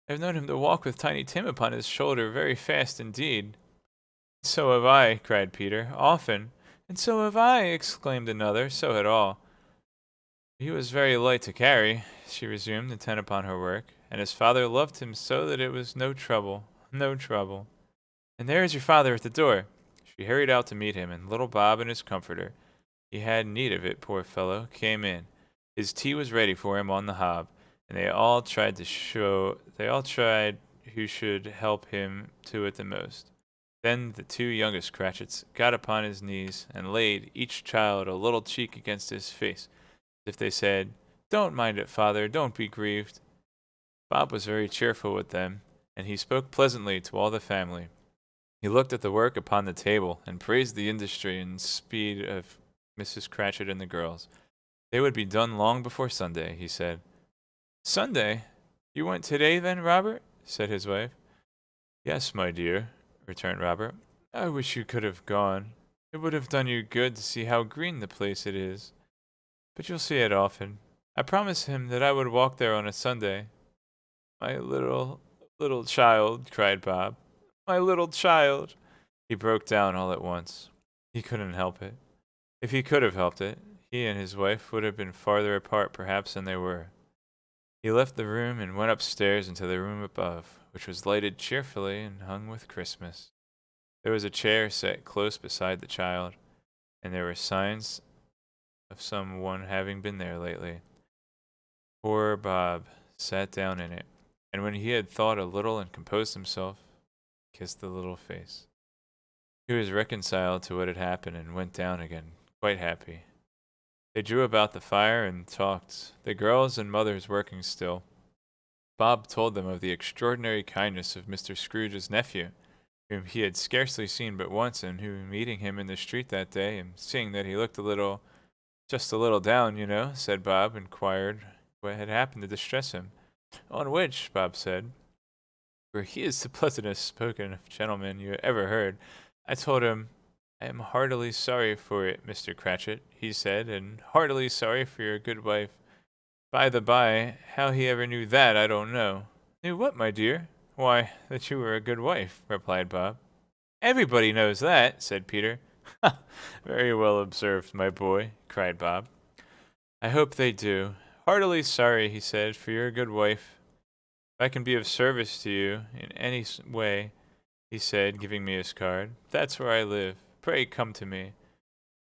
Tiny Tim upon his shoulder very fast indeed. So have I, cried Peter, often. And so have I, exclaimed another, so had all. He was very light to carry, she resumed, intent upon her work, and his father loved him so that it was no trouble, no trouble. And there is your father at the door. She hurried out to meet him, and little Bob and his comforter, he had need of it, poor fellow, came in. His tea was ready for him on the hob, and they all tried who should help him to it the most. Then the two youngest Cratchits got upon his knees and laid each child a little cheek against his face, as if they said, Don't mind it, father, don't be grieved. Bob was very cheerful with them, and he spoke pleasantly to all the family. He looked at the work upon the table and praised the industry and speed of Mrs. Cratchit and the girls. They would be done long before Sunday, he said. Sunday? You went today, then, Robert? Said his wife. Yes, my dear, returned Robert. I wish you could have gone. It would have done you good to see how green the place it is. But you'll see it often. I promised him that I would walk there on a Sunday. My little child, cried Bob. My little child. He broke down all at once. He couldn't help it. If he could have helped it, he and his wife would have been farther apart perhaps than they were. He left the room and went upstairs into the room above, which was lighted cheerfully and hung with Christmas. There was a chair set close beside the child, and there were signs of some one having been there lately. Poor Bob sat down in it, and when he had thought a little and composed himself, kissed the little face. He was reconciled to what had happened and went down again, quite happy. They drew about the fire and talked, the girls and mothers working still. Bob told them of the extraordinary kindness of Mr. Scrooge's nephew, whom he had scarcely seen but once, and who, meeting him in the street that day, and seeing that he looked just a little down, you know, said Bob, inquired what had happened to distress him. On which, Bob said, for he is the pleasantest spoken gentleman you ever heard, I told him, I am heartily sorry for it, Mr. Cratchit, he said, and heartily sorry for your good wife. By the by, how he ever knew that, I don't know. Knew what, my dear? Why, that you were a good wife, replied Bob. Everybody knows that, said Peter. Ha! Very well observed, my boy, cried Bob. I hope they do. Heartily sorry, he said, for your good wife. If I can be of service to you in any way, he said, giving me his card, that's where I live. Pray come to me.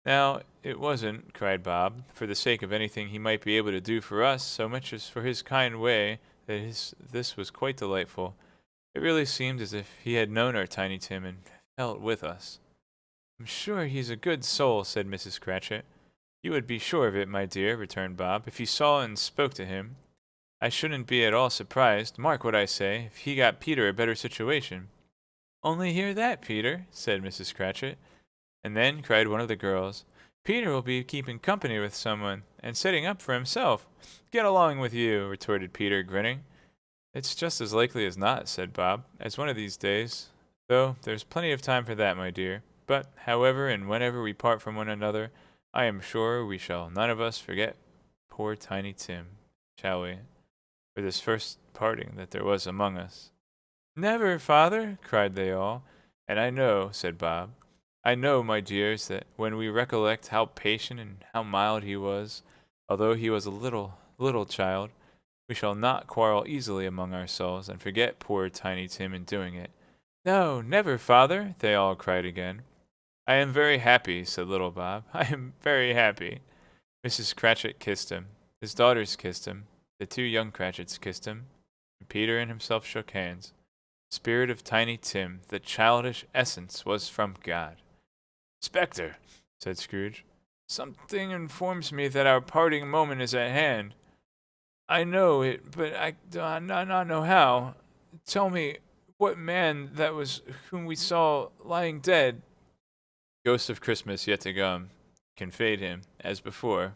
Now, it wasn't, cried Bob, for the sake of anything he might be able to do for us, so much as for his kind way, that this was quite delightful. It really seemed as if he had known our Tiny Tim and felt with us. I'm sure he's a good soul, said Mrs. Cratchit. You would be sure of it, my dear, returned Bob, if you saw and spoke to him. I shouldn't be at all surprised, mark what I say, if he got Peter a better situation. Only hear that, Peter, said Mrs. Cratchit. And then, cried one of the girls, Peter will be keeping company with someone, and setting up for himself. Get along with you, retorted Peter, grinning. It's just as likely as not, said Bob, as one of these days, though there's plenty of time for that, my dear. But, however and whenever we part from one another, I am sure we shall none of us forget poor Tiny Tim, shall we, for this first parting that there was among us. Never, father, cried they all. And I know, said Bob, I know, my dears, that when we recollect how patient and how mild he was, although he was a little child, we shall not quarrel easily among ourselves and forget poor Tiny Tim in doing it. No, never, father, they all cried again. I am very happy, said little Bob. I am very happy. Mrs. Cratchit kissed him. His daughters kissed him. The two young Cratchits kissed him. And Peter and himself shook hands. The spirit of Tiny Tim, the childish essence, was from God. Spectre, said Scrooge, something informs me that our parting moment is at hand. I know it, but I do not know how. Tell me, what man that was whom we saw lying dead? Ghost of Christmas yet to come conveyed him, as before,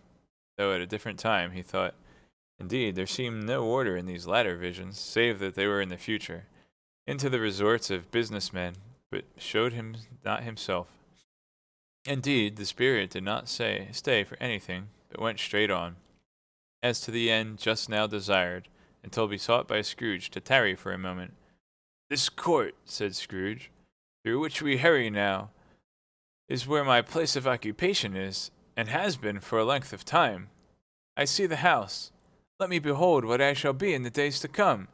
though at a different time, he thought. Indeed, there seemed no order in these latter visions, save that they were in the future, into the resorts of businessmen, but showed him not himself. Indeed, the spirit did not stay for anything, but went straight on, as to the end just now desired, until besought by Scrooge to tarry for a moment. This court, said Scrooge, through which we hurry now, is where my place of occupation is, and has been for a length of time. I see the house. Let me behold what I shall be in the days to come.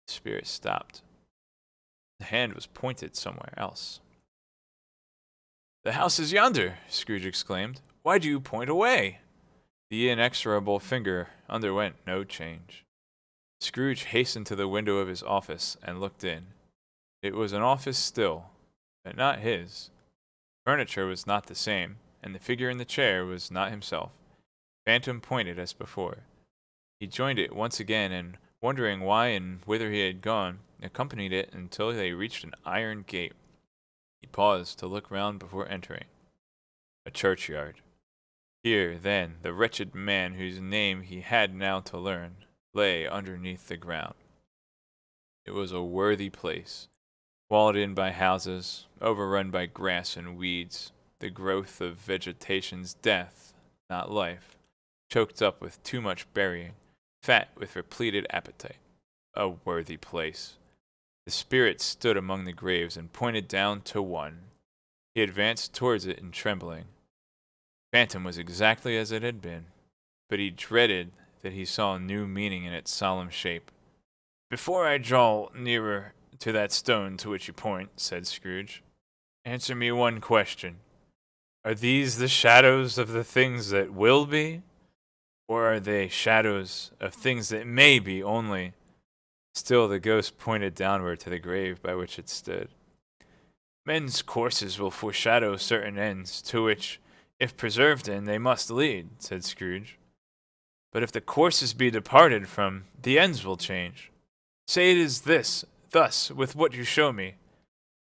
The spirit stopped. The hand was pointed somewhere else. The house is yonder, Scrooge exclaimed. Why do you point away? The inexorable finger underwent no change. Scrooge hastened to the window of his office and looked in. It was an office still, but not his. Furniture was not the same, and the figure in the chair was not himself. Phantom pointed as before. He joined it once again, and, wondering why and whither he had gone, accompanied it until they reached an iron gate. He paused to look round before entering. A churchyard. Here, then, the wretched man whose name he had now to learn lay underneath the ground. It was a worthy place, walled in by houses, overrun by grass and weeds, the growth of vegetation's death, not life, choked up with too much burying, fat with repleted appetite. A worthy place. The spirit stood among the graves and pointed down to one. He advanced towards it in trembling. Phantom was exactly as it had been, but he dreaded that he saw a new meaning in its solemn shape. Before I draw nearer to that stone to which you point, said Scrooge, answer me one question. Are these the shadows of the things that will be? Or are they shadows of things that may be only? Still the ghost pointed downward to the grave by which it stood. Men's courses will foreshadow certain ends, to which, if preserved in, they must lead, said Scrooge. But if the courses be departed from, the ends will change. Say it is thus, with what you show me.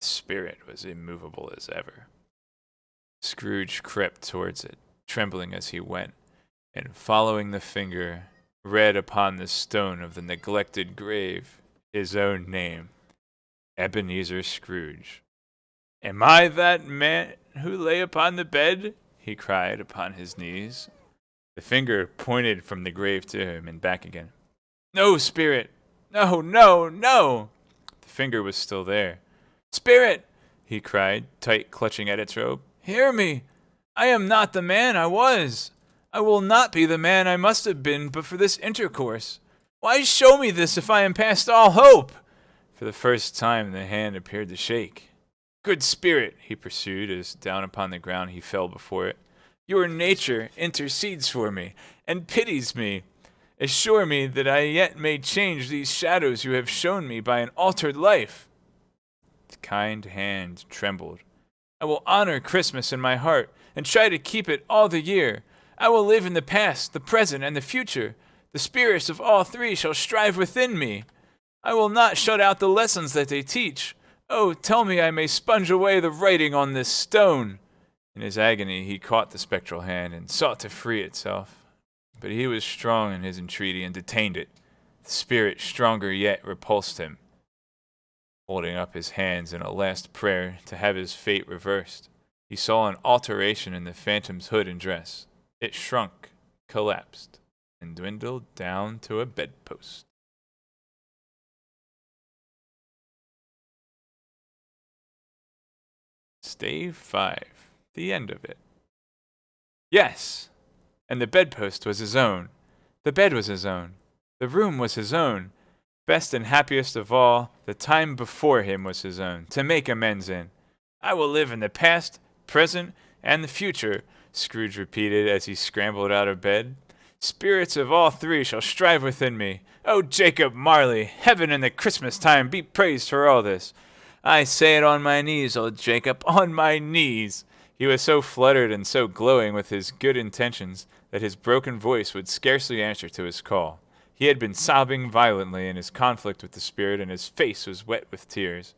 The spirit was immovable as ever. Scrooge crept towards it, trembling as he went, and following the finger, read upon the stone of the neglected grave his own name, Ebenezer Scrooge. Am I that man who lay upon the bed? He cried upon his knees. The finger pointed from the grave to him and back again. No, spirit! No, no, no! The finger was still there. Spirit! He cried, tight clutching at its robe. Hear me! I am not the man I was. I will not be the man I must have been but for this intercourse. Why show me this if I am past all hope? For the first time the hand appeared to shake. Good spirit, he pursued, as down upon the ground he fell before it. Your nature intercedes for me, and pities me. Assure me that I yet may change these shadows you have shown me by an altered life. The kind hand trembled. I will honor Christmas in my heart, and try to keep it all the year. I will live in the past, the present, and the future. The spirits of all three shall strive within me. I will not shut out the lessons that they teach. Oh, tell me I may sponge away the writing on this stone. In his agony he caught the spectral hand and sought to free itself. But he was strong in his entreaty and detained it. The spirit, stronger yet, repulsed him, holding up his hands in a last prayer to have his fate reversed. He saw an alteration in the phantom's hood and dress. It shrunk, collapsed, and dwindled down to a bedpost. Stave 5. The end of it. Yes, and the bedpost was his own. The bed was his own. The room was his own. Best and happiest of all, the time before him was his own, to make amends in. I will live in the past, present, and the future, Scrooge repeated as he scrambled out of bed. Spirits of all three shall strive within me. Oh, Jacob Marley, heaven in the Christmas time be praised for all this. I say it on my knees, old Jacob, on my knees. He was so fluttered and so glowing with his good intentions that his broken voice would scarcely answer to his call. He had been sobbing violently in his conflict with the spirit, and his face was wet with tears.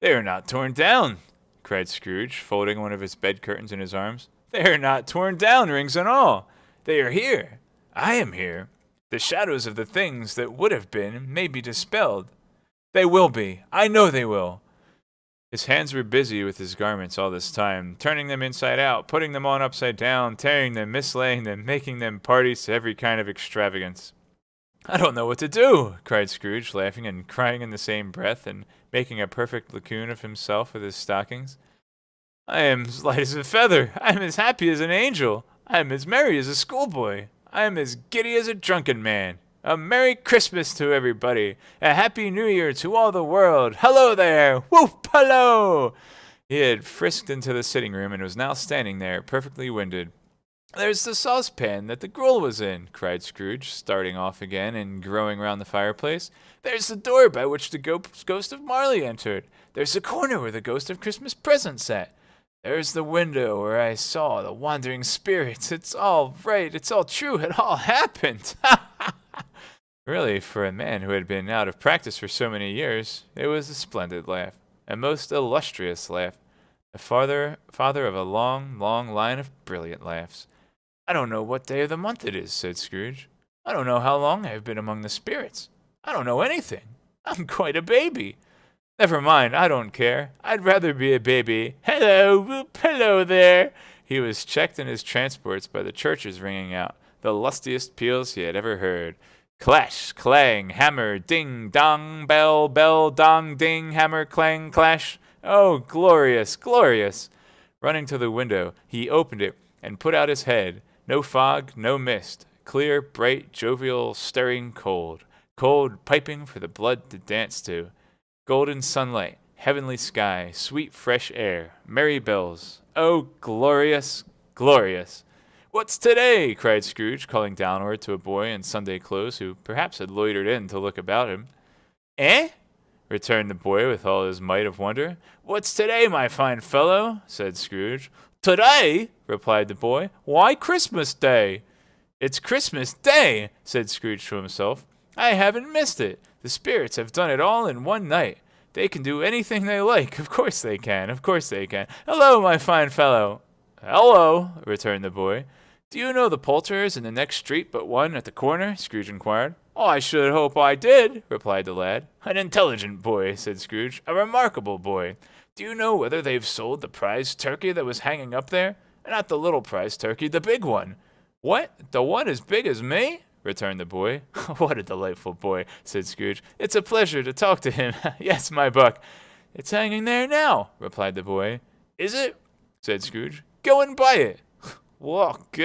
"They are not torn down!" cried Scrooge, folding one of his bed curtains in his arms. "They are not torn down, rings and all! They are here! I am here! The shadows of the things that would have been may be dispelled. They will be! I know they will!" His hands were busy with his garments all this time, turning them inside out, putting them on upside down, tearing them, mislaying them, making them parties to every kind of extravagance. "I don't know what to do!" cried Scrooge, laughing and crying in the same breath, and making a perfect lacoon of himself with his stockings. "I am as light as a feather. I am as happy as an angel. I am as merry as a schoolboy. I am as giddy as a drunken man. A Merry Christmas to everybody. A Happy New Year to all the world. Hello there! Whoop! Hello!" He had frisked into the sitting room and was now standing there, perfectly winded. "There's the saucepan that the gruel was in," cried Scrooge, starting off again and growing round the fireplace. "There's the door by which the ghost of Marley entered. There's the corner where the ghost of Christmas present sat. There's the window where I saw the wandering spirits. It's all right. It's all true. It all happened." Really, for a man who had been out of practice for so many years, it was a splendid laugh, a most illustrious laugh, the father of a long, long line of brilliant laughs. "I don't know what day of the month it is," said Scrooge. "I don't know how long I have been among the spirits. I don't know anything. I'm quite a baby. Never mind, I don't care. I'd rather be a baby. Hello, whoop, hello there." He was checked in his transports by the churches ringing out, the lustiest peals he had ever heard. Clash, clang, hammer, ding, dong, bell, bell, dong, ding, hammer, clang, clash. Oh, glorious, glorious! Running to the window, he opened it and put out his head. No fog, no mist. Clear, bright, jovial, stirring cold. Cold, piping for the blood to dance to. Golden sunlight, heavenly sky, sweet fresh air, merry bells. Oh, glorious, glorious! "What's today?" cried Scrooge, calling downward to a boy in Sunday clothes who perhaps had loitered in to look about him. "Eh?" returned the boy with all his might of wonder. "What's today, my fine fellow?" said Scrooge. "Today?" replied the boy. "Why, Christmas Day." "It's Christmas Day," said Scrooge to himself. "I haven't missed it. The spirits have done it all in one night. They can do anything they like. Of course they can. Of course they can. Hello, my fine fellow." "Hello," returned the boy. "Do you know the Poulterers in the next street but one at the corner?" Scrooge inquired. "Oh, I should hope I did," replied the lad. "An intelligent boy," said Scrooge. "A remarkable boy. Do you know whether they've sold the prize turkey that was hanging up there? Not the little prize turkey, the big one." "What? The one as big as me?" returned the boy. "What a delightful boy," said Scrooge. "It's a pleasure to talk to him. Yes, my buck." "It's hanging there now," replied the boy. "Is it?" said Scrooge. "Go and buy it." "Walk,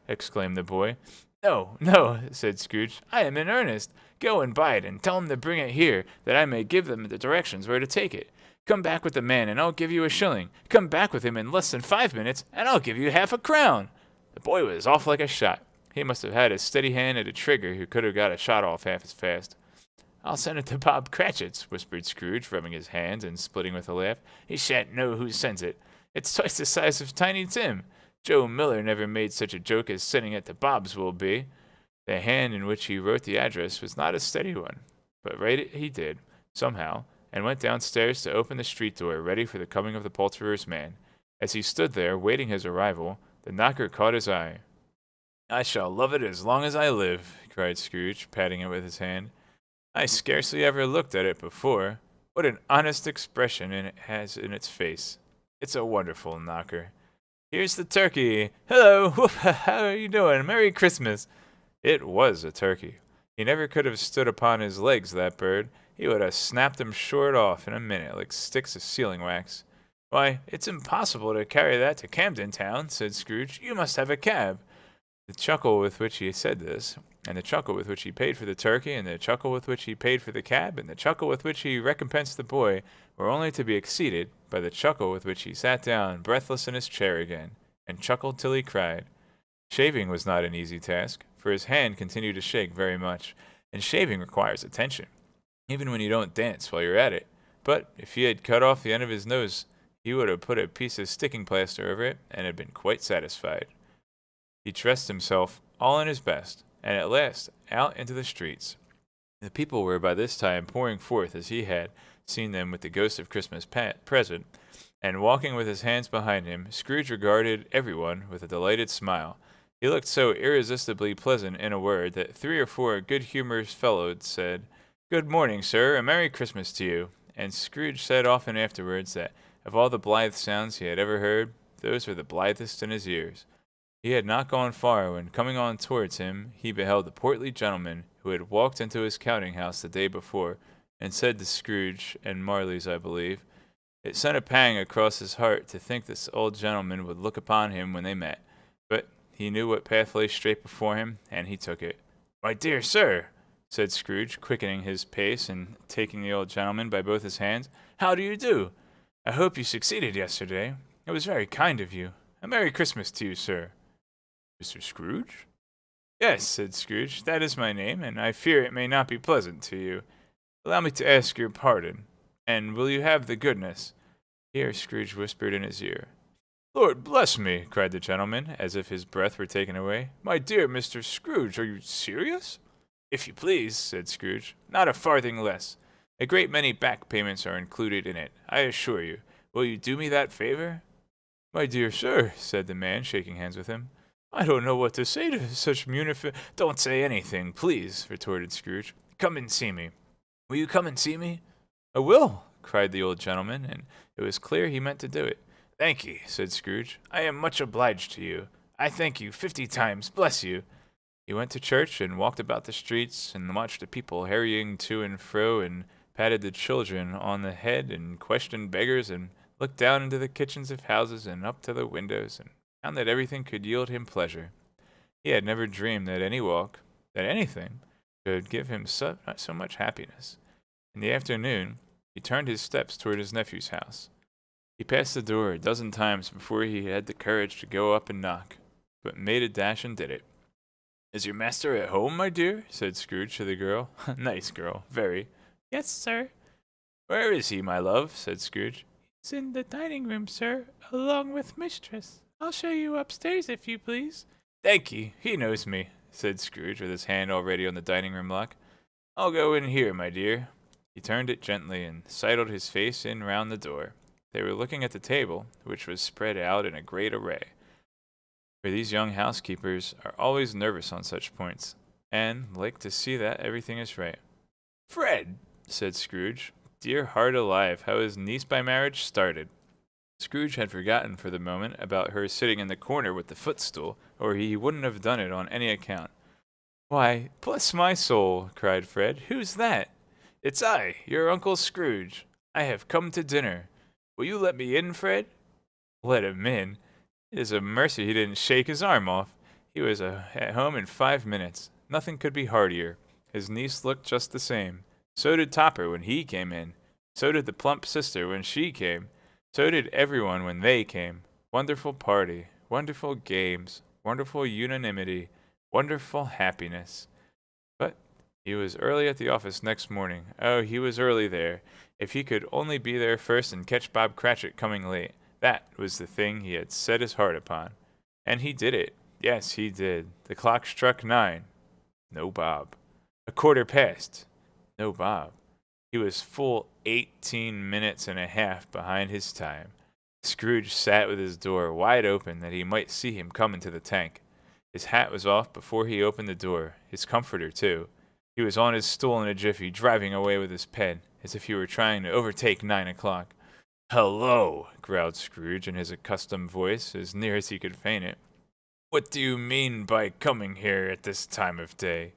exclaimed the boy. "No, no," said Scrooge. "I am in earnest. Go and buy it, and tell him to bring it here, that I may give them the directions where to take it. Come back with the man, and I'll give you a shilling. Come back with him in less than 5 minutes, and I'll give you half a crown." The boy was off like a shot. He must have had a steady hand at a trigger who could have got a shot off half as fast. "I'll send it to Bob Cratchit's," whispered Scrooge, rubbing his hands and splitting with a laugh. "He shan't know who sends it. It's twice the size of Tiny Tim. Joe Miller never made such a joke as sending it to Bob's will be." The hand in which he wrote the address was not a steady one, but write it he did, somehow, and went downstairs to open the street door, ready for the coming of the Poulterer's man. As he stood there, waiting his arrival, the knocker caught his eye. "I shall love it as long as I live," cried Scrooge, patting it with his hand. "I scarcely ever looked at it before. What an honest expression it has in its face. It's a wonderful knocker. Here's the turkey. Hello, how are you doing? Merry Christmas." It was a turkey. He never could have stood upon his legs, that bird. He would have snapped them short off in a minute, like sticks of sealing wax. "Why, it's impossible to carry that to Camden Town," said Scrooge. "You must have a cab." The chuckle with which he said this, and the chuckle with which he paid for the turkey, and the chuckle with which he paid for the cab, and the chuckle with which he recompensed the boy, were only to be exceeded by the chuckle with which he sat down breathless in his chair again, and chuckled till he cried. Shaving was not an easy task, for his hand continued to shake very much, and shaving requires attention, even when you don't dance while you're at it. But if he had cut off the end of his nose, he would have put a piece of sticking plaster over it and had been quite satisfied. He dressed himself all in his best, and at last out into the streets. The people were by this time pouring forth as he had seen them with the ghost of Christmas present, and walking with his hands behind him, Scrooge regarded everyone with a delighted smile. He looked so irresistibly pleasant, in a word, that 3 or 4 good-humored fellows said, "Good morning, sir, and Merry Christmas to you." And Scrooge said often afterwards that of all the blithe sounds he had ever heard, those were the blithest in his ears. He had not gone far when, coming on towards him, he beheld the portly gentleman who had walked into his counting-house the day before, and said to Scrooge, and Marley's, I believe, it sent a pang across his heart to think this old gentleman would look upon him when they met, but he knew what path lay straight before him, and he took it. "My dear sir," said Scrooge, quickening his pace and taking the old gentleman by both his hands, "how do you do? I hope you succeeded yesterday. It was very kind of you. A Merry Christmas to you, sir." "Mr. Scrooge?" "Yes," said Scrooge, "that is my name, and I fear it may not be pleasant to you. Allow me to ask your pardon, and will you have the goodness—" Here Scrooge whispered in his ear. "Lord bless me!" cried the gentleman, as if his breath were taken away. "My dear Mr. Scrooge, are you serious?" "If you please," said Scrooge. "Not a farthing less. A great many back payments are included in it, I assure you. Will you do me that favor?" "My dear sir," said the man, shaking hands with him, "I don't know what to say to such "Don't say anything, please," retorted Scrooge. "Come and see me. Will you come and see me?" "I will," cried the old gentleman, and it was clear he meant to do it. "Thank ye," said Scrooge. "I am much obliged to you. I thank you 50 times. Bless you." He went to church and walked about the streets and watched the people hurrying to and fro, and patted the children on the head and questioned beggars, and looked down into the kitchens of houses and up to the windows, and found that everything could yield him pleasure. He had never dreamed that any walk, that anything, could give him so much happiness. In the afternoon, he turned his steps toward his nephew's house. He passed the door a dozen times before he had the courage to go up and knock, but made a dash and did it. "Is your master at home, my dear?" said Scrooge to the girl. "Nice girl, very." "Yes, sir." "Where is he, my love?" said Scrooge. "He's in the dining room, sir, along with mistress. I'll show you upstairs, if you please." "Thank ye, he knows me," said Scrooge, with his hand already on the dining room lock. "I'll go in here, my dear." He turned it gently and sidled his face in round the door. They were looking at the table, which was spread out in a great array. For these young housekeepers are always nervous on such points, and like to see that everything is right. "Fred," said Scrooge, "dear heart alive, how his niece by marriage started." Scrooge had forgotten for the moment about her sitting in the corner with the footstool, or he wouldn't have done it on any account. "Why, bless my soul!" cried Fred. "Who's that?" "It's I, your Uncle Scrooge. I have come to dinner. Will you let me in, Fred?" Let him in? It is a mercy he didn't shake his arm off. He was at home in 5 minutes. Nothing could be heartier. His niece looked just the same. So did Topper when he came in. So did the plump sister when she came. So did everyone when they came. Wonderful party, wonderful games, wonderful unanimity, wonderful happiness. But he was early at the office next morning. Oh, he was early there. If he could only be there first and catch Bob Cratchit coming late, that was the thing he had set his heart upon. And he did it. Yes, he did. The clock struck 9. No Bob. 1/4 past. No Bob. He was full 18 minutes and a half behind his time. Scrooge sat with his door wide open that he might see him come into the tank. His hat was off before he opened the door, his comforter too. He was on his stool in a jiffy, driving away with his pen, as if he were trying to overtake 9 o'clock. "Hello," growled Scrooge in his accustomed voice, as near as he could feign it. "What do you mean by coming here at this time of day?"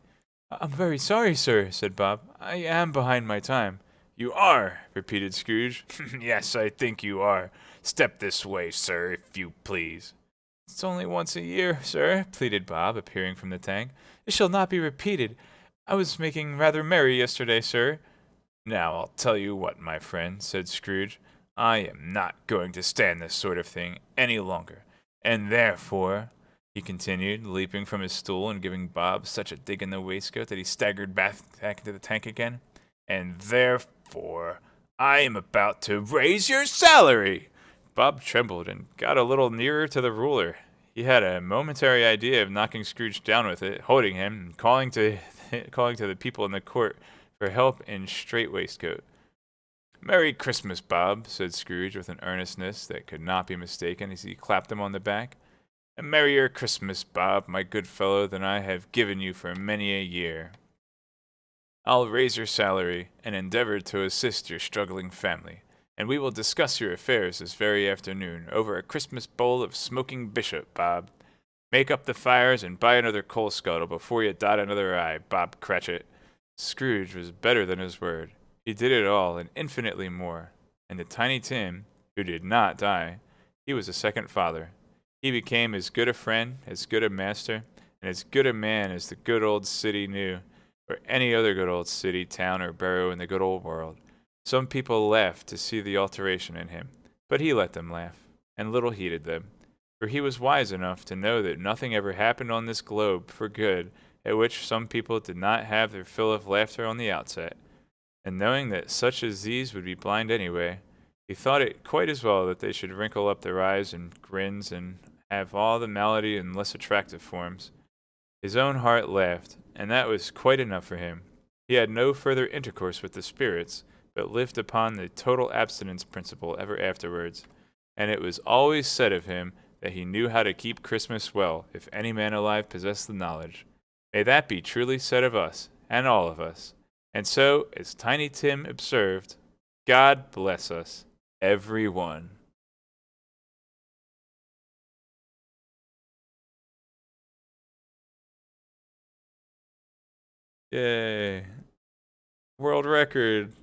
"I'm very sorry, sir," said Bob. "I am behind my time." "You are," repeated Scrooge. "Yes, I think you are. Step this way, sir, if you please." "It's only once a year, sir," pleaded Bob, appearing from the tank. "It shall not be repeated. I was making rather merry yesterday, sir." "Now, I'll tell you what, my friend," said Scrooge. "I am not going to stand this sort of thing any longer. And therefore," he continued, leaping from his stool and giving Bob such a dig in the waistcoat that he staggered back into the tank again, "and therefore, I am about to raise your salary. Bob trembled and got a little nearer to the ruler. He had a momentary idea of knocking Scrooge down with it, holding him, and calling to the people in the court for help in strait waistcoat. "Merry Christmas, Bob," said Scrooge with an earnestness that could not be mistaken as he clapped him on the back. "A merrier Christmas, Bob, my good fellow, than I have given you for many a year. I'll raise your salary and endeavor to assist your struggling family, and we will discuss your affairs this very afternoon over a Christmas bowl of smoking bishop, Bob. Make up the fires and buy another coal scuttle before you dot another I, Bob Cratchit." Scrooge was better than his word. He did it all and infinitely more. And to Tiny Tim, who did not die, he was a second father. He became as good a friend, as good a master, and as good a man as the good old city knew, or any other good old city, town, or borough in the good old world. Some people laughed to see the alteration in him, but he let them laugh, and little heeded them, for he was wise enough to know that nothing ever happened on this globe for good at which some people did not have their fill of laughter on the outset. And knowing that such as these would be blind anyway, he thought it quite as well that they should wrinkle up their eyes and grins and have all the malady and less attractive forms. His own heart laughed, and that was quite enough for him. He had no further intercourse with the spirits, but lived upon the total abstinence principle ever afterwards, and it was always said of him that he knew how to keep Christmas well, if any man alive possessed the knowledge. May that be truly said of us, and all of us. And so, as Tiny Tim observed, God bless us, every one. Yay. World record.